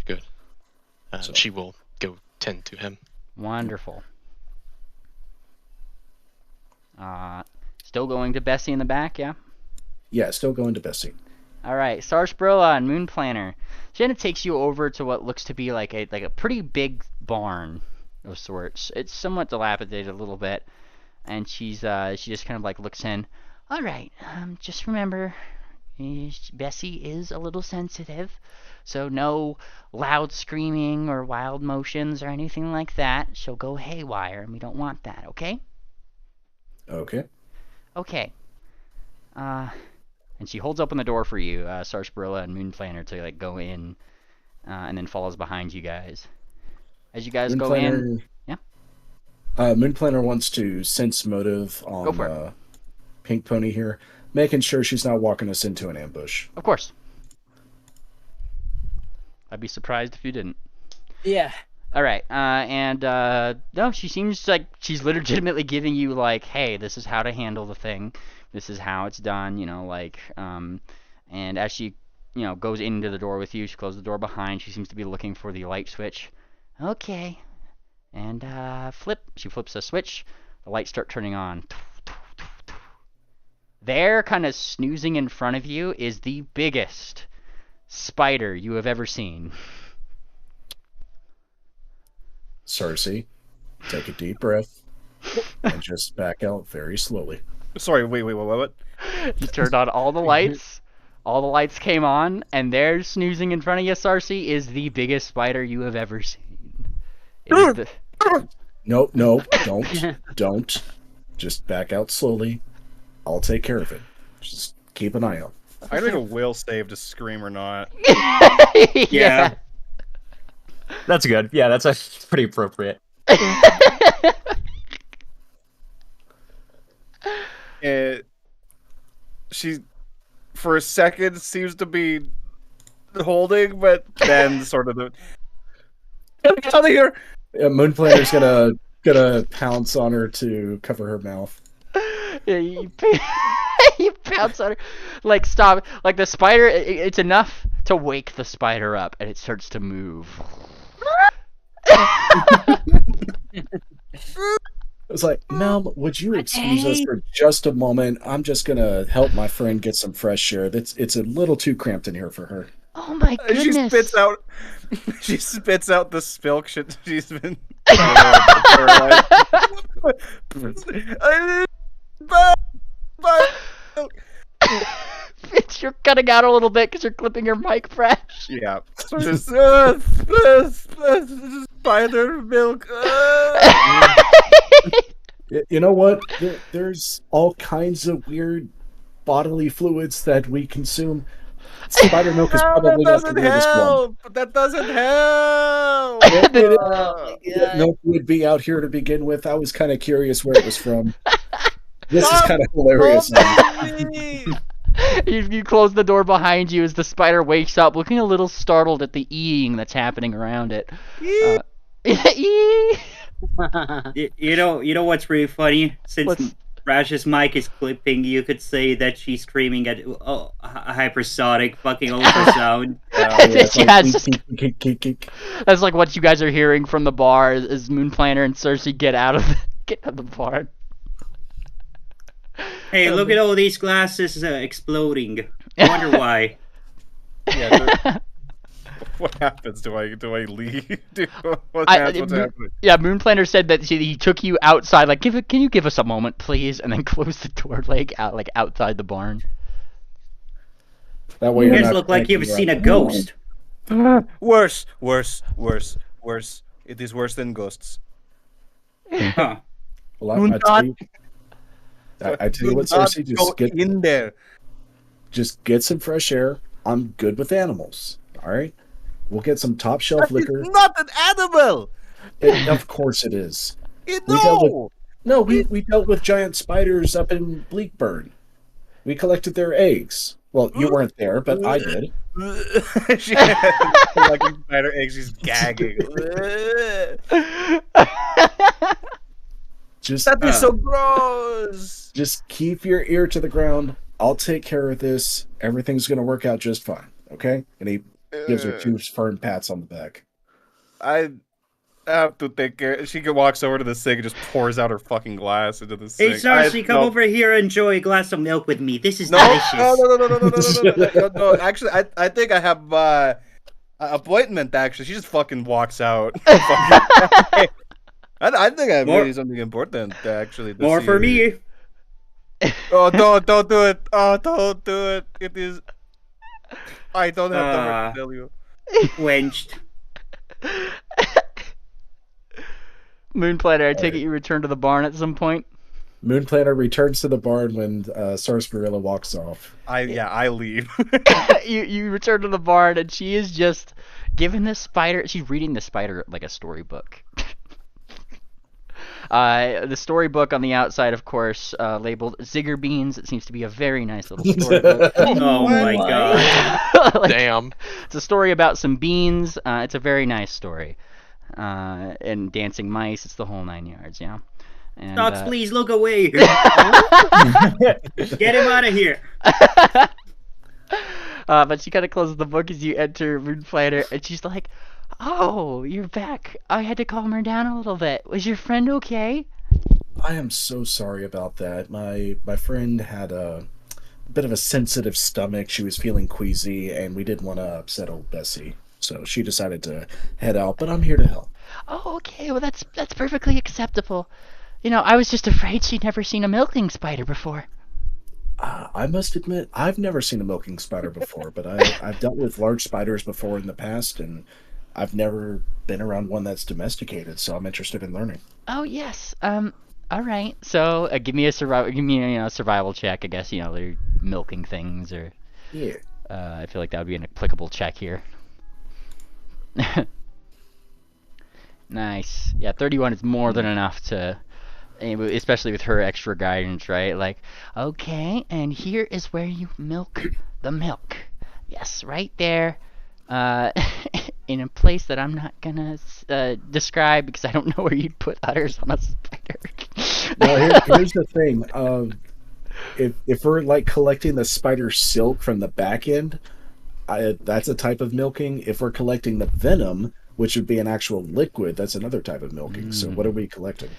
So- She will go tend to him. Wonderful. Still going to Bessie in the back, yeah? Yeah, still going to Bessie. All right, Sarsaparilla and Moon Planner. Jenna takes you over to what looks to be like a pretty big barn of sorts. It's somewhat dilapidated a little bit, and she just kind of like looks in. All right, just remember, Bessie is a little sensitive, so no loud screaming or wild motions or anything like that. She'll go haywire, and we don't want that. Okay? Okay. Okay. And she holds open the door for you, Sarsaparilla and Moon Planner, to like go in, and then follows behind you guys. As you guys go in, yeah. Moon Planner wants to sense motive on Pink Pony here, making sure she's not walking us into an ambush. Of course. I'd be surprised if you didn't. Yeah. All right, no, she seems like she's legitimately giving you like, hey, this is how to handle the thing. This is how it's done, and as she, goes into the door with you, she closes the door behind. She seems to be looking for the light switch. Okay. And, she flips a switch. The lights start turning on. There, kind of snoozing in front of you, is the biggest spider you have ever seen. Cersei, take a deep breath and just back out very slowly. Sorry, wait, what? You turned on all the lights. All the lights came on, and there, snoozing in front of you, Cersei, is the biggest spider you have ever seen. No, don't. Just back out slowly. I'll take care of it. Just keep an eye out. I gotta make a will save to scream or not. Yeah. That's good. Yeah, that's pretty appropriate. She, for a second, seems to be holding, but then sort of get out of here. Yeah, Moon Planner's gonna pounce on her to cover her mouth. Yeah, you pounce on her. Like, stop. Like, the spider, it's enough to wake the spider up, and it starts to move. It's like, Mel, would you excuse us for just a moment? I'm just gonna help my friend get some fresh air. It's a little too cramped in here for her. Oh my goodness! She spits out the spilk shit she's been. You're cutting out a little bit because you're clipping your mic fresh. Yeah. Just spider milk. You know what? There's all kinds of weird bodily fluids that we consume. Spider milk is probably not the weirdest one. That doesn't help. Milk would be out here to begin with. I was kind of curious where it was from. This is kind of hilarious. You close the door behind you as the spider wakes up, looking a little startled at the eeing that's happening around it. You know what's really funny? Since Rash's mic is clipping, you could say that she's screaming at a hypersonic fucking ultrasound. That's like what you guys are hearing from the bar as Moon Planner and Cersei get out of the bar. Hey, look at all these glasses exploding. I wonder why. Yeah. What happens? Do I leave? What's happening? Yeah, Moon Planner said that he took you outside. Like, can you give us a moment, please? And then close the door, outside the barn. That way, you guys look like you've seen a ghost. Worse. It is worse than ghosts. Huh. Well, I tell you what, Cersei, just get in there. Just get some fresh air. I'm good with animals. All right, we'll get some top shelf liquor. It's not an animal. Of course it is. We dealt with giant spiders up in Bleakburn. We collected their eggs. Well, you weren't there, but I did. She had collecting spider eggs. She's gagging. That'd be so gross. Just keep your ear to the ground. I'll take care of this. Everything's gonna work out just fine. Okay? And he gives her 2 firm pats on the back. I have to take care. She walks over to the sink and just pours out her fucking glass into the Hey, sink. Sarsi, come over here and enjoy a glass of milk with me. This is No, delicious. no. Actually, I think I have an appointment. Actually, she just fucking walks out. I think I have really something important actually. To More see for here. me. Oh, don't do it. Oh, don't do it. It is. I don't have the heart to tell you. Quenched. Moonplanet, I take it you return to the barn at some point? Moonplanet returns to the barn when Sarsaparilla walks off. I leave. you return to the barn, and she is just giving this spider. She's reading the spider like a storybook. The storybook on the outside, of course, labeled Zigger Beans. It seems to be a very nice little storybook. Oh my god. Like, Damn. It's a story about some beans. It's a very nice story. And dancing mice. It's the whole 9 yards, yeah. And, Docs, please look away. Get him out of here. But she kind of closes the book as you enter Moonplanet, and she's like, "Oh, you're back. I had to calm her down a little bit. Was your friend okay?" I am so sorry about that. My friend had a bit of a sensitive stomach. She was feeling queasy, and we didn't want to upset old Bessie. So she decided to head out, but I'm here to help. Oh, okay. Well, that's perfectly acceptable. You know, I was just afraid she'd never seen a milking spider before. I must admit, I've never seen a milking spider before, but I've dealt with large spiders before in the past, and I've never been around one that's domesticated, so I'm interested in learning. Oh, yes. All right. So, give me a survival check. I guess they're milking things, or Yeah. I feel like that would be an applicable check here. Nice. Yeah, 31 is more than enough to, especially with her extra guidance, right? Like, okay, and here is where you milk the milk. Yes, right there. In a place that I'm not gonna describe because I don't know where you'd put udders on a spider. Now, here's the thing. If we're like collecting the spider silk from the back end, that's a type of milking. If we're collecting the venom, which would be an actual liquid, that's another type of milking. So what are we collecting?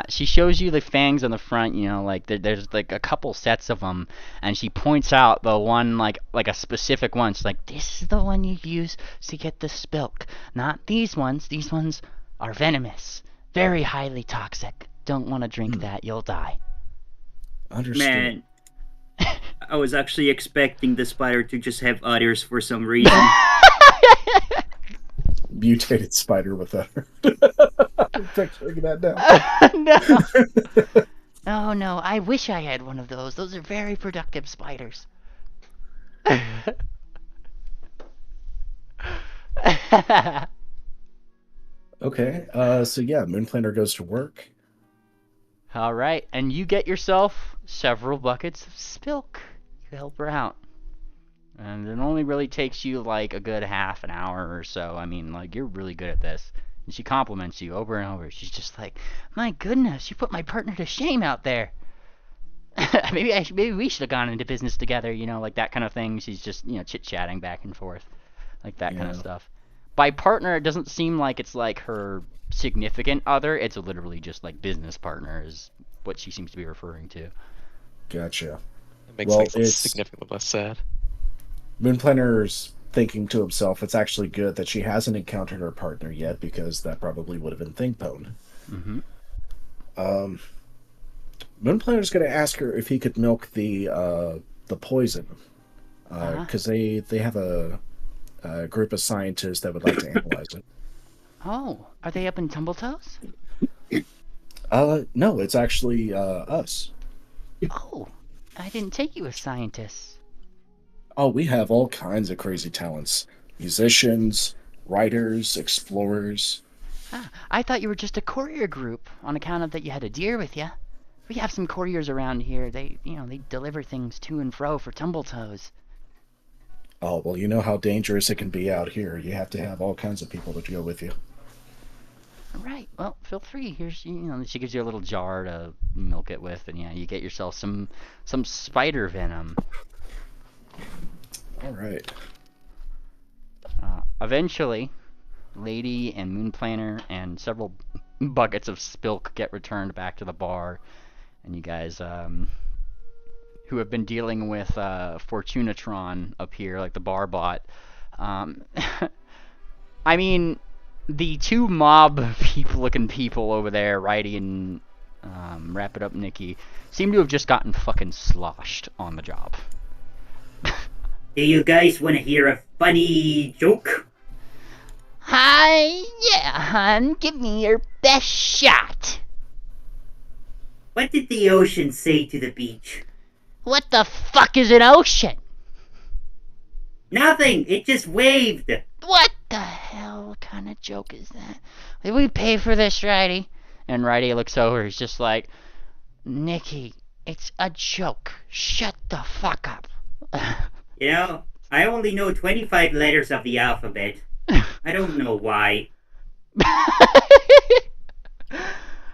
She shows you the fangs on the front, like there's like a couple sets of them, and she points out the one like a specific one. She's like, this is the one you use to get the spilk, not these ones. These ones are venomous, very highly toxic. Don't want to drink that, you'll die. Understood. Man, I was actually expecting the spider to just have udders for some reason. Mutated spider with udder. Picturing that now. No. Oh no, I wish I had one of those. Those are very productive spiders. Okay, so yeah, Moonplaner goes to work. All right, and you get yourself several buckets of spilk. You help her out. And it only really takes you like a good half an hour or so. I mean, like, you're really good at this. And she compliments you over and over. She's just like, my goodness, you put my partner to shame out there. maybe we should have gone into business together, like that kind of thing. She's just, chit-chatting back and forth. Like that kind of stuff. By partner, it doesn't seem like it's like her significant other. It's literally just like business partner is what she seems to be referring to. Gotcha. It makes things significantly less sad. Moonplaner's thinking to himself, it's actually good that she hasn't encountered her partner yet, because that probably would have been Thingpone. Mm-hmm. Moonplaner's going to ask her if he could milk the poison, because they have a group of scientists that would like to analyze it. Oh, are they up in Tumbl-Toes? No, it's actually us. Oh, I didn't take you as scientists. Oh, we have all kinds of crazy talents. Musicians, writers, explorers. I thought you were just a courier group on account of that you had a deer with you. We have some couriers around here. They deliver things to and fro for Tumbl-Toes. Oh, well, you know how dangerous it can be out here. You have to have all kinds of people to go with you. All right. Well, feel free. Here's, she gives you a little jar to milk it with, and you get yourself some spider venom. All right. Eventually, Lady and Moon Planner and several buckets of spilk get returned back to the bar, and you guys who have been dealing with Fortunatron up here, like the bar bot. I mean, the two mob looking people over there, Righty and Wrap It Up Nikki, seem to have just gotten fucking sloshed on the job. Do you guys want to hear a funny joke? Hi, yeah, hun, give me your best shot. What did the ocean say to the beach? What the fuck is an ocean? Nothing, it just waved. What the hell kind of joke is that? Did we pay for this, Righty? And Righty looks over, he's just like, Nikki, it's a joke. Shut the fuck up. You know, I only know 25 letters of the alphabet. I don't know why.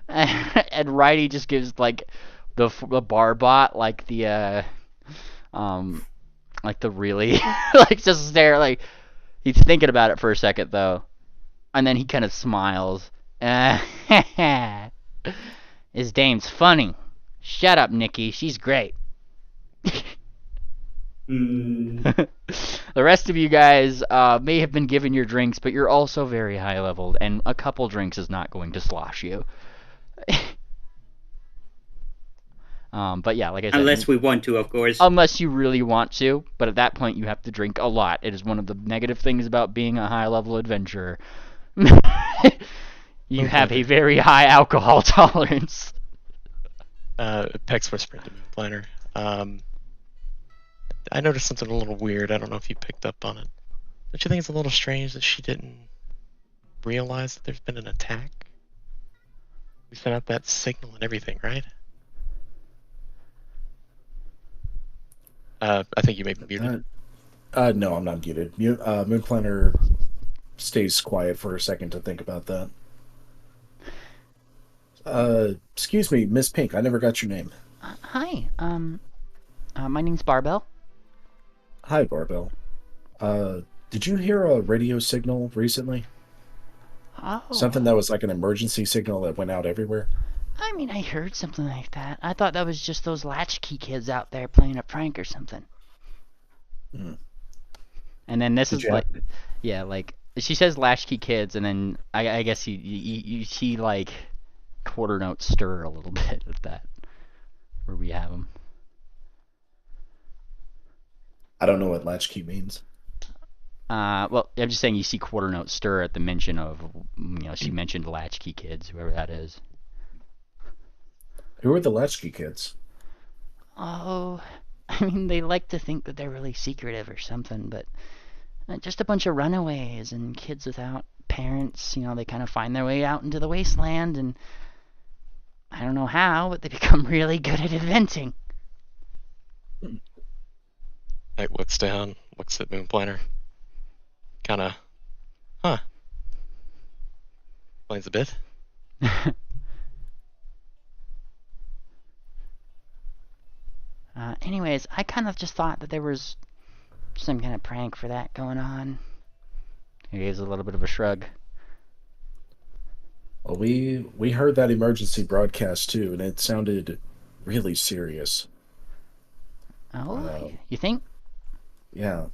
And Righty just gives like the bar bot like the really like just there, like he's thinking about it for a second though, and then he kind of smiles. His dame's funny. Shut up, Nikki. She's great. The rest of you guys may have been given your drinks, but you're also very high leveled, and a couple drinks is not going to slosh you. But yeah, like I said, unless we want to, of course. Unless you really want to, but at that point you have to drink a lot. It is one of the negative things about being a high level adventurer. You have a very high alcohol tolerance. Text whisper to Moon Planner. I noticed something a little weird. I don't know if you picked up on it. Don't you think it's a little strange that she didn't realize that there's been an attack? We sent out that signal and everything, right? I think you may be muted. No, I'm not muted. Moon Planner stays quiet for a second to think about that. Excuse me, Miss Pink. I never got your name. Hi. My name's Barbell. Hi, Barbell. Did you hear a radio signal recently? Oh. Something that was like an emergency signal that went out everywhere? I mean, I heard something like that. I thought that was just those latchkey kids out there playing a prank or something. Hmm. And then this is like, yeah, like she says latchkey kids, and then I guess you see like quarter notes stir a little bit at that, where we have them. I don't know what latchkey means. Well, I'm just saying you see quarter notes stir at the mention of, she mentioned latchkey kids, whoever that is. Who are the latchkey kids? Oh, I mean, they like to think that they're really secretive or something, but just a bunch of runaways and kids without parents. They kind of find their way out into the wasteland, and I don't know how, but they become really good at inventing. Night looks down, looks at Moon Planner. Kinda, explains a bit. Anyways, I kind of just thought that there was some kind of prank for that going on. He gives a little bit of a shrug. Well, we heard that emergency broadcast too, and it sounded really serious. Oh, you think? Yeah.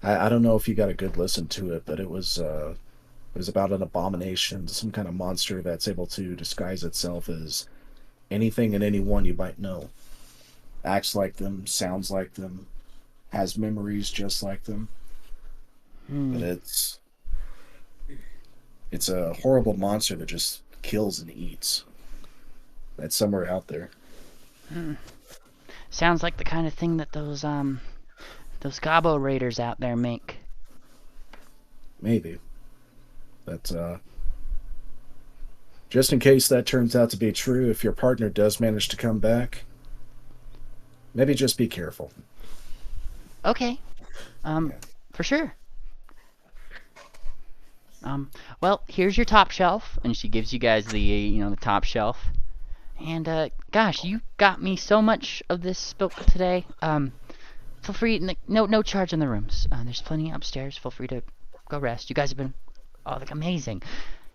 I don't know if you got a good listen to it, but it was about an abomination, some kind of monster that's able to disguise itself as anything and anyone you might know. Acts like them, sounds like them, has memories just like them. But it's a horrible monster that just kills and eats. That's somewhere out there. Sounds like the kind of thing that those Gobbo Raiders out there make. Maybe. But just in case that turns out to be true, if your partner does manage to come back, maybe just be careful. Okay. For sure. Well, here's your top shelf, and she gives you guys the top shelf. And gosh, you got me so much of this spilk today. Feel free, no charge in the rooms. There's plenty upstairs. Feel free to go rest. You guys have been Oh, like amazing.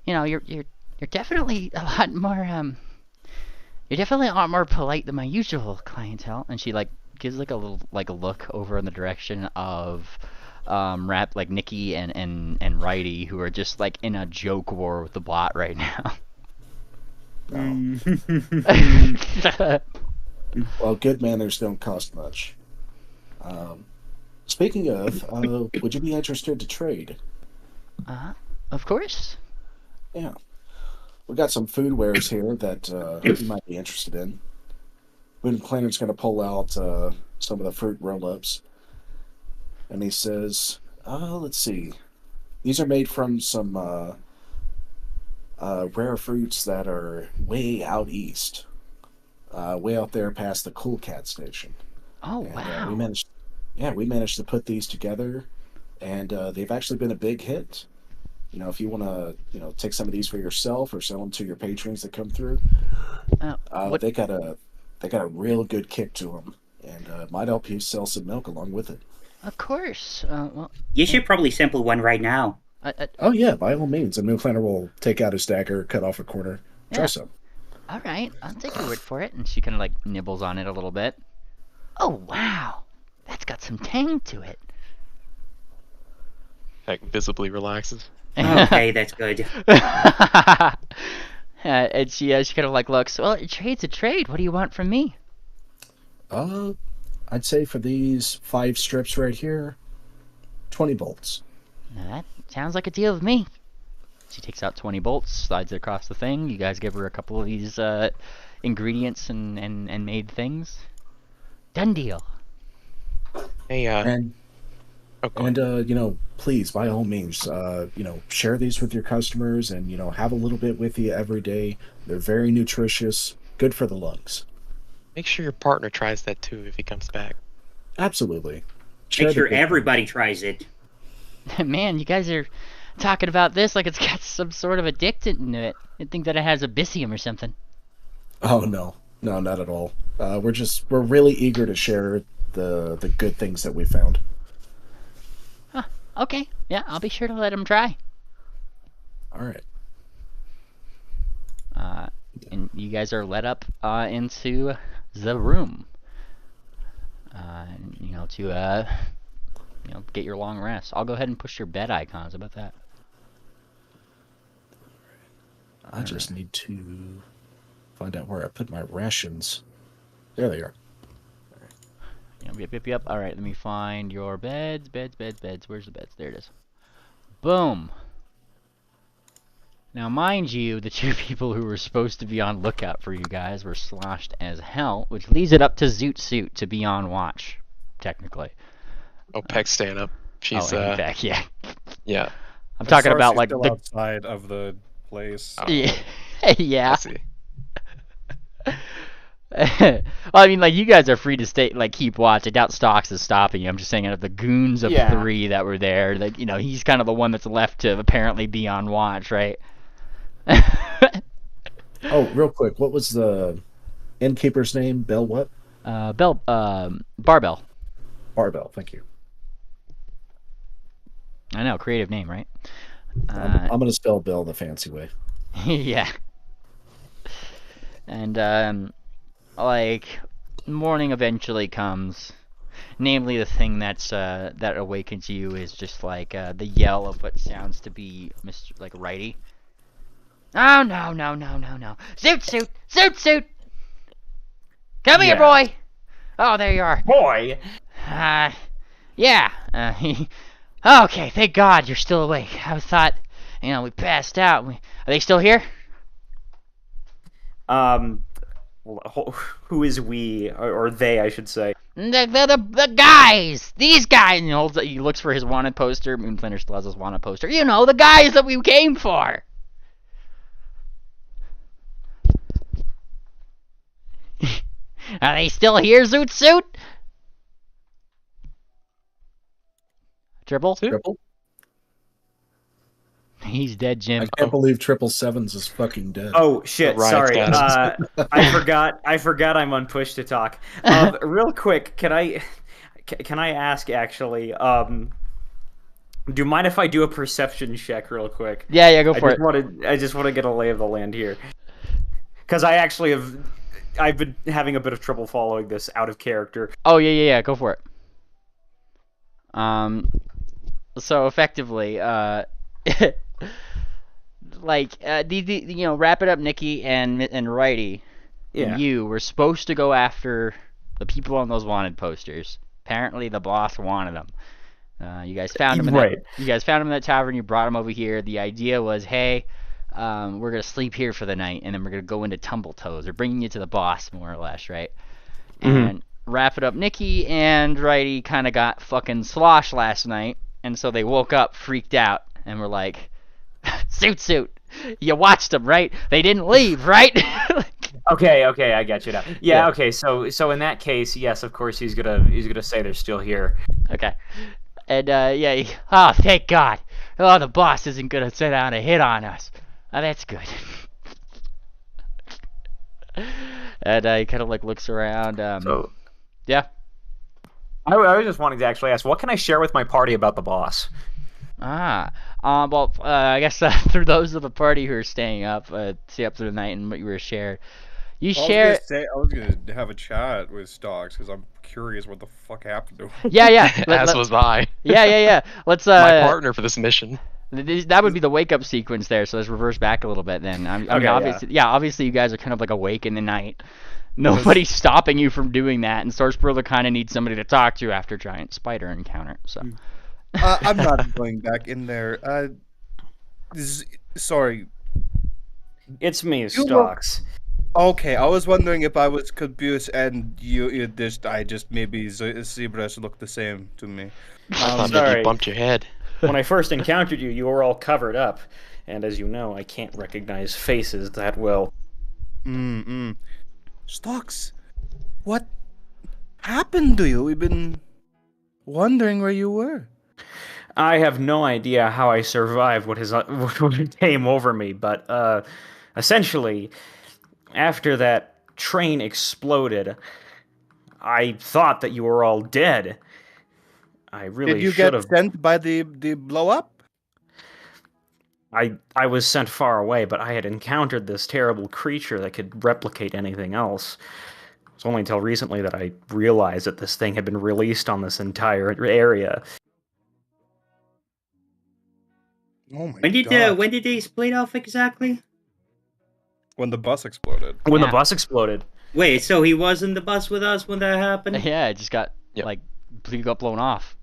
You know, you're definitely a lot more you're definitely a lot more polite than my usual clientele. And she like gives like a little like a look over in the direction of rap like Nikki and Righty, who are just like in a joke war with the bot right now. Well, good manners don't cost much. Speaking of, would you be interested to trade? Of course. Yeah. We got some food wares here that you might be interested in. Boone Clanner's going to pull out some of the fruit roll-ups. And he says, let's see. These are made from some rare fruits that are way out east. Way out there past the Cool Cat station. Oh, And, wow. we managed to put these together, and they've actually been a big hit. You know, if you want to, take some of these for yourself or sell them to your patrons that come through, they got a real good kick to them, and might help you sell some milk along with it. Of course. Well, You should probably sample one right now. Oh yeah, by all means. And Moonflanner will take out his dagger, cut off a corner, try Yeah. some. all right, I'll take your word for it. And she kind of like nibbles on it a little bit. Oh, wow. That's got some tang to it. Heck, visibly relaxes. Okay, that's good. And she kind of like looks, well, a trade's a trade. What do you want from me? I'd say for these 5 strips right here, 20 bolts. Now that sounds like a deal with me. She takes out 20 bolts, slides it across the thing. You guys give her a couple of these ingredients and made things. Done deal. Hey, And go ahead. please, by all means, share these with your customers and, have a little bit with you every day. They're very nutritious, good for the lungs. Make sure your partner tries that too if he comes back. Absolutely. Make sure the good everybody tries it. Man, you guys are talking about this like it's got some sort of addictant in it. I think that it has abyssium or something. Oh, no, not at all. We're really eager to share the good things that we found. Huh. Okay. Yeah, I'll be sure to let him try. All right. And you guys are led up into the room. To get your long rest. I'll go ahead and push your bed icons. How about that? I just need to find out where I put my rations. There they are. Yep. All right, let me find your beds. Where's the beds? There it is. Boom. Now, mind you, the 2 people who were supposed to be on lookout for you guys were sloshed as hell, which leaves it up to Zoot Suit to be on watch, technically. Oh, Peck's staying up. She's and Peck, yeah. Yeah. I'm talking Sarsi's about like still the outside of the place. yeah. I yeah. see. Well, I mean, like, you guys are free to stay, like, keep watch. I doubt Stocks is stopping you. I'm just saying, out of the goons of 3 that were there, like, he's kind of the one that's left to apparently be on watch, right? Oh, real quick, what was the innkeeper's name? Bell what? Barbell. Barbell, thank you. I know, creative name, right? I'm going to spell Bell the fancy way. Yeah. And, morning eventually comes. Namely, the thing that awakens you is just, the yell of what sounds to be Mr. Righty. Oh, no. Zoot! Come here, boy! Oh, there you are. Boy! Yeah. Okay, thank God you're still awake. I thought, we passed out. Are they still here? Who is we, or they, I should say? The guys! These guys! And he looks for his wanted poster. Moonflander still has his wanted poster. The guys that we came for! Are they still here, Zoot Suit? Triple? He's dead, Jim. I can't believe 777's is fucking dead. Oh shit! Right, Sorry, guys. I forgot. I forgot I'm on push to talk. Real quick, can I ask actually? Do you mind if I do a perception check real quick? Yeah, go for it. I just want to get a lay of the land here, because I've been having a bit of trouble following this out of character. Oh yeah, go for it. So effectively, like Wrap It Up, Nikki and Righty, and you were supposed to go after the people on those wanted posters. Apparently, the boss wanted them. You guys found him you guys found him in that tavern. You brought him over here. The idea was, hey, we're gonna sleep here for the night, and then we're gonna go into Tumbl-Toes. They're bringing you to the boss, more or less, right? And Wrap It Up, Nikki and Righty kind of got fucking sloshed last night, and so they woke up freaked out and were like, "Suit, you watched them, right? They didn't leave, right?" Okay, I get you now. Yeah, okay. So in that case, yes, of course he's gonna say they're still here. Okay. And oh, thank God. Oh, the boss isn't gonna sit down and hit on us. Oh, that's good. And he kind of like looks around. Yeah. I was just wanting to actually ask, what can I share with my party about the boss? I guess through those of the party who are staying up, stay up through the night and what you were shared. I was gonna have a chat with Stocks because I'm curious what the fuck happened to him. Yeah. As was I. Yeah. Let's my partner for this mission. That would be the wake up sequence there. So let's reverse back a little bit then. Obviously you guys are kind of like awake in the night. Nobody's stopping you from doing that, and Source Brother kind of needs somebody to talk to after giant spider encounter. So I'm not going back in there. Sorry. It's me, Stocks. Okay, I was wondering if I was confused and I just maybe zebras look the same to me. I thought maybe you bumped your head. When I first encountered you, you were all covered up, and as you know, I can't recognize faces that well. Stocks, what happened to you? We've been wondering where you were. I have no idea how I survived what came over me, but essentially, after that train exploded, I thought that you were all dead. I really should have. Did you get sent by the blow up? I was sent far away, but I had encountered this terrible creature that could replicate anything else. It's only until recently that I realized that this thing had been released on this entire area. Oh my God. When did they split off exactly? When the bus exploded. When the bus exploded. Wait, so he was in the bus with us when that happened? Yeah, it just got got blown off.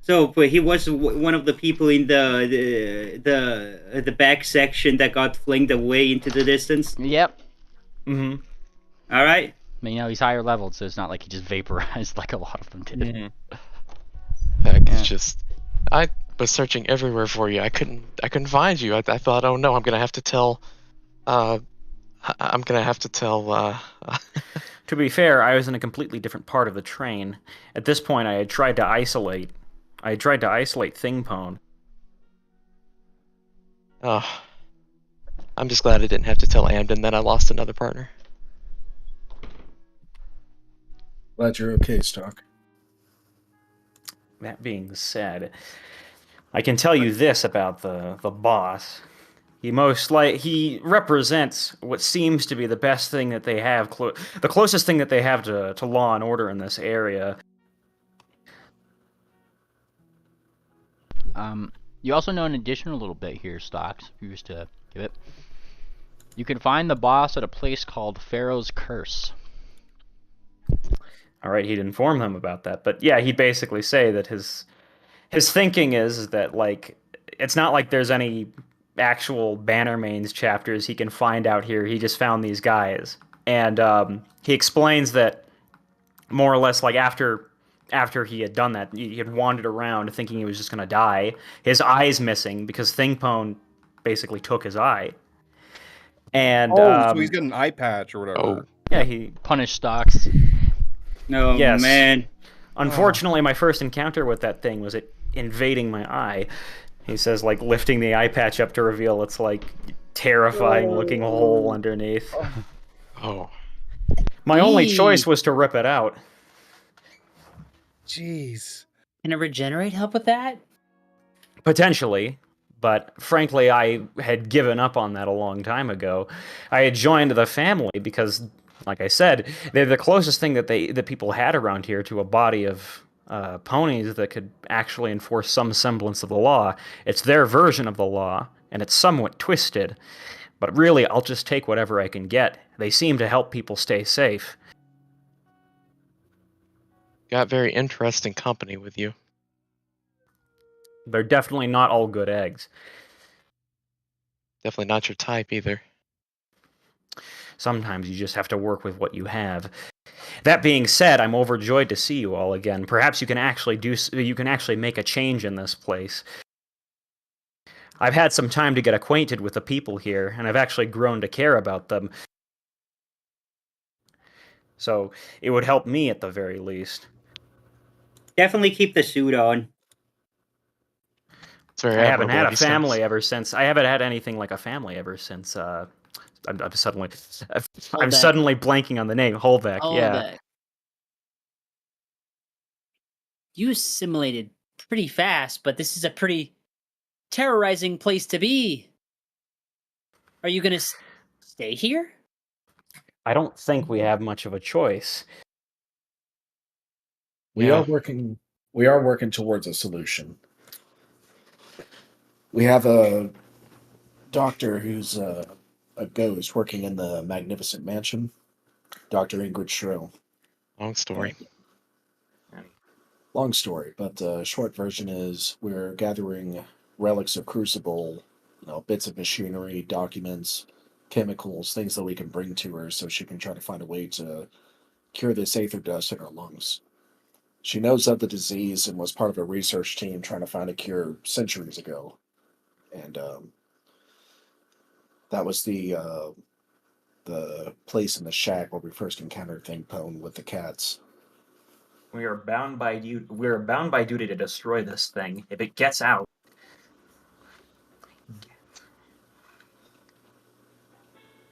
So, but he was one of the people in the back section that got flinged away into the distance. Yep. All right. I mean, he's higher leveled, so it's not like he just vaporized like a lot of them did. Heck, it's just I was searching everywhere for you. I couldn't find you. I thought, oh no, I'm gonna have to tell. To be fair, I was in a completely different part of the train. At this point, I had tried to isolate Thingpone. Oh, I'm just glad I didn't have to tell Amden that I lost another partner. Glad you're okay, Stock. That being said, I can tell you this about the boss. He represents what seems to be the best thing that they have, the closest thing that they have to law and order in this area. You also know an additional little bit here, Stocks, if you used to give it. You can find the boss at a place called Pharaoh's Curse. Alright, he'd inform them about that. But yeah, he'd basically say that his thinking is that, like, it's not like there's any actual Bannermanes chapters he can find out here. He just found these guys. And he explains that more or less, like, after he had done that, he had wandered around thinking he was just going to die. His eye's missing because Thingpone basically took his eye. And so he's got an eye patch or whatever. Oh. Yeah, he punished Stocks. No, man. Unfortunately, my first encounter with that thing was it invading my eye. He says, like, lifting the eye patch up to reveal it's, like, terrifying-looking hole underneath. Oh. My only choice was to rip it out. Jeez. Can a regenerate help with that? Potentially, but frankly, I had given up on that a long time ago. I had joined the family because, like I said, they're the closest thing that people had around here to a body of ponies that could actually enforce some semblance of the law. It's their version of the law, and it's somewhat twisted. But really, I'll just take whatever I can get. They seem to help people stay safe. Got very interesting company with you. They're definitely not all good eggs. Definitely not your type either. Sometimes you just have to work with what you have. That being said, I'm overjoyed to see you all again. Perhaps you can actually make a change in this place. I've had some time to get acquainted with the people here, and I've actually grown to care about them. So it would help me at the very least. Definitely keep the suit on. It's very I haven't admirable had of a you, family Snaps. ever since. I haven't had anything like a family ever since. I'm suddenly Holbeck. suddenly blanking on the name. Holbeck. Yeah. Holbeck. You assimilated pretty fast, but this is a pretty terrorizing place to be. Are you gonna stay here? I don't think we have much of a choice. We Yeah. are working. We are working towards a solution. We have a doctor who's a ghost working in the Magnificent Mansion, Dr. Ingrid Shrill. Long story. Long story, but the short version is we're gathering relics of Crucible, bits of machinery, documents, chemicals, things that we can bring to her so she can try to find a way to cure this aether dust in her lungs. She knows of the disease and was part of a research team trying to find a cure centuries ago. And that was the place in the shack where we first encountered Thingpone with the cats. We are bound by duty to destroy this thing. If it gets out,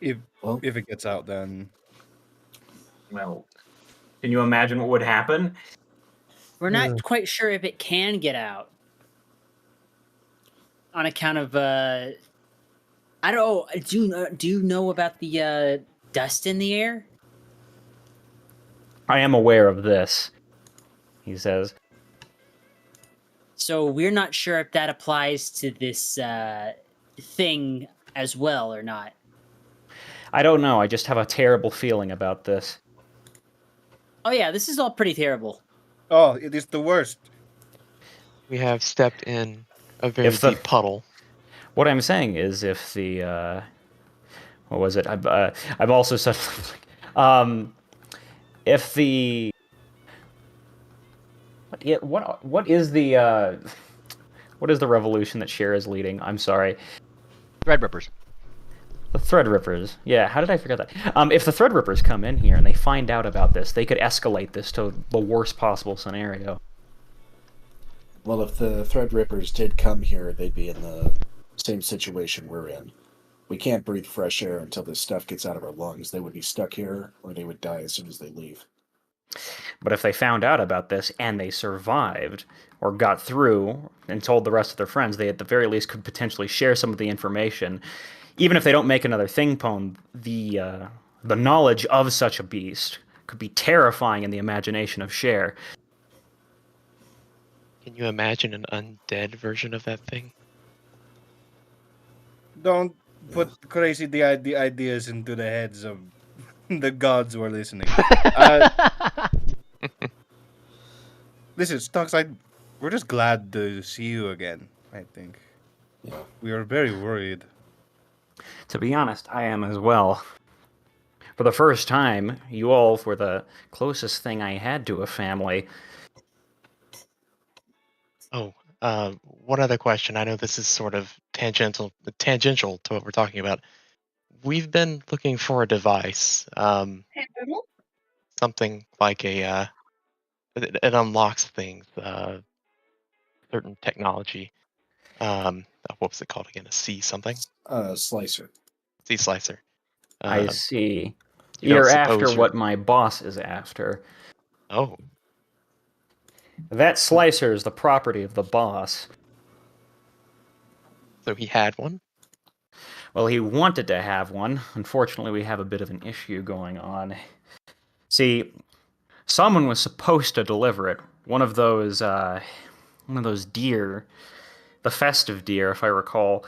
If Well, if it gets out, then well, can you imagine what would happen? We're not quite sure if it can get out. On account of I don't know. Do you know about the dust in the air? I am aware of this, he says. So we're not sure if that applies to this thing as well or not. I don't know. I just have a terrible feeling about this. Oh yeah, this is all pretty terrible. Oh, it is the worst. We have stepped in a very If the- deep puddle. What I'm saying is, if the what was it? I'm also suddenly if the what is the revolution that Cher is leading? I'm sorry. Threadrippers. The Threadrippers. Yeah, how did I forget that? If the Threadrippers come in here and they find out about this, they could escalate this to the worst possible scenario. Well, if the Threadrippers did come here, they'd be in the same situation we're in. We can't breathe fresh air until this stuff gets out of our lungs. They would be stuck here, or they would die as soon as they leave. But if they found out about this and they survived or got through and told the rest of their friends, they at the very least could potentially share some of the information. Even if they don't make another Thingpone, the knowledge of such a beast could be terrifying in the imagination of Cher. Can you imagine an undead version of that thing? Don't put the ideas into the heads of the gods who are listening. Listen, Stux, we're just glad to see you again, I think. Yeah. We are very worried. To be honest, I am as well. For the first time, you all were the closest thing I had to a family. Oh, one other question. I know this is sort of tangential to what we're talking about. We've been looking for a device, something like it unlocks things, certain technology. What was it called again? A C something? Slicer. C slicer. I see. you don't You're suppose after you're- what my boss is after. Oh, That slicer is the property of the boss. So he had one? Well, he wanted to have one. Unfortunately, we have a bit of an issue going on. See, someone was supposed to deliver it. One of those deer, the festive deer, if I recall.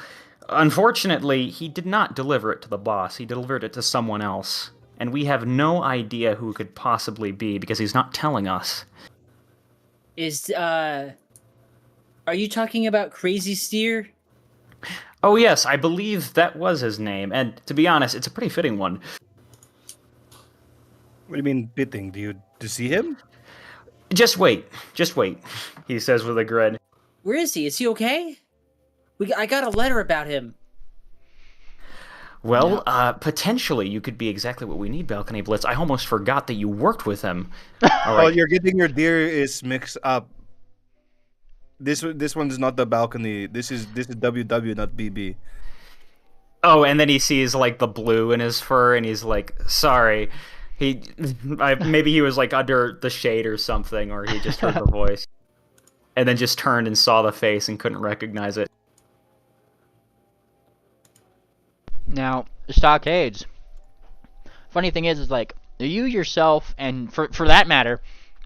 Unfortunately, he did not deliver it to the boss. He delivered it to someone else. And we have no idea who it could possibly be because he's not telling us. Are you talking about Crazy Steer? Oh yes, I believe that was his name, and to be honest, it's a pretty fitting one. What do you mean fitting? Do you see him? Just wait, he says with a grin. Where is he? Is he okay? I got a letter about him. Well, potentially you could be exactly what we need, Balcony Blitz. I almost forgot that you worked with him. All right. Oh, you're getting your deer is mixed up. This one's not the balcony. This is WW, not BB. Oh, and then he sees like the blue in his fur, and he's like, "Sorry." Maybe he was like under the shade or something, or he just heard the voice, and then just turned and saw the face and couldn't recognize it. Now, Stockades. Funny thing is like you yourself, and for that matter,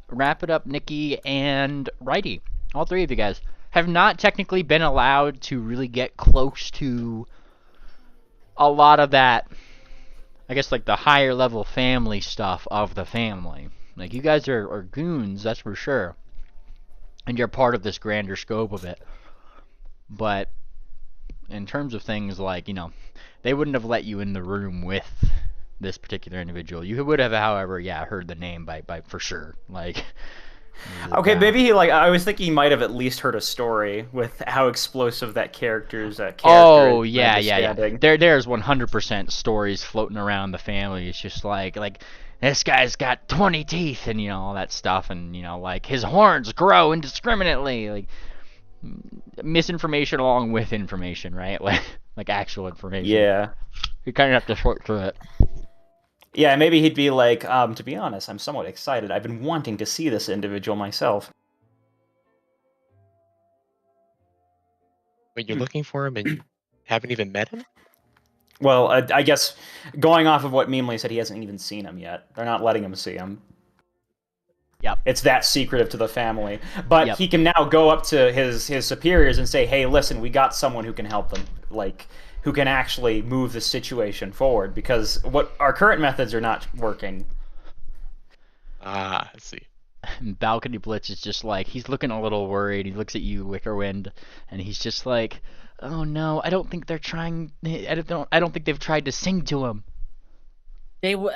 Wrap It Up, Nikki, and Righty, all three of you guys have not technically been allowed to really get close to a lot of that. I guess like the higher level family stuff of the family. Like you guys are goons, that's for sure, and you're part of this grander scope of it. But in terms of things like, you know, they wouldn't have let you in the room with this particular individual. You would have, however, heard the name by for sure. Like, okay, maybe he I was thinking he might have at least heard a story with how explosive that character's character. Oh yeah. There's 100% stories floating around the family. It's just like this guy's got 20 teeth and all that stuff, and like his horns grow indiscriminately. Like misinformation along with information, right? Like actual information. Yeah. You kind of have to sort through it. Yeah, maybe he'd be like, to be honest, I'm somewhat excited. I've been wanting to see this individual myself. But you're looking for him and you haven't even met him? Well, I guess going off of what Meemly said, he hasn't even seen him yet. They're not letting him see him. Yep. It's that secretive to the family. But he can now go up to his superiors and say, hey, listen, we got someone who can help them. Like, who can actually move the situation forward, because what our current methods are not working. Ah, I see. Balcony Blitz is just like, he's looking a little worried. He looks at you, Wickerwind, and he's just like, oh no, I don't think they're trying. I don't think they've tried to sing to him.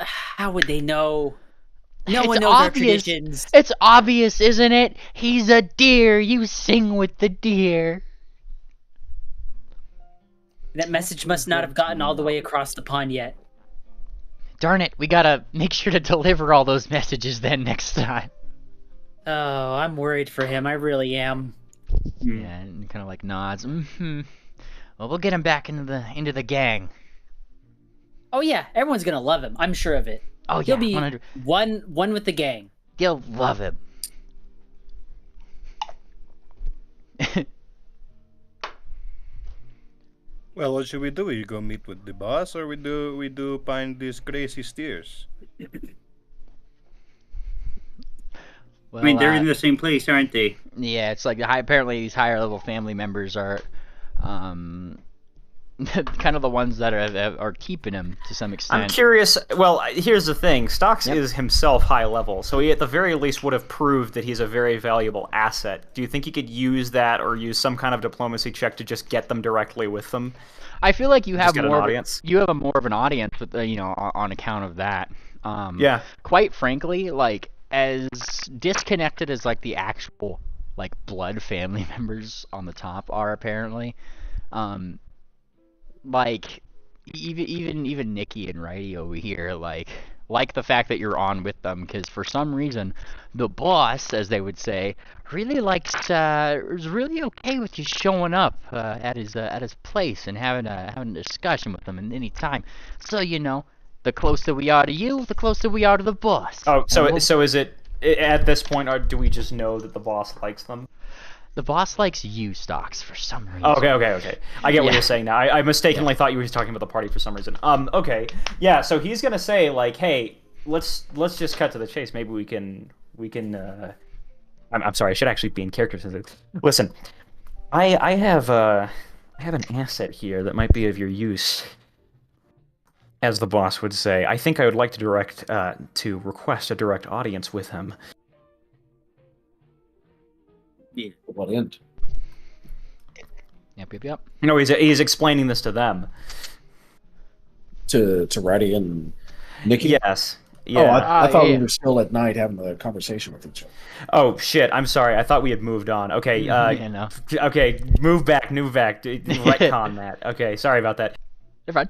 How would they know? No one knows our traditions. It's obvious, isn't it? He's a deer. You sing with the deer. That message must not have gotten all the way across the pond yet. Darn it, we gotta make sure to deliver all those messages then next time. Oh, I'm worried for him. I really am. Yeah, and kind of like nods. Well, we'll get him back into the gang. Oh yeah, everyone's gonna love him. I'm sure of it. Oh He'll yeah, be 100. one with the gang. You'll love him. Well, what should we do? You go meet with the boss, or we do find these crazy steers? Well, I mean, they're in the same place, aren't they? Yeah, it's like apparently these higher level family members are, kind of the ones that are keeping him to some extent. I'm curious. Well, here's the thing. Stocks is himself high level, so he at the very least would have proved that he's a very valuable asset. Do you think he could use that, or use some kind of diplomacy check to just get them directly with them? I feel like you have more more. Audience. You have a more of an audience, with on account of that. Yeah. Quite frankly, like as disconnected as like the actual like blood family members on the top are apparently, like even Nikki and Righty over here like the fact that you're on with them, because for some reason the boss, as they would say, really is really okay with you showing up at his place and having a discussion with him at any time. So the closer we are to you, the closer we are to the boss. Oh, so is it at this point, or do we just know that the boss likes them? The boss likes you, Stocks, for some reason. Oh, okay. I get what Yeah. you're saying now. I mistakenly thought you were talking about the party for some reason. Okay. Yeah, so he's gonna say, like, hey, let's just cut to the chase. Maybe we can I'm sorry, I should actually be in character. Listen, I have an asset here that might be of your use, as the boss would say. I think I would like to request a direct audience with him. Yeah. What end? Yep. No, he's explaining this to them. To Ratty and Nikki? Yes. Oh, Yeah. I thought yeah. we were still at night having a conversation with each other. Oh shit! I'm sorry. I thought we had moved on. Okay. Yeah, no. Okay. Move back. Retcon that. Okay. Sorry about that. You're fine.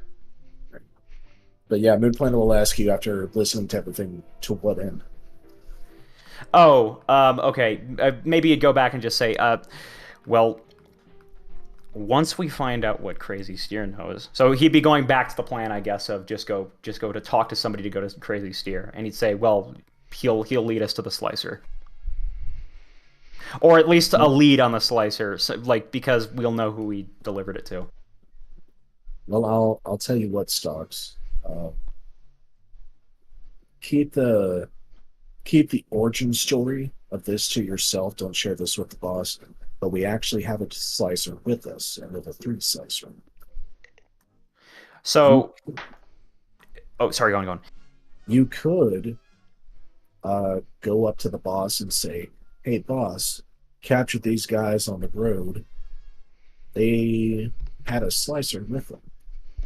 But yeah, Moonplanet will ask you after listening to everything to what end. Oh. Okay. Maybe you'd go back and just say, well, once we find out what Crazy Steer knows, so he'd be going back to the plan, I guess, of just go to talk to somebody to go to Crazy Steer, and he'd say, well, he'll lead us to the slicer, or at least a lead on the slicer, so, like, because we'll know who we delivered it to. Well, I'll tell you what, Stocks. Keep the origin story of this to yourself. Don't share this with the boss. But we actually have a slicer with us, and with a 3 slicer. So, oh, sorry, go on. You could go up to the boss and say, "Hey, boss, captured these guys on the road. They had a slicer with them."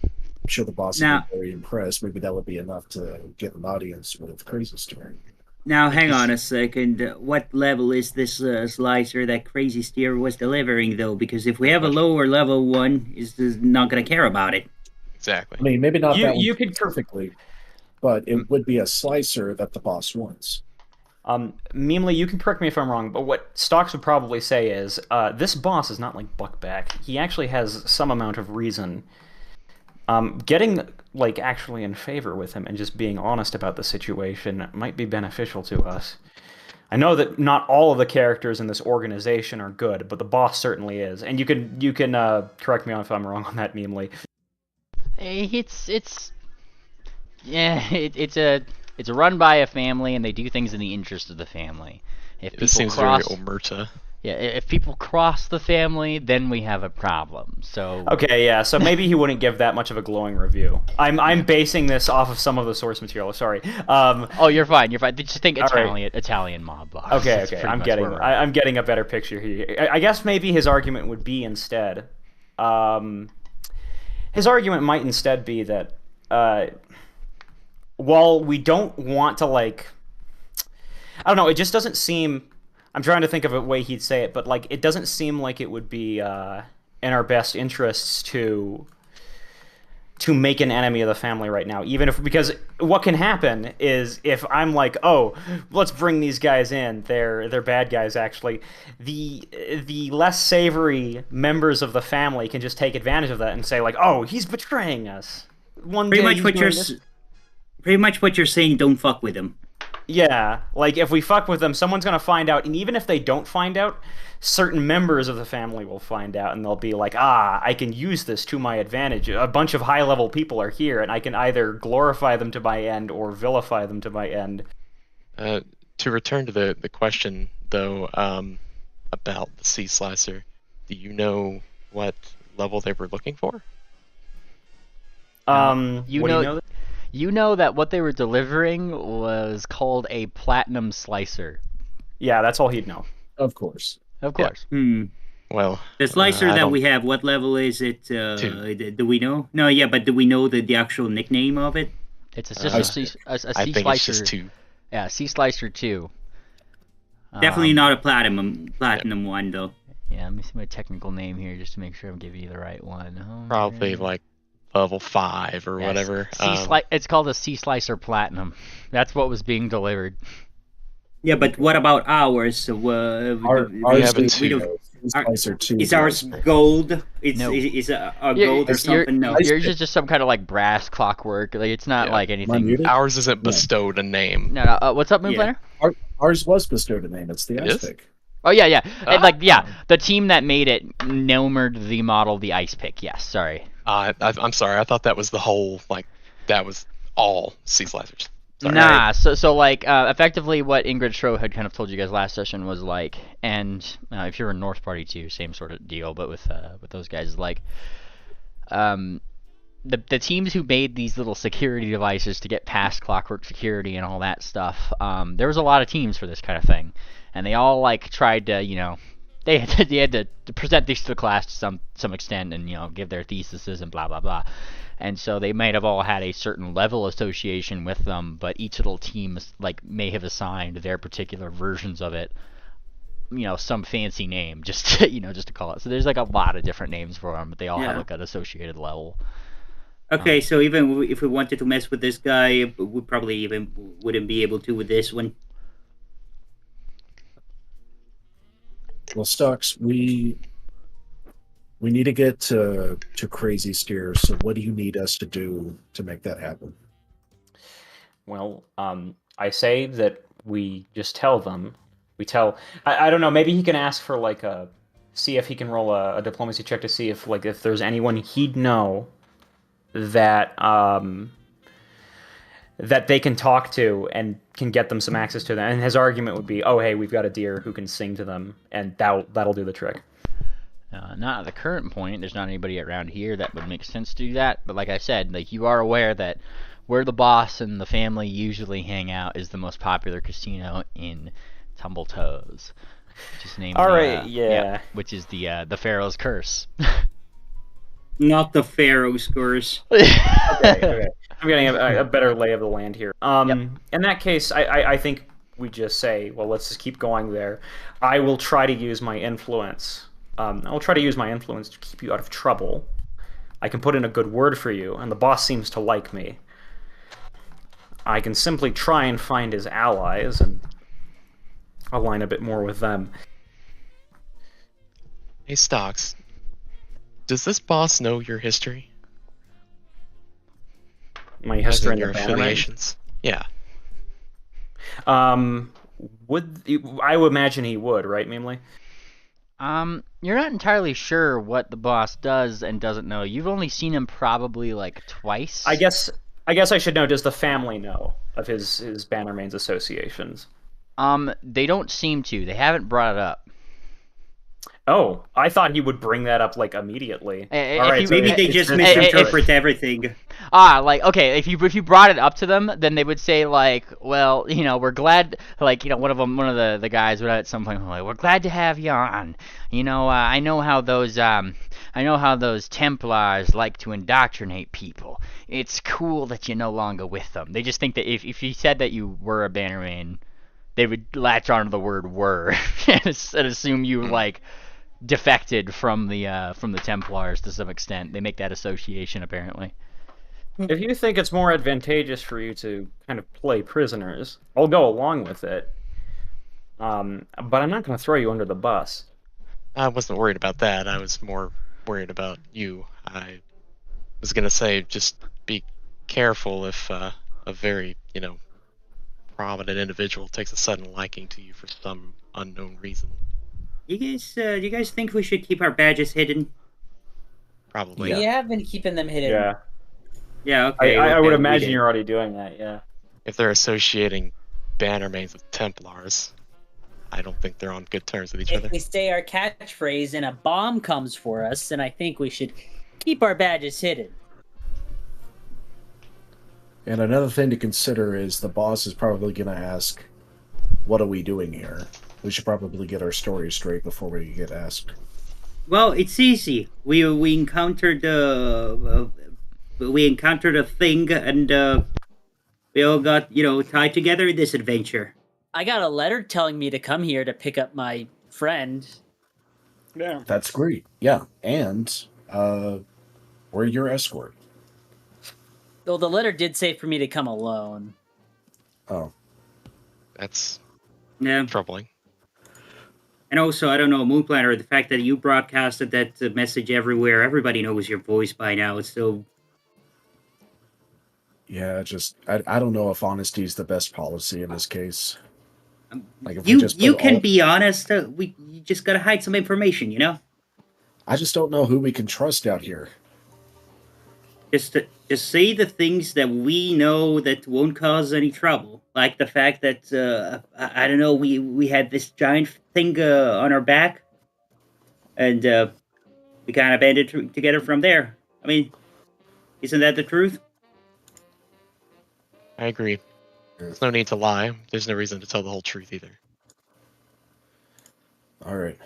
I'm sure the boss would be very impressed. Maybe that would be enough to get an audience with Crazy Steer. Now, hang on a second. What level is this slicer that Crazy Steer was delivering, though? Because if we have a lower level one, is not going to care about it. Exactly. I mean, maybe not that You one could perfectly, but it would be a slicer that the boss wants. Meemly, you can correct me if I'm wrong, but what Stocks would probably say is, this boss is not like Buckback. He actually has some amount of reason. Getting, like, actually in favor with him and just being honest about the situation might be beneficial to us. I know that not all of the characters in this organization are good, but the boss certainly is. And you can correct me if I'm wrong on that, Meemly. It's a run by a family, and they do things in the interest of the family. If This seems very Omerta. Yeah, if people cross the family, then we have a problem. So okay, yeah. So maybe he wouldn't give that much of a glowing review. I'm basing this off of some of the source material. Sorry. Oh, you're fine. Just think right. Italian mob boss. Okay. I'm getting a better picture here. I guess maybe his argument would be instead. His argument might instead be that while we don't want to, like, I don't know, it just doesn't seem. I'm trying to think of a way he'd say it, but, like, it doesn't seem like it would be in our best interests to make an enemy of the family right now. Because what can happen is if I'm like, oh, let's bring these guys in, they're bad guys actually. The less savory members of the family can just take advantage of that and say, like, oh, he's betraying us. Pretty much what you're saying. Don't fuck with him. Yeah, like, if we fuck with them, someone's gonna find out, and even if they don't find out, certain members of the family will find out, and they'll be like, I can use this to my advantage. A bunch of high-level people are here, and I can either glorify them to my end or vilify them to my end. To return to the question, though, about the Sea Slicer, do you know what level they were looking for? You know that what they were delivering was called a platinum slicer. Yeah, that's all he'd know. Of course. Yeah. Well, the slicer that we have, what level is it? Do we know? No, yeah, but do we know the actual nickname of it? It's just a sea slicer. I think it's just 2. Yeah, Sea Slicer 2. Definitely not a platinum one, though. Yeah, let me see my technical name here just to make sure I'm giving you the right one. Probably like level 5 or whatever. It's called a Sea Slicer Platinum. That's what was being delivered. Yeah, but what about ours? Ours is ours gold? Is a gold or something? No. Yours is just some kind of like brass clockwork. Like, it's not like anything. Ours isn't bestowed a name. No. What's up, Moonplaner? Ours was bestowed a name. It's the Aztec. Oh yeah. And, like Ah. the team that made it nomered the model the Ice Pick. Yes, sorry. I'm sorry. I thought that was the whole that was all sea slicers. Sorry. Nah, so like effectively what Ingrid Schro had kind of told you guys last session was like, and if you're in North Party too, same sort of deal, but with those guys is like, the teams who made these little security devices to get past clockwork security and all that stuff, there was a lot of teams for this kind of thing, and they all like tried to, they had to present these to the class to some extent and give their theses and blah blah blah. And so they might have all had a certain level association with them, but each little team like may have assigned their particular versions of it, some fancy name just to, just to call it. So there's like a lot of different names for them, but they all have like an associated level. Okay, so even if we wanted to mess with this guy, we probably even wouldn't be able to with this one. Well, Stux, we need to get to Crazy Steer. So, what do you need us to do to make that happen? Well, I say that we just tell them. I don't know. Maybe he can ask for like see if he can roll a diplomacy check to see if there's anyone he'd know that that they can talk to and can get them some access to them. And his argument would be, oh hey, we've got a deer who can sing to them, and that'll do the trick. Not at the current point. There's not anybody around here that would make sense to do that. But like I said, like you are aware that where the boss and the family usually hang out is the most popular casino in Tumbl-Toes, which is named. All right, yeah. Which is the Pharaoh's Curse. Not the Pharaoh's Curse. Okay. I'm getting a better lay of the land here. In that case, I think we just say, well, let's just keep going there. I will try to use my influence. I'll try to use my influence to keep you out of trouble. I can put in a good word for you, and the boss seems to like me. I can simply try and find his allies and align a bit more with them. Hey, Stocks. Does this boss know your history? My history and your affiliations? Yeah. I would imagine he would, right, Mimley? You're not entirely sure what the boss does and doesn't know. You've only seen him probably like twice. I guess I should know. Does the family know of his Bannermanes associations? They don't seem to. They haven't brought it up. Oh, I thought he would bring that up like immediately. All right, maybe they just misinterpret everything. Okay, if you brought it up to them, then they would say like, well, we're glad, like, one of the guys would at some point like, we're glad to have you on. I know how those Templars like to indoctrinate people. It's cool that you're no longer with them. They just think that if you said that you were a Bannermane, they would latch onto the word "were" and assume you like defected from the Templars to some extent. They make that association apparently. If you think it's more advantageous for you to kind of play prisoners, I'll go along with it. But I'm not going to throw you under the bus. I wasn't worried about that. I was more worried about you. I was going to say, just be careful if a very, prominent individual takes a sudden liking to you for some unknown reason. You guys think we should keep our badges hidden? Probably. We have been keeping them hidden. Yeah. Yeah, okay. I would imagine you're already doing that, yeah. If they're associating Bannermanes with Templars, I don't think they're on good terms with each other. If we say our catchphrase and a bomb comes for us, then I think we should keep our badges hidden. And another thing to consider is the boss is probably going to ask, what are we doing here? We should probably get our story straight before we get asked. Well, it's easy. We encountered a thing, and we all got tied together in this adventure. I got a letter telling me to come here to pick up my friend. Yeah. That's great. Yeah, and we're your escort. Though the letter did say for me to come alone. Oh. That's Yeah. troubling. And also, I don't know, Moonplanner, the fact that you broadcasted that message everywhere, everybody knows your voice by now. It's still... Yeah, I don't know if honesty is the best policy in this case. Like if we You just you put can all, be honest. You just gotta hide some information, you know. I just don't know who we can trust out here. Just say the things that we know that won't cause any trouble, like the fact that I don't know, we had this giant thing on our back, and we kind of banded together from there. I mean, isn't that the truth? I agree. There's no need to lie. There's no reason to tell the whole truth either. All right,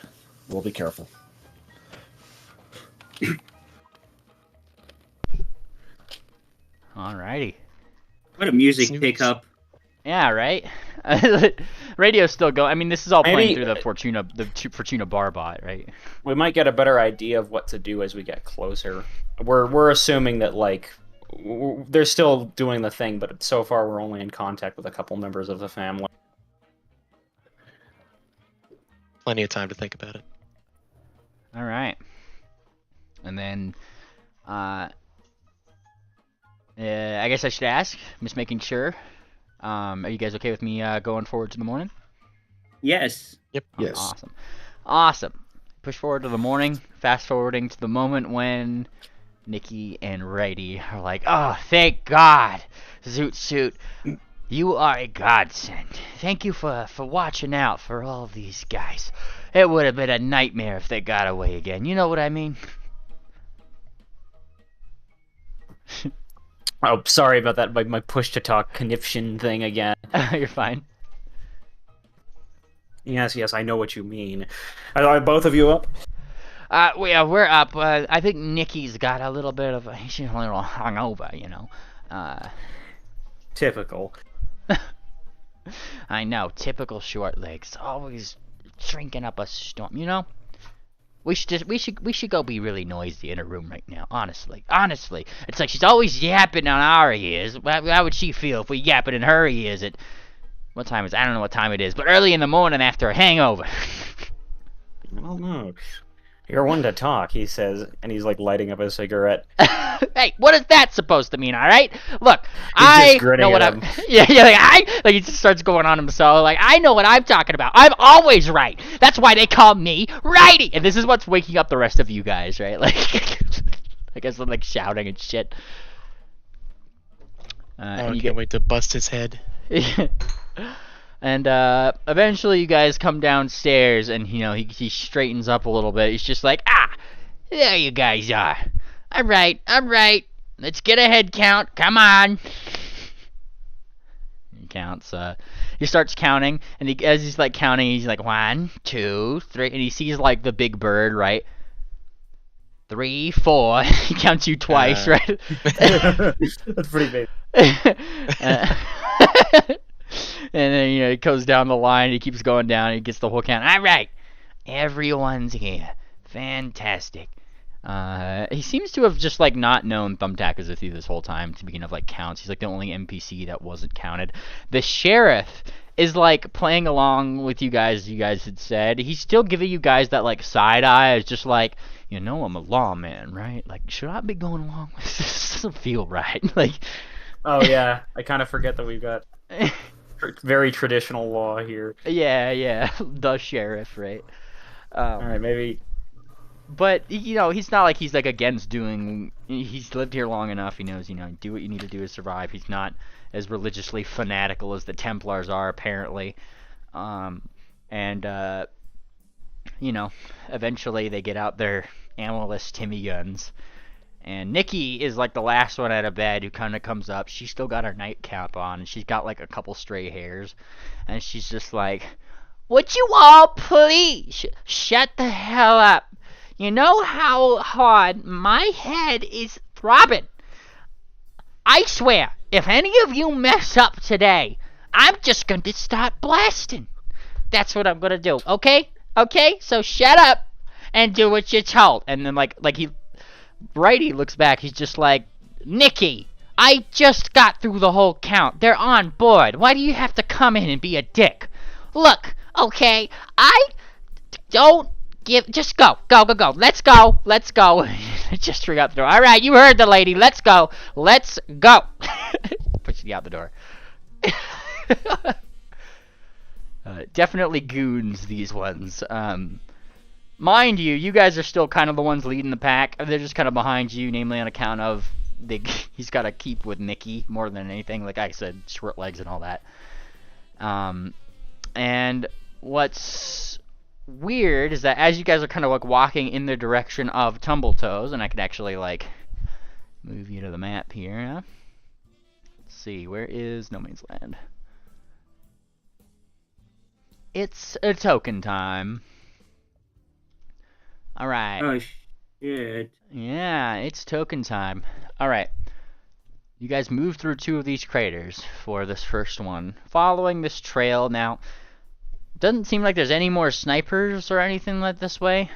we'll be careful. Alrighty. What a music Snooze. pickup! Yeah, right. Radio's still going. I mean, this is all playing Maybe- through the Fortuna bar bot, right? We might get a better idea of what to do as we get closer. We're assuming that like they're still doing the thing, but so far we're only in contact with a couple members of the family. Plenty of time to think about it. All right. And then, I guess I should ask. I'm just making sure. Are you guys okay with me going forward to the morning? Yes. Yep. Yes. Awesome. Awesome. Push forward to the morning, fast forwarding to the moment when Nikki and Righty are like, oh, thank God, Zoot Suit, you are a godsend. Thank you for watching out for all of these guys. It would have been a nightmare if they got away again. You know what I mean? Oh, sorry about that. My push to talk conniption thing again. You're fine. Yes, I know what you mean. Are both of you up? We're up. I think Nikki's got a little bit of she's a little hungover, you know. Typical. I know, typical short legs, always drinking up a storm, you know. We should go be really noisy in her room right now. Honestly, it's like she's always yapping on our ears. How would she feel if we yapping in her ears at what time is? I don't know what time it is, but early in the morning after a hangover. I don't know. You're one to talk, he says, and he's like lighting up a cigarette. Hey, what is that supposed to mean? All right, look, He's I just grinning know what at I'm. him. Yeah, like he just starts going on himself. Like I know what I'm talking about. I'm always right. That's why they call me Righty. And this is what's waking up the rest of you guys, right? Like, I guess I'm like shouting and shit. I can't wait to bust his head. And eventually you guys come downstairs, and you know he straightens up a little bit. He's just like, there you guys are. I'm right. Let's get a head count. Come on. He counts. He starts counting, and as he's like counting, he's like 1, 2, 3, and he sees like the big bird, right? 3, 4. He counts you twice, right? That's pretty big. And then, you know, he goes down the line, he keeps going down, he gets the whole count. All right, everyone's here. Fantastic. He seems to have just, like, not known Thumbtack as a thief this whole time, speaking of, like, counts. He's, like, the only NPC that wasn't counted. The sheriff is, like, playing along with you guys, had said. He's still giving you guys that, like, side eye. It's just like, you know, I'm a lawman, right? Like, should I be going along with this? This doesn't feel right. Like, Oh yeah, I kind of forget that we've got very traditional law here. yeah, the sheriff, right? All right, maybe. But, you know, he's not like he's, like, against doing... He's lived here long enough. He knows, you know, do what you need to do to survive. He's not as religiously fanatical as the Templars are, apparently. You know, eventually they get out their ammo-less Timmy guns. And Nikki is, like, the last one out of bed who kind of comes up. She's still got her nightcap on, and she's got, like, a couple stray hairs. And she's just like, would you all please shut the hell up? You know how hard my head is throbbing. I swear, if any of you mess up today, I'm just going to start blasting. That's what I'm going to do, okay? Okay? So shut up and do what you're told. And then, like Righty looks back. He's just like, Nikki, I just got through the whole count. They're on board. Why do you have to come in and be a dick? Look, okay, I don't just go. Let's go. Just ring out the door. All right, you heard the lady. Let's go. Pushing you out the door. Definitely goons, these ones. Mind you, you guys are still kind of the ones leading the pack. They're just kind of behind you, namely on account of he's got to keep with Nikki more than anything. Like I said, short legs and all that. And what's weird is that as you guys are kind of like walking in the direction of Tumbl-Toes, and I can actually like move you to the map here. Let's see, where is No Man's Land? It's a token time. Alright. Oh, shit. Yeah, it's token time. Alright. You guys move through 2 of these craters for this first one. Following this trail. Now, doesn't seem like there's any more snipers or anything like this way.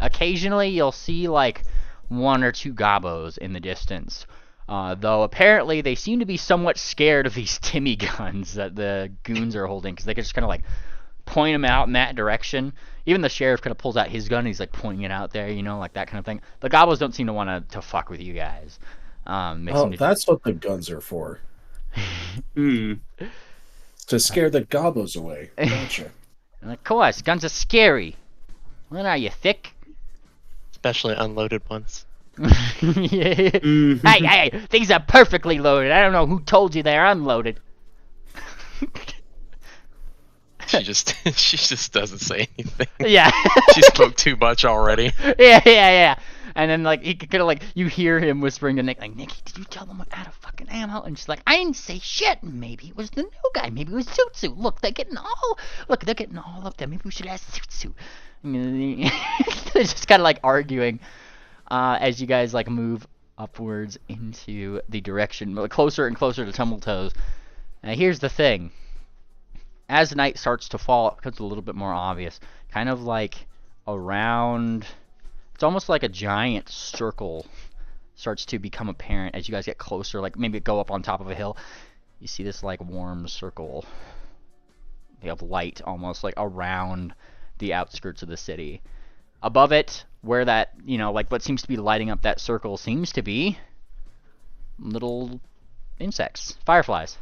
Occasionally, you'll see like 1 or 2 gobos in the distance. Though apparently they seem to be somewhat scared of these Timmy guns that the goons are holding, because they can just kind of like point them out in that direction. Even the sheriff kind of pulls out his gun and he's like pointing it out there, you know, like that kind of thing. The gobos don't seem to want to fuck with you guys. That's what the guns are for. To scare the gobos away. Gotcha. And of course, guns are scary. What are you, thick? Especially unloaded ones. Yeah. Hey, things are perfectly loaded. I don't know who told you they're unloaded. She just doesn't say anything. Yeah. She spoke too much already. Yeah. And then like he kind of like you hear him whispering to Nick, like, Nikki, did you tell them we're out of fucking ammo? And she's like, I didn't say shit. Maybe it was the new guy. Maybe it was Zootsu. Look, they're getting all up there. Maybe we should ask Zootsu. They're just kind of like arguing as you guys like move upwards into the direction, closer and closer to Tumbl-Toes. Now here's the thing. As night starts to fall, it becomes a little bit more obvious. Kind of like around... It's almost like a giant circle starts to become apparent as you guys get closer, like maybe go up on top of a hill. You see this like warm circle of light almost like around the outskirts of the city. Above it, where that, you know, like what seems to be lighting up that circle seems to be little insects, fireflies.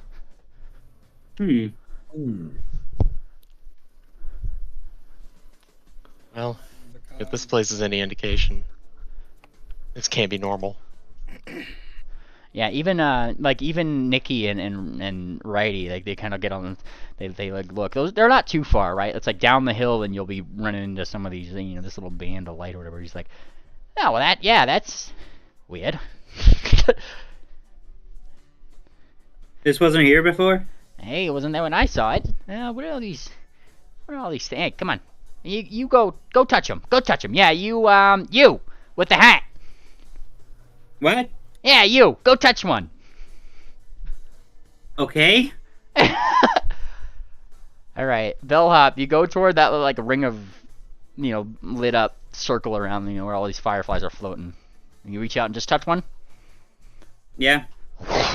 Well, if this place is any indication, this can't be normal. Yeah, even even Nikki and Righty, like they kind of get on, they like look. They're not too far, right? It's like down the hill, and you'll be running into some of these, you know, this little band of light or whatever. He's like, oh, well, that's weird. This wasn't here before? Hey, it wasn't there when I saw it. What are all these things? Hey, come on. You go touch him. Go touch him. Yeah, you with the hat. What? Yeah, you go touch one. Okay. All right, bellhop. You go toward that like ring of, you know, lit up circle around, you know, where all these fireflies are floating. You reach out and just touch one. Yeah.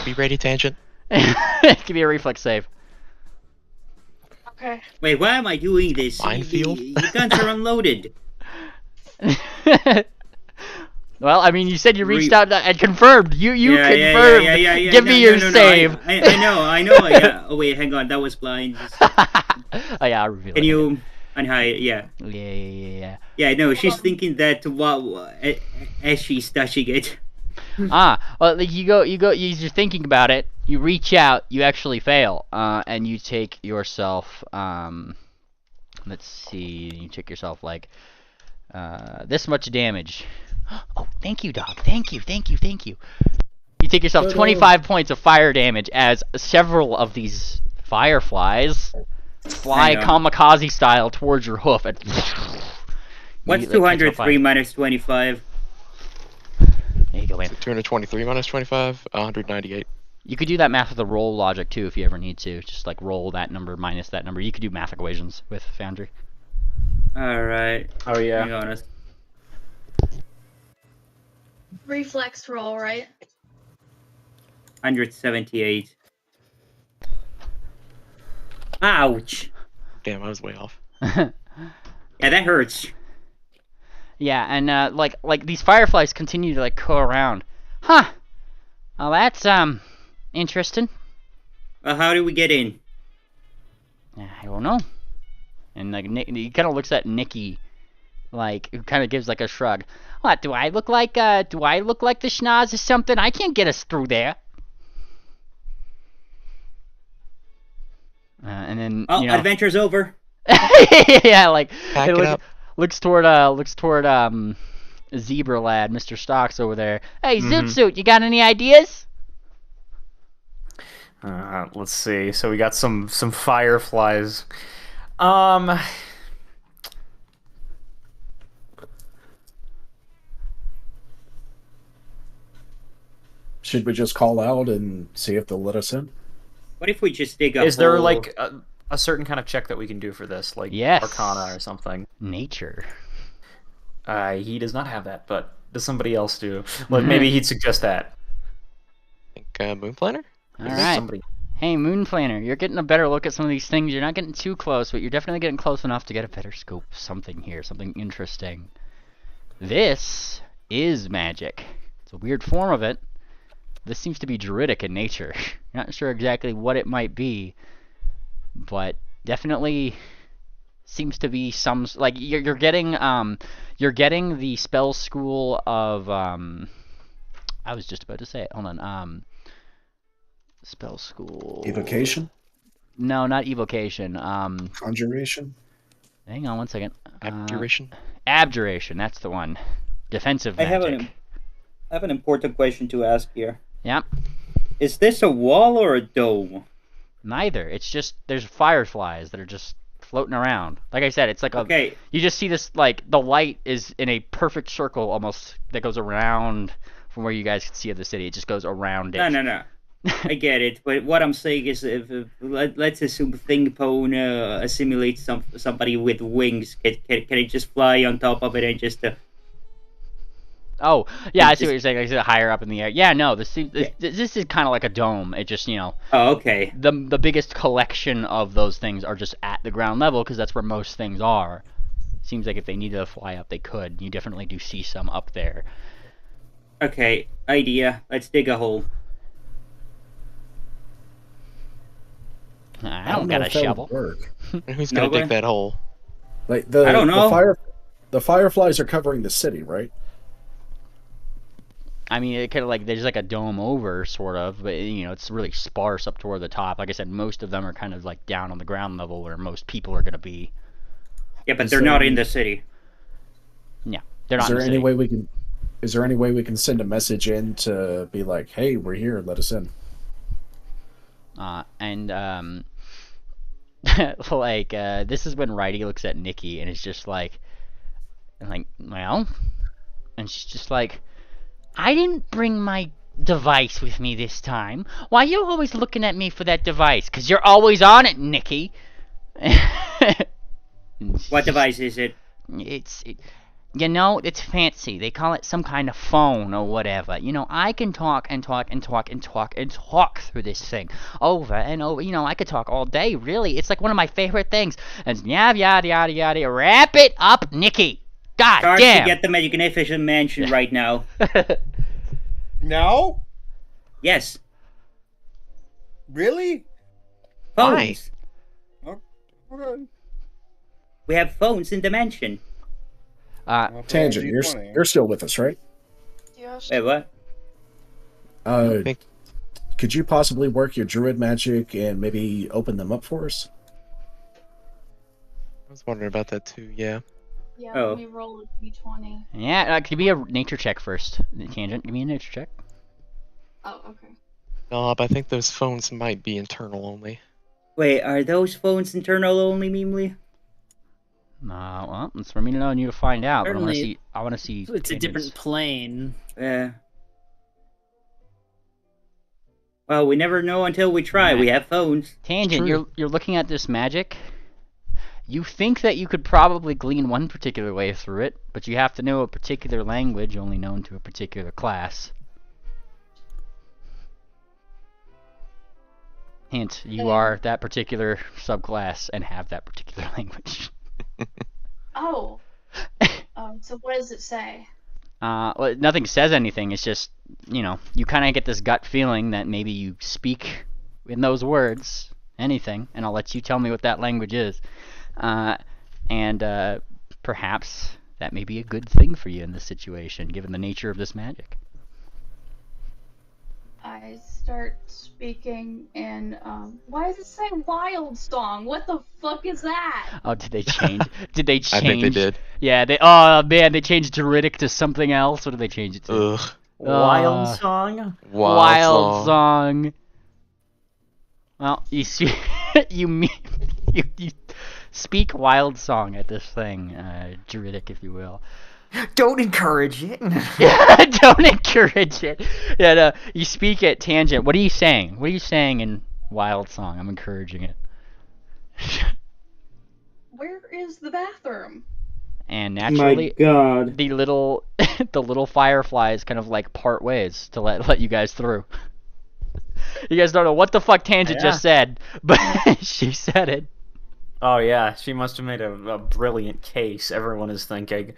Be ready, tangent. Give me a reflex save. Okay. Wait, why am I doing this? Minefield? The guns are unloaded. Well, I mean, you said you reached out and confirmed. You confirmed. Yeah. Give me your save. I know. Yeah. Oh wait, hang on. That was blind. Oh yeah, I'll reveal it. Can you unhide? Yeah. Yeah. Yeah. No, she's thinking that as she's touching it. Well, you're thinking about it. You reach out. You actually fail, and you take yourself. Let's see. You take yourself like this much damage. Oh, thank you, dog. Thank you. You take yourself 25 points of fire damage as several of these fireflies fly kamikaze style towards your hoof. And what's 203 minus 25? There you go, man. 223 minus 25, 198. You could do that math with a roll logic too if you ever need to. Just like roll that number minus that number. You could do math equations with Foundry. Alright. Oh yeah. Hang on. Reflex roll, right? 178. Ouch. Damn, I was way off. Yeah, that hurts. Yeah, and like these fireflies continue to like go around. Huh. Well, that's interesting. How do we get in? I don't know. And like he kind of looks at Nikki, like who kind of gives like a shrug. What do I look like? Do I look like the schnoz or something? I can't get us through there. And then Oh, adventure's over. yeah, like Pack it up. looks toward Zebra Lad, Mr. Stocks over there. Hey, Zoot Suit, you got any ideas? Let's see. So we got some fireflies. Should we just call out and see if they'll let us in? What if we just dig up? Is there like a certain kind of check that we can do for this, like Yes. Arcana or something? Nature. He does not have that, but does somebody else do? Well, maybe he'd suggest that. I think Moon Planner? All right. Somebody. Hey, Moon Planner, you're getting a better look at some of these things. You're not getting too close, but you're definitely getting close enough to get a better scope of something here, something interesting. This is magic. It's a weird form of it. This seems to be druidic in nature. You're not sure exactly what it might be, but definitely seems to be some like you're getting the spell school of I was just about to say it. Hold on. Spell school. Evocation? No, not evocation. Conjuration? Hang on one second. Abjuration? Abjuration, that's the one. Defensive I magic. have an important question to ask here. Yeah. Is this a wall or a dome? Neither. It's just there's fireflies that are just floating around. Like I said, it's like Okay. you just see this, like the light is in a perfect circle almost that goes around from where you guys can see of the city. It just goes around it. No. I get it, but what I'm saying is, if let's assume Thingpone assimilates somebody with wings, can it just fly on top of it and just? Oh, yeah, I see what you're saying. Like, higher up in the air. Yeah, no, this is kind of like a dome. It just, Oh, okay. The biggest collection of those things are just at the ground level because that's where most things are. Seems like if they needed to fly up, they could. You definitely do see some up there. Okay, idea. Let's dig a hole. I don't got know a if that would shovel. work. Who's gonna dig that hole? Like I don't know. The fireflies are covering the city, right? I mean, it kind of like there's like a dome over, sort of, but it's really sparse up toward the top. Like I said, most of them are kind of like down on the ground level where most people are gonna be. Yeah, but they're not in the city. Yeah, they're not. Is there in the any city. way we can? Is there any way we can send a message in to be like, "Hey, we're here. Let us in." This is when Righty looks at Nikki and is just like, well, and she's just like, I didn't bring my device with me this time. Why are you always looking at me for that device? 'Cause you're always on it, Nikki. What device is it? It's fancy. They call it some kind of phone or whatever. I can talk and talk and talk and talk and talk through this thing over and over. I could talk all day, really. It's like one of my favorite things. And yada, yada, yada, yada. Wrap it up, Nikki. God Charge damn. to get the Magnificent Mansion right now. Now? Yes. Really? Phones. Okay. We have phones in the mansion. Tangent, you're still with us, right? Yes. Wait, what? Could you possibly work your druid magic and maybe open them up for us? I was wondering about that too, yeah. Yeah, Oh. let me roll a d20. Yeah, give me a nature check first. Tangent, give me a nature check. Oh, okay. Nope, I think those phones might be internal only. Wait, are those phones internal only, Mimli? Well, it's for me to know and you to find out. But Certainly. I want to see. It's a Tangent's- different plane. Well, we never know until we try. Yeah. We have phones. Tangent, True. you're looking at this magic. You think that you could probably glean one particular way through it, but you have to know a particular language only known to a particular class. Hint, you are that particular subclass and have that particular language. Oh. So what does it say? Well, nothing says anything. It's just, you kind of get this gut feeling that maybe you speak in those words, anything, and I'll let you tell me what that language is. And perhaps that may be a good thing for you in this situation, given the nature of this magic. I start speaking in, why does it say wild song? What the fuck is that? Oh, did they change? Did they change? I think they did. Yeah, oh man, they changed Druidic to something else. What did they change it to? Ugh. Wild song? Wild song. Well, you you speak wild song at this thing, Druidic, if you will. Don't encourage it. Don't encourage it. Yeah, no, you speak at tangent. What are you saying? What are you saying in wild song? I'm encouraging it. Where is the bathroom? And naturally, My God. the little the little fireflies kind of like part ways to let you guys through. You guys don't know what the fuck Tangent just said, but she said it. Oh yeah, she must have made a brilliant case, everyone is thinking.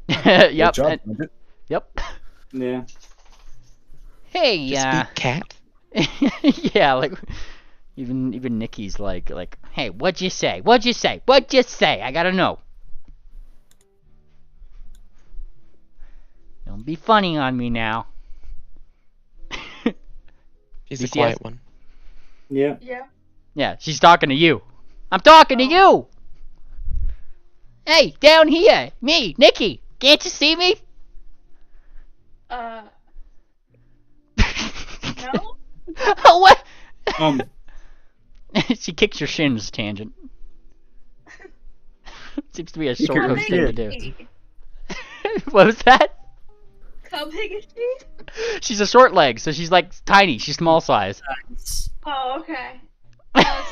Yep. Job, Yep. Yeah. Hey, Just speak cat. yeah, like even Nikki's like, hey, what'd you say? What'd you say? What'd you say? I gotta know. Don't be funny on me now. He's a quiet one. Yeah. Yeah. Yeah, she's talking to you. I'm talking to you. Hey, down here, me, Nikki. Can't you see me? No? Oh, what? Um, She kicks your shins, Tangent. Seems to be a Kick short her thing to do. She? What was that? How big is she? She's a short leg, so she's like tiny. She's small size. Oh, okay.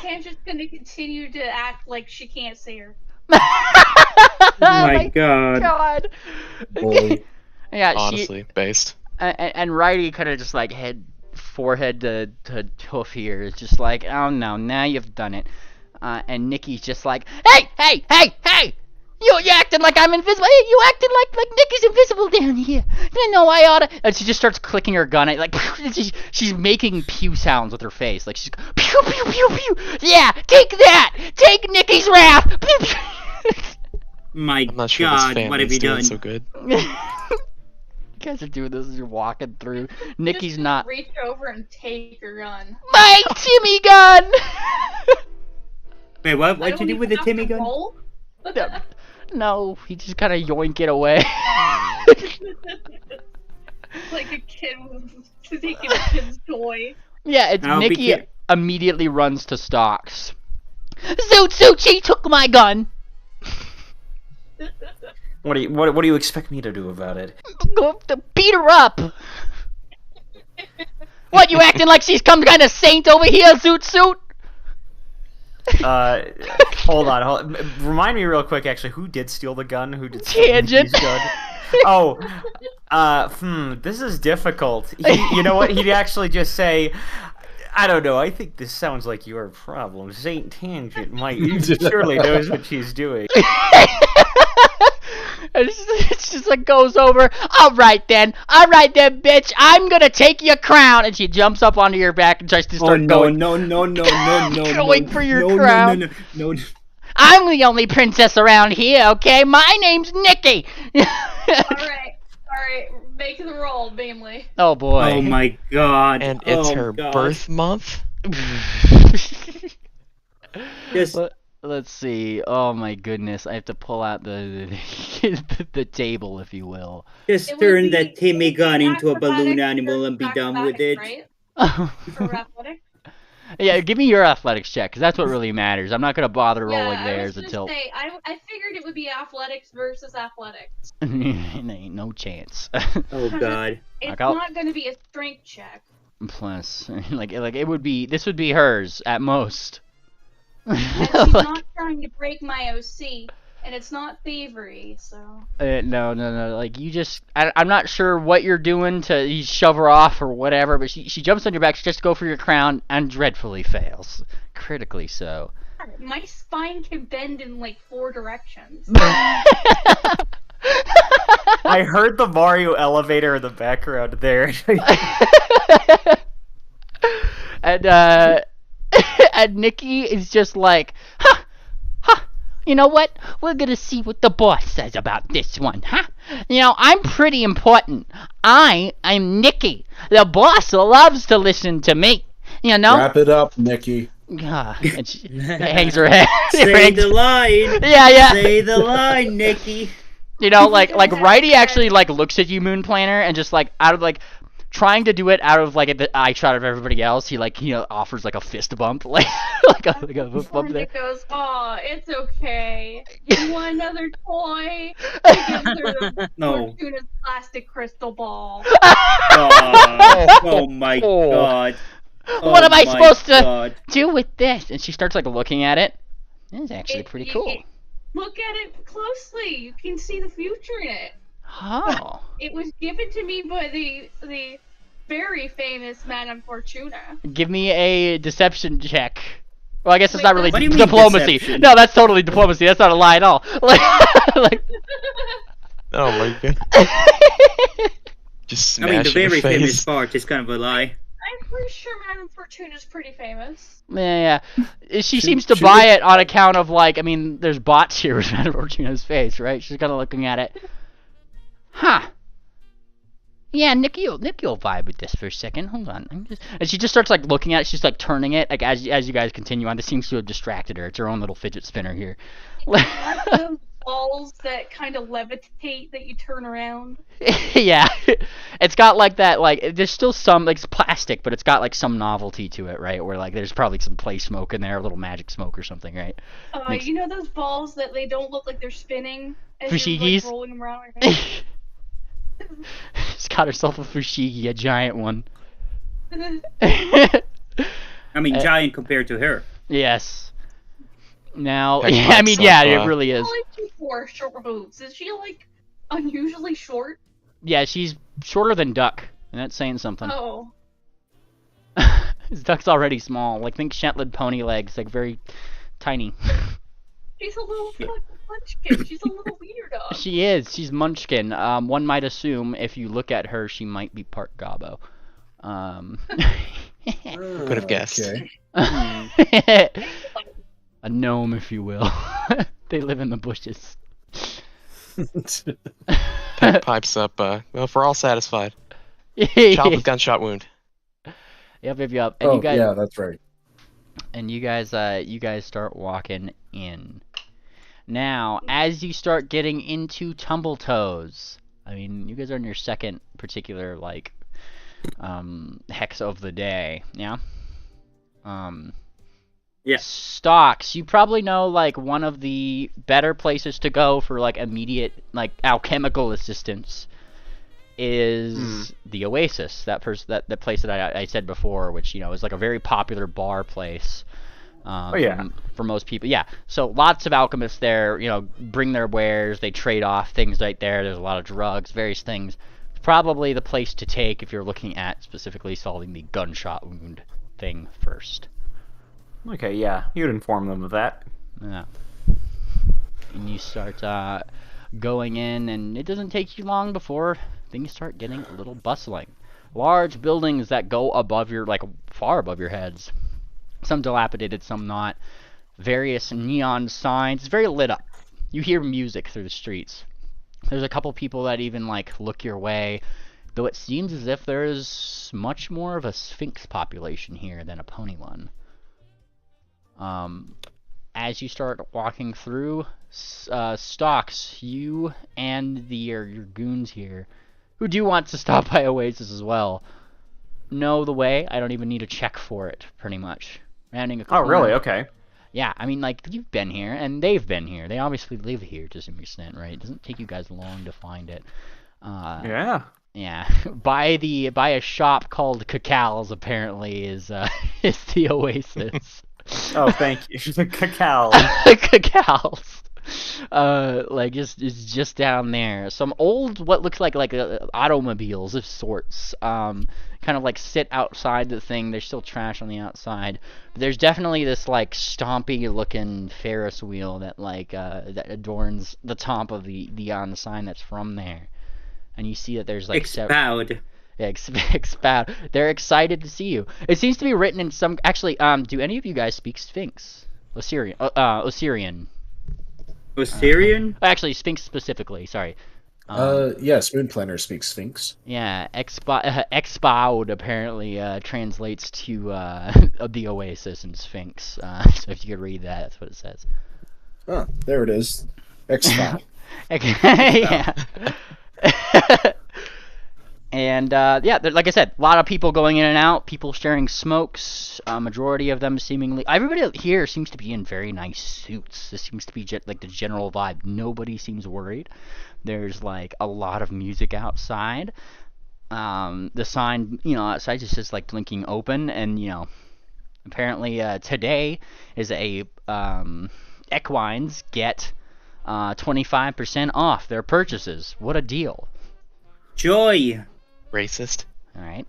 Tangent's gonna continue to act like she can't see her. Oh my God. God. Boy. Yeah, Honestly, based. and Righty kind of just like forehead to hoof here is just like, oh no, now you've done it. And Nikki's just like, hey! You acting like I'm invisible. Hey, you acting like Nikki's invisible down here. You know I oughta. And she just starts clicking her gun. Like she's making pew sounds with her face. Like she's pew pew pew pew. Yeah, take that. Take Nikki's wrath. Pew, pew. my I'm not sure God, this what have family's you doing done? so good. You guys are doing this as you're walking through. Nikki's Just not. reach over and take her gun. My Timmy gun. Wait, what'd you do with the Timmy gun? Roll? No, he just kind of yoink it away. Like a kid taking a kid's toy. Yeah, it's I'll be Nikki care- immediately runs to stocks. Zoot, she took my gun. What do you expect me to do about it? Go to beat her up. What, you acting like she's some kind of saint over here, Zoot? Hold on. Remind me real quick, actually, who did steal the gun? Who did steal Tangent. Nikki's gun? This is difficult. You know what? He'd actually just say, I don't know, I think this sounds like your problem. Saint Tangent surely knows what she's doing. It's just like goes over. All right then, bitch. I'm gonna take your crown, and she jumps up onto your back and tries to start going. No, Going for your no, crown. No. I'm the only princess around here, okay? My name's Nikki. Alright, make the roll, Beamley. Oh boy. Oh my God. And it's Oh, her God. birth month? Just Let's see. Oh my goodness, I have to pull out the table, if you will. Just It would turn be that Timmy gun into a balloon acrobatics animal or and be done with acrobatics, it. Right? For athletics? Yeah, give me your athletics check, because that's what really matters. I'm not gonna bother rolling Yeah, I was theirs gonna until. say, I figured it would be athletics versus athletics. Ain't no chance. Oh God. It's I'll- not gonna be a strength check. Plus, like it would be. This would be hers at most. And she's not trying to break my OC, and it's not thievery, so. No. Like you just, I'm not sure what you're doing to you shove her off or whatever, but she jumps on your back. She just go for your crown and dreadfully fails, critically so. My spine can bend in like 4 directions. I heard the Mario elevator in the background there. And And Nikki is just like, huh, huh. You know what? We're gonna see what the boss says about this one, huh? You know, I'm pretty important. I'm Nikki. The boss loves to listen to me. You know? Wrap it up, Nikki. And she hangs her head. Say the line. Yeah. Say the line, Nikki. You know, like Righty actually like looks at you, Moon Planner, and just like out of like trying to do it out of like the eye shot of everybody else, he like offers like a fist bump, like like a fist bump there. Nick goes, "Oh, it's okay. You want another toy?" He gives her the No. Fortuna's plastic crystal ball. Oh my god. What am I my supposed to God. do with this? And she starts like looking at it. It's actually pretty cool. Look at it closely. You can see the future in it. Oh. It was given to me by the very famous Madame Fortuna. Give me a deception check. Well, I guess it's not really What do you mean diplomacy. deception? No, that's totally diplomacy. That's not a lie at all. Like Oh my god. Just I mean, smash the in her very famous face. part is kind of a lie. I'm pretty sure Madame Fortuna's pretty famous. Yeah. She seems to buy it on account of like, I mean, there's bots here with Madame Fortuna's face, right? She's kind of looking at it. Huh. Yeah, Nikki will vibe with this for a second. Hold on. And she just starts like looking at it. She's like turning it. Like as you guys continue on, this seems to have distracted her. It's her own little fidget spinner here. Like those balls that kind of levitate that you turn around. Yeah, it's got like that. Like there's still some like it's plastic, but it's got like some novelty to it, right? Where like there's probably some play smoke in there, a little magic smoke or something, right? You know those balls that they don't look like they're spinning as you're Fushigis? like, rolling them around? Right? She's got herself a fushigi, a giant one. I mean, giant compared to her. Yes. Now, Heck, I mean, yeah, it really is. How like she wore short boobs? Is she like unusually short? Yeah, she's shorter than Duck, and that's saying something. Oh. Duck's already small. Like, think Shetland pony legs, like very tiny. She's a little fucking munchkin. She's a little weirdo. She is. She's Munchkin. One might assume if you look at her, she might be part Gobbo. Could have guessed. Okay. A gnome, if you will. They live in the bushes. Peck pipes up. Well, if we're all satisfied. Child with gunshot wound. Yep. And Oh, yeah, that's right. And you guys start walking in. Now, as you start getting into Tumbl-Toes, I mean, you guys are in your second particular like hex of the day, yeah. Yeah. Stocks. You probably know like one of the better places to go for like immediate like alchemical assistance is the Oasis. That place that I said before, which is like a very popular bar place. For most people, yeah. So lots of alchemists there, bring their wares, they trade off things right there. There's a lot of drugs, various things. It's probably the place to take if you're looking at specifically solving the gunshot wound thing first. Okay, yeah, you'd inform them of that. Yeah. And you start going in, and it doesn't take you long before things start getting a little bustling. Large buildings that go above your, like, far above your heads. Some dilapidated, some not. Various neon signs. It's very lit up. You hear music through the streets. There's a couple people that even, like, look your way, though it seems as if there's much more of a Sphinx population here than a pony one. As you start walking through, Stocks, you and your goons here, who do want to stop by Oasis as well, know the way. I don't even need a check for it, pretty much. Rounding a corner. Oh, really? Okay. Yeah, I mean, like, you've been here, and they've been here. They obviously live here to some extent, right? It doesn't take you guys long to find it. Yeah. Yeah. By a shop called Cacal's, apparently, is the Oasis. Oh, thank you. Cacao. Cacal's. It's just down there. Some old, what looks like automobiles of sorts, kind of like sit outside the thing. There's still trash on the outside. But there's definitely this like stompy looking Ferris wheel that that adorns the top of the on the sign that's from there. And you see that there's like Expound. Expound. They're excited to see you. It seems to be written in some. Actually, do any of you guys speak Sphinx? Osirian. Osirian. Osirian? Actually, Sphinx specifically. Sorry. Yes, Moon Planner speaks Sphinx. Yeah, expound apparently translates to the Oasis and Sphinx. So if you could read that, that's what it says. Oh, there it is. X-File. Yeah. And yeah, like I said, a lot of people going in and out, people sharing smokes. Majority of them seemingly, everybody here seems to be in very nice suits. This seems to be like the general vibe. Nobody seems worried. There's like a lot of music outside. The sign, outside just says like blinking open, and apparently today is a equines get 25% off their purchases. What a deal! Joy. Racist. All right.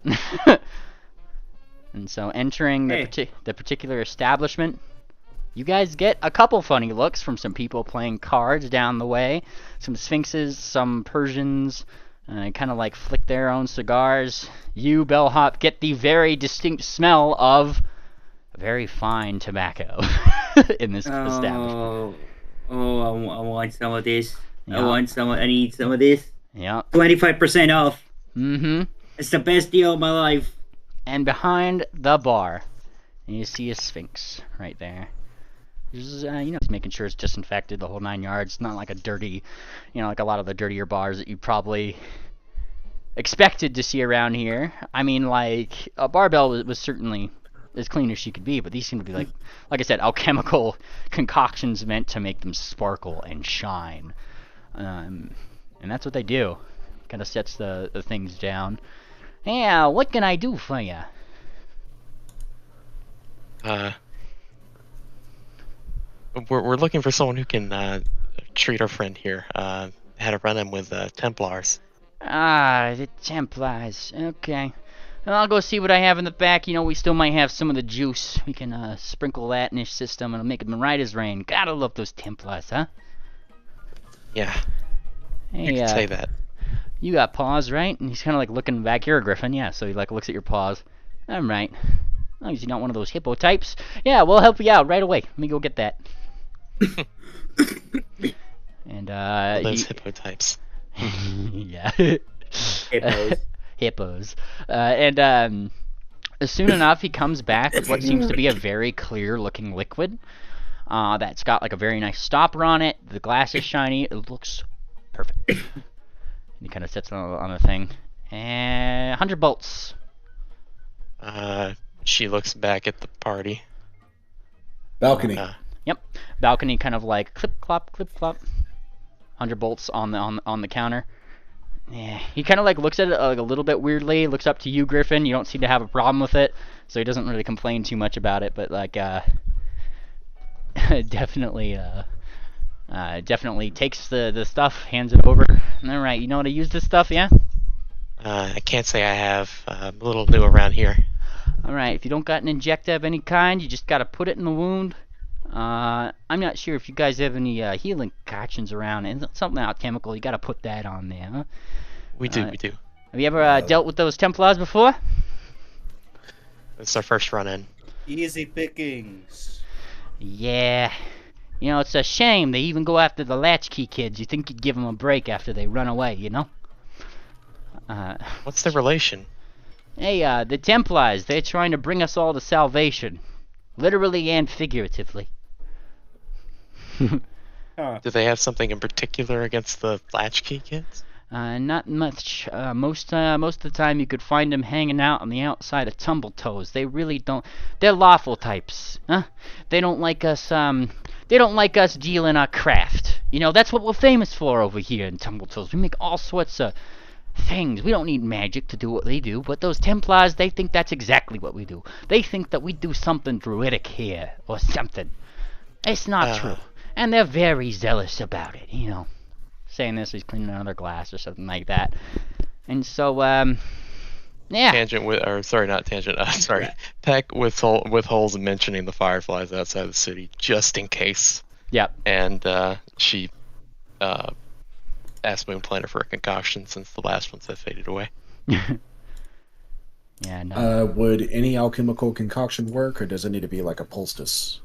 And so entering the particular establishment, you guys get a couple funny looks from some people playing cards down the way. Some Sphinxes, some Persians, kind of like flick their own cigars. You, Bellhop, get the very distinct smell of very fine tobacco in this establishment. Oh, I want some of this. Yeah. I need some of this. Yeah. 25% off. Mm-hmm. It's the best deal of my life. And behind the bar, you see a Sphinx right there. He's making sure it's disinfected, the whole 9 yards. Not like a dirty, like a lot of the dirtier bars that you probably expected to see around here. I mean, like, a barbell was certainly as clean as she could be, but these seem to be like I said, alchemical concoctions meant to make them sparkle and shine. And that's what they do. Kind of sets the things down. Yeah, what can I do for you? We're looking for someone who can treat our friend here. Had a run-in with Templars. Ah, the Templars. Okay. Well, I'll go see what I have in the back. We still might have some of the juice. We can sprinkle that in his system and make him right as rain. Gotta love those Templars, huh? Yeah. Hey, you can say that. You got paws, right? And he's kind of like looking back. You're a griffin, yeah, so he like looks at your paws. I'm right. As long as you're not one of those hippo types. Yeah, we'll help you out right away. Let me go get that. And those hippo types. Yeah. Hippos. Hippos. And soon enough, he comes back with what seems to be a very clear-looking liquid. That's got like a very nice stopper on it. The glass is shiny. It looks perfect. He kind of sits on the thing. And 100 bolts. She looks back at the party. Balcony. Yep. Balcony kind of like clip clop, clip clop. 100 bolts on the counter. Yeah. He kind of like looks at it like a little bit weirdly. Looks up to you, Griffin. You don't seem to have a problem with it, so he doesn't really complain too much about it. But like, definitely takes the stuff, hands it over. All right, you know how to use this stuff, yeah? I can't say I have. I'm a little new around here. All right, if you don't got an injector of any kind, you just gotta put it in the wound. I'm not sure if you guys have any healing concoctions around, and something alchemical. You gotta put that on there, huh? We do. Have you ever dealt with those Templars before? It's our first run-in. Easy pickings. Yeah. It's a shame they even go after the latchkey kids. You think you'd give them a break after they run away, What's the relation? Hey, the Templars, they're trying to bring us all to salvation. Literally and figuratively. Do they have something in particular against the latchkey kids? Not much. Most of the time you could find them hanging out on the outside of Tumbl-Toes. They really don't... They're lawful types, huh? They don't like us, dealing our craft. That's what we're famous for over here in Tumbl-Toes. We make all sorts of things. We don't need magic to do what they do, but those Templars, they think that's exactly what we do. They think that we do something druidic here, or something. It's not true. And they're very zealous about it, Saying this, he's cleaning another glass or something like that. And so, yeah. Peck withholds mentioning the fireflies outside the city, just in case. Yep. And she asked Moon Planner for a concoction since the last ones have faded away. Yeah, no. Would any alchemical concoction work, or does it need to be like a poultice?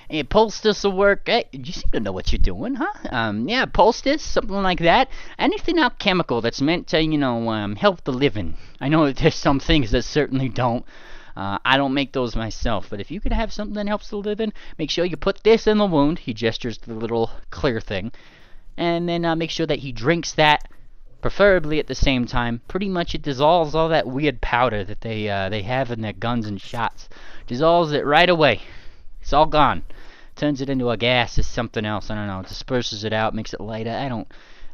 Hey, poultice will work. Hey, you seem to know what you're doing, huh? Yeah, poultice, something like that. Anything alchemical that's meant to, help the living. I know that there's some things that certainly don't. I don't make those myself, but if you could have something that helps the living, make sure you put this in the wound. He gestures to the little clear thing. And then make sure that he drinks that, preferably at the same time. Pretty much it dissolves all that weird powder that they have in their guns and shots. Dissolves it right away. It's all gone. Turns it into a gas or something else. I don't know. Disperses it out, makes it lighter. I don't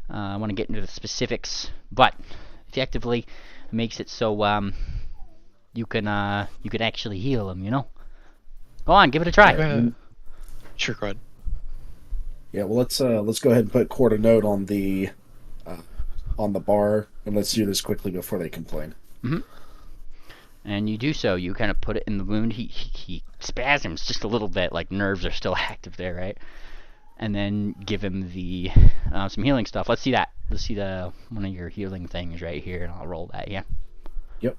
want to get into the specifics, but effectively makes it so you can actually heal them. Go on, give it a try. Sure, go ahead. Yeah, well, let's go ahead and put Cord a note on the bar, and let's do this quickly before they complain. Mm-hmm. And you do so. You kind of put it in the wound. He spasms just a little bit, like nerves are still active there, right? And then give him the some healing stuff. Let's see that. Let's see the one of your healing things right here, and I'll roll that. Yeah. Yep.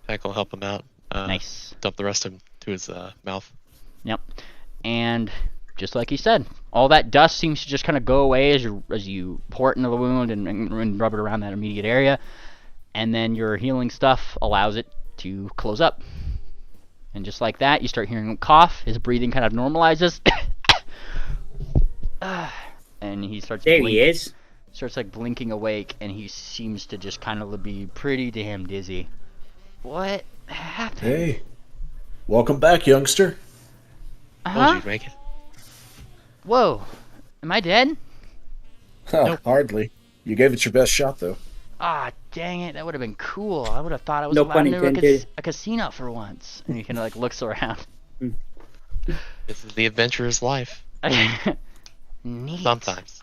Peck will help him out. Nice. Dump the rest of him to his mouth. Yep. And just like he said, all that dust seems to just kind of go away as you pour it into the wound and rub it around that immediate area. And then your healing stuff allows it to close up. And just like that, you start hearing him cough. His breathing kind of normalizes. And he starts There he is. Starts like blinking awake, and he seems to just kind of be pretty damn dizzy. What happened? Hey, welcome back, youngster. Told you'd make it. Whoa, am I dead? Nope. Hardly. You gave it your best shot, though. Ah, dang it, that would have been cool. I would have thought I was No allowed pun into intended. a casino for once. And he kind of like looks around. This is the adventurer's life. Neat. Sometimes.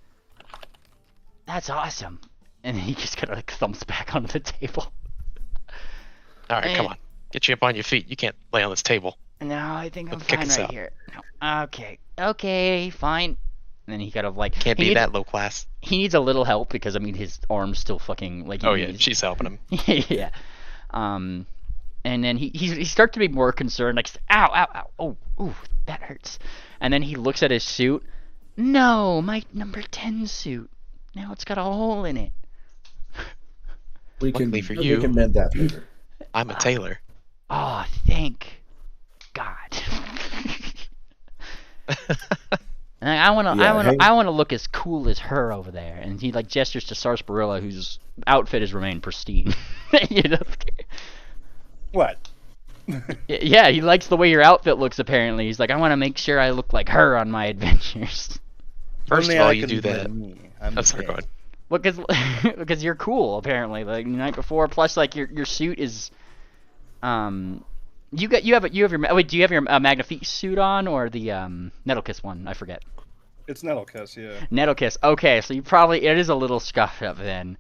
That's awesome. And he just kind of like thumps back onto the table. All right, come on. Get you up on your feet. You can't lay on this table. No, I think I'm Kick fine us right out. here. No. Okay, fine. And then he kind of like Can't he be needs, that low class. He needs a little help because I mean his arm's still fucking like. Oh yeah, she's helping him. Yeah. And then he starts to be more concerned, like ow, oh, ooh, that hurts. And then he looks at his suit. No, my number 10 suit. Now it's got a hole in it. We can Luckily for you. we can mend that later. I'm a tailor. Oh, thank God. And I want to look as cool as her over there. And he like gestures to Sarsaparilla, whose outfit has remained pristine. You know? What? Yeah, he likes the way your outfit looks. Apparently, he's like, I want to make sure I look like her on my adventures. First Only of all, I you can do that. blame me. I'm That's the not going. Well, because you're cool apparently. Like the night before, plus like your suit is, you have your wait. Do you have your Magnifique suit on or the Nettlekiss one? I forget. It's Nettlekiss, yeah. Nettlekiss. Okay, so it is a little scuffed up then,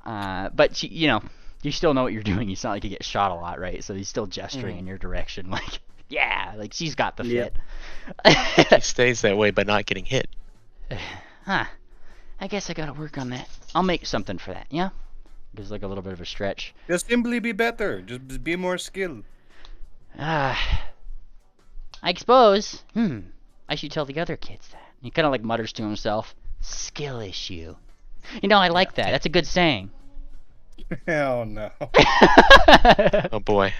but you still know what you're doing. It's not like you get shot a lot, right? So he's still gesturing in your direction, like yeah, like she's got the fit. He stays that way by not getting hit. Huh. I guess I gotta work on that. I'll make something for that, yeah? Gives like a little bit of a stretch. Just simply be better. Just be more skilled. I suppose. I should tell the other kids that. He kind of like mutters to himself, skill issue. I like that. That's a good saying. Hell no. Oh boy,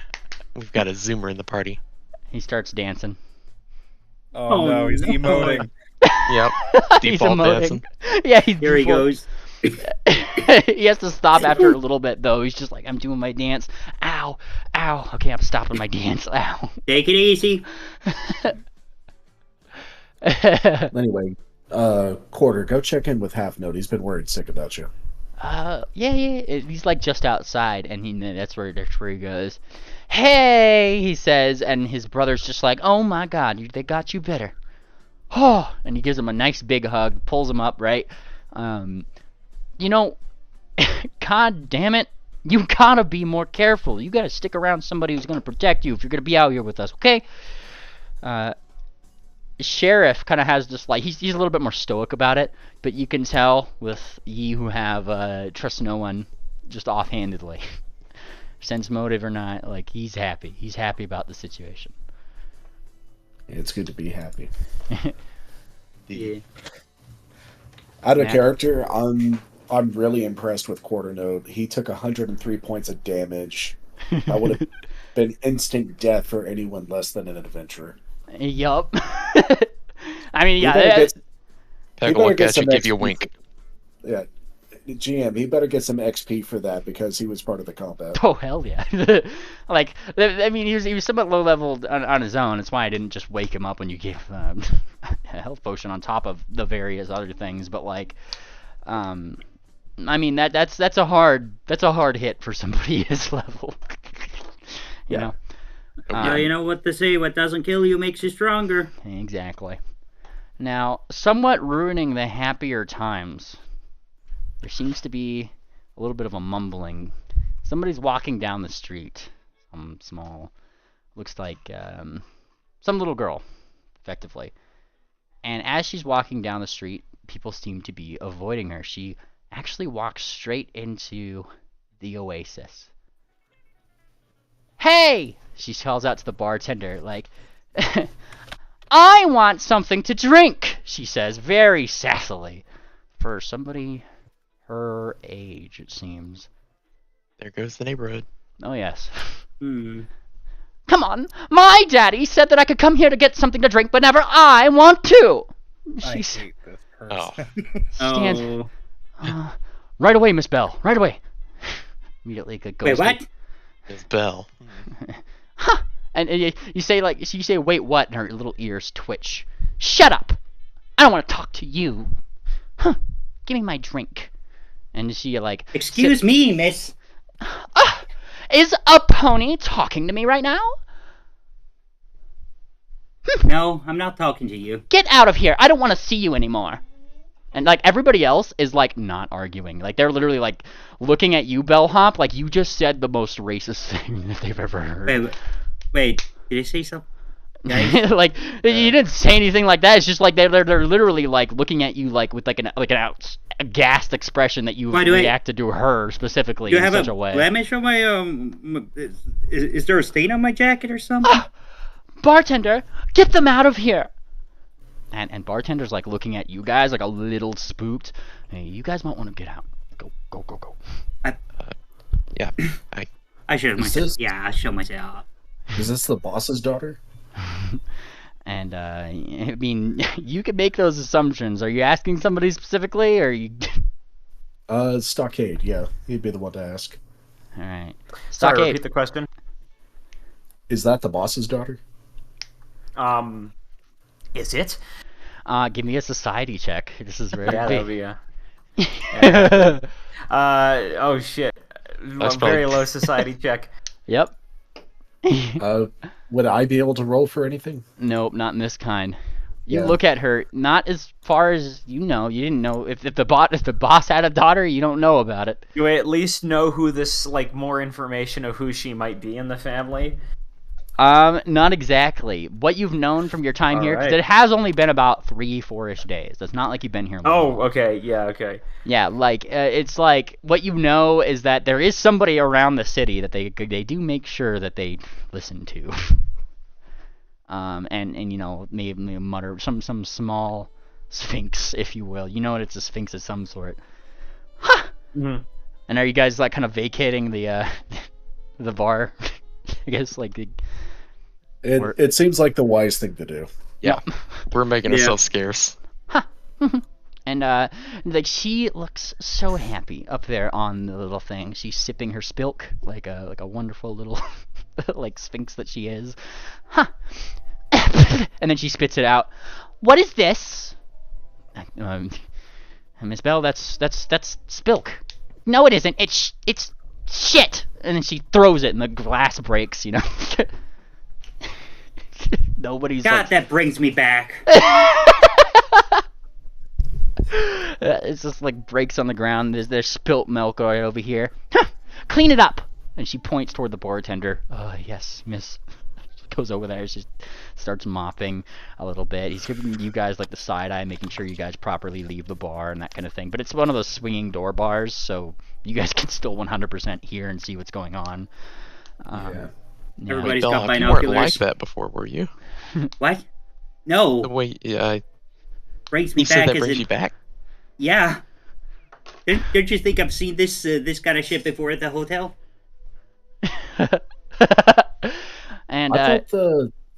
we've got a zoomer in the party. He starts dancing. Oh no, he's emoting. Yep. He's Default emoting. dancing. Yeah, Here he goes. He has to stop after a little bit though. He's just like, I'm doing my dance. Ow, ow. Okay, I'm stopping my dance. Ow. Take it easy. Anyway, Quarter, go check in with Half Note. He's been worried sick about you. Yeah. He's like just outside, and that's where he goes. Hey, he says, and his brother's just like, oh my God, they got you better. Oh, and he gives him a nice big hug, pulls him up, right? God damn it, you gotta be more careful. You gotta stick around somebody who's gonna protect you if you're gonna be out here with us, okay? Sheriff kind of has this like he's a little bit more stoic about it, but you can tell with ye who have trust no one just offhandedly. sense motive or not, like he's happy. He's happy about the situation. It's good to be happy. Yeah. Out of Matt? character, I'm really impressed with Quarter Note. He took 103 points of damage. That would have been instant death for anyone less than an adventurer. Yup. I mean, He yeah. better get- Peg better will look get at you, some give you a XP wink. Yeah. GM, he better get some XP for that because he was part of the combat. Oh hell yeah! Like, I mean, he was somewhat low leveled on his own. That's why I didn't just wake him up when you gave a health potion on top of the various other things. But like, I mean that's a hard hit for somebody his level. You know. You know what they say? What doesn't kill you makes you stronger. Exactly. Now, somewhat ruining the happier times. There seems to be a little bit of a mumbling. Somebody's walking down the street. Some small, looks like some little girl, effectively. And as she's walking down the street, people seem to be avoiding her. She actually walks straight into the oasis. Hey! She calls out to the bartender, like, I want something to drink, she says, very sassily. For somebody her age, it seems. There goes the neighborhood. Oh, yes. Hmm. Come on! My daddy said that I could come here to get something to drink, but never I want to! I She hate this Oh. person. stands... Oh. Right away, Miss Bell. Right away. Immediately goes Wait, what? His bell. Huh! And you say, like, you say, wait, what? And her little ears twitch. Shut up! I don't want to talk to you. Huh. Give me my drink. And she, like... Excuse me, miss. Is a pony talking to me right now? No, I'm not talking to you. Get out of here. I don't want to see you anymore. And, like, everybody else is, like, not arguing. Like, they're literally, like, looking at you, Bellhop, like you just said the most racist thing that they've ever heard. Wait, did I say something? Like, you didn't say anything like that. It's just, like, they're literally, like, looking at you, like, with, like, an aghast expression that you reacted to her specifically in such a way. Do I have a blemish on my, is there a stain on my jacket or something? Bartender, get them out of here! And bartender's, like, looking at you guys, like, a little spooked. Hey, you guys might want to get out. Go. Yeah. I should have Yeah, I show myself. Is this the boss's daughter? And, I mean, you can make those assumptions. Are you asking somebody specifically, or are you... Stockade, yeah. He'd be the one to ask. Alright. Sorry, Stockade. repeat the question. Is that the boss's daughter? Is it? Give me a society check. This is very Yeah, big. that'll be a... Yeah. Oh shit. That's Very probably- low society check. Yep. Would I be able to roll for anything? Nope, not in this kind. You Yeah. look at her, not as far as you know. You didn't know if the boss had a daughter. You don't know about it. You at least know who this, like, more information of who she might be in the family. Not exactly. What you've known from your time here, 'cause Alright. it has only been about 3-4ish days. It's not like you've been here long. Oh, okay, yeah, okay. Yeah, like it's like what you know is that there is somebody around the city that they do make sure that they listen to. And you know, maybe mutter some small sphinx, if you will. You know what? It's a sphinx of some sort. Huh. Mm-hmm. And are you guys like kind of vacating the the bar? I guess like the. It seems like the wise thing to do. Yeah. We're making ourselves scarce. And like she looks so happy up there on the little thing. She's sipping her spilk like a wonderful little like sphinx that she is. Huh. And then she spits it out. What is this? Miss Bell, that's spilk. No, it isn't. It's shit. And then she throws it, and the glass breaks. You know. Nobody's. God, like... that brings me back. It's just like breaks on the ground. There's spilt milk right over here. Huh, clean it up. And she points toward the bartender. Yes, miss. goes over there, just starts mopping a little bit. He's giving you guys like the side eye, making sure you guys properly leave the bar and that kind of thing. But it's one of those swinging door bars, so you guys can still 100% hear and see what's going on. Yeah. Everybody's Bill, got you weren't binoculars. like that before, were you? What? No. The way Brings me you said back that as brings in, you back. yeah. Don't you think I've seen this kind of shit before at the hotel? And I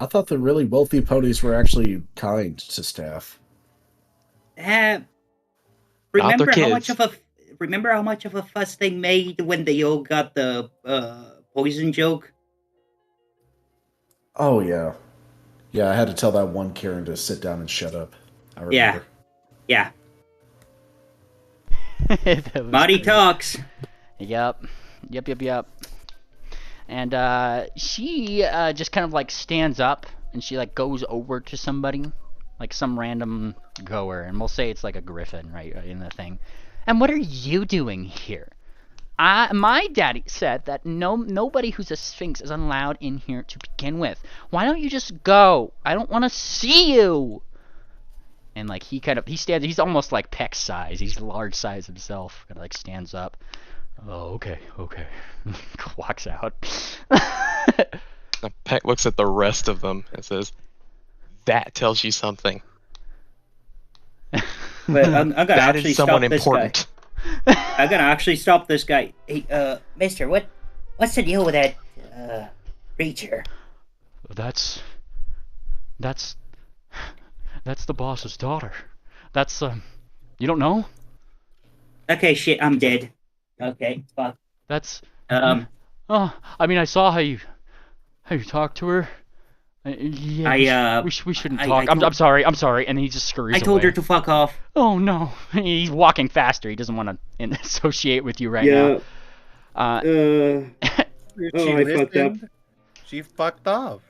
thought the really wealthy ponies were actually kind to staff. Remember their how much kids. of a fuss they made when they all got the poison joke? Oh yeah, yeah. I had to tell that one Karen to sit down and shut up. I remember. Yeah. that was Marty great. talks. Yep. And she just kind of like stands up and she like goes over to somebody, like some random goer, and we'll say it's like a griffin, right, in the thing. And what are you doing here? My daddy said that nobody who's a sphinx is allowed in here to begin with. Why don't you just go? I don't want to see you. And like he stands. He's almost like Peck's size. He's large size himself. Kind of like stands up. Oh, okay. Walks out. Now, Peck looks at the rest of them and says, "That tells you something. But I'm gonna That actually is someone stop this important." guy. I'm gonna actually stop this guy. Hey, Mister, what's the deal with that creature? That's the boss's daughter. That's you don't know? Okay, shit, I'm dead. Okay, fuck. That's Um, oh, I mean, I saw how you talked to her. Yeah, we shouldn't talk. I'm sorry. And he just scurries I told away. her to fuck off. Oh no, he's walking faster. He doesn't want to associate with you right now. She I fucked up. listened. She fucked up.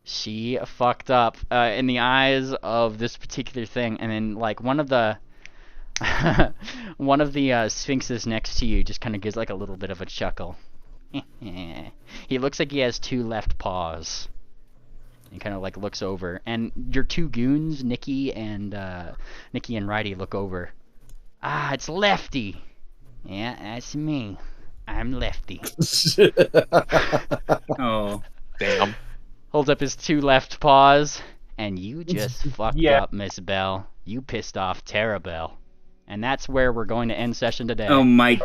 She fucked up in the eyes of this particular thing, and then like one of the sphinxes next to you just kind of gives like a little bit of a chuckle. He looks like he has two left paws. He kind of like looks over, and your two goons, Nikki and Righty, look over. Ah, it's Lefty. Yeah, that's me. I'm Lefty. Oh, Damn. Holds up his two left paws, and you just fucked Yeah. up, Miss Bell. You pissed off Terabelle. And that's where we're going to end session today. oh my.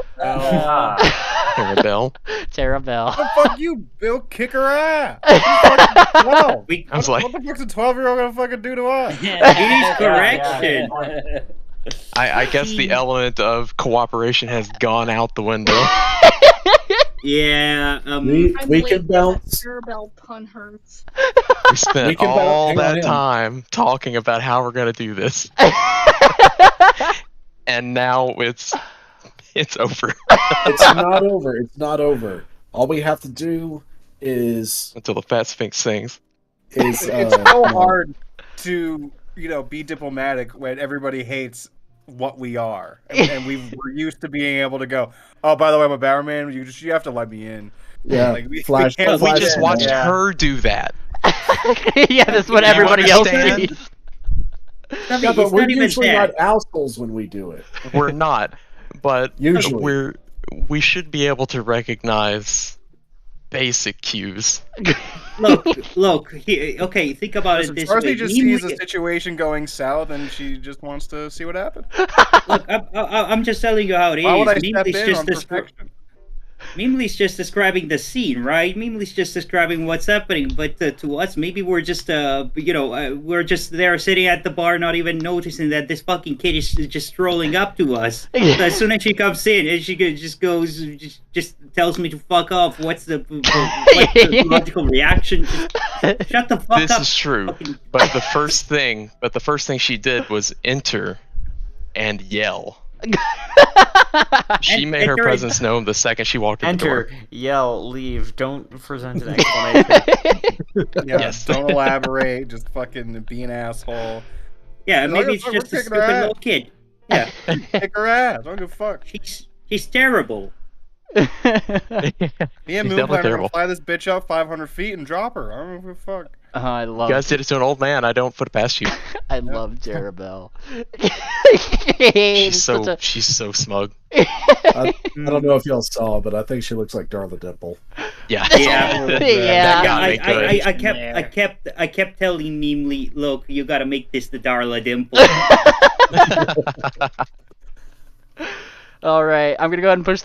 Arabelle. Terabelle. Fuck you, Bill. Kick her ass. She's fucking 12. I was like, What the fuck's a 12-year-old gonna fucking do to us? It is correction. I guess the element of cooperation has gone out the window. Yeah. We I'm can waiting. bounce. Mirabelle pun hurts. We spent We can all hang that on. time talking about how we're gonna do this, and now it's over It's not over. It's not over. All we have to do is until the Fat Sphinx sings. It's so hard to, be diplomatic when everybody hates what we are, and we're used to being able to go, oh, by the way, I'm a Bannerman. You have to let me in. yeah. Like, we Flash. can't- But we flash just in. watched Yeah. her do that. Yeah, that's what You everybody else understand? sees. Yeah, but we're usually not assholes when we do it. We're not, but Usually. we should be able to recognize basic cues. Look. Okay, think about it this Darcy way. just sees a situation going south, and she just wants to see what happens. Look, I'm just telling you how it is. Why would I step Mimley's in just on perfection? Mimley's just describing the scene, right? Mimley's just describing what's happening, but to us, maybe we're just, we're just there sitting at the bar, not even noticing that this fucking kid is just strolling up to us. So as soon as she comes in, and she just goes, just tells me to fuck off. What's the logical reaction? Just shut the fuck This up. is true, fucking- but the first thing she did was enter and yell. She made her enter- presence known the second she walked in the door. Enter, yell, leave. Don't present an explanation. Yeah, Yes. don't elaborate. Just fucking be an asshole. Yeah, Like, maybe oh, it's fuck, just we're a kicking her stupid ass. little kid. Yeah, Kick her ass. I don't give a fuck. she's terrible. Me and He's Moonpie definitely are gonna terrible. fly this bitch up 500 feet and drop her. I don't give a fuck. Oh, I You love guys did it to an old man. I don't put it past you. I love Jarabelle. She's so smug. I don't know if y'all saw, but I think she looks like Darla Dimple. Yeah. Yeah. Yeah. gotta be good. I kept telling Meme, look, you gotta make this the Darla Dimple. All right, I'm gonna go ahead and push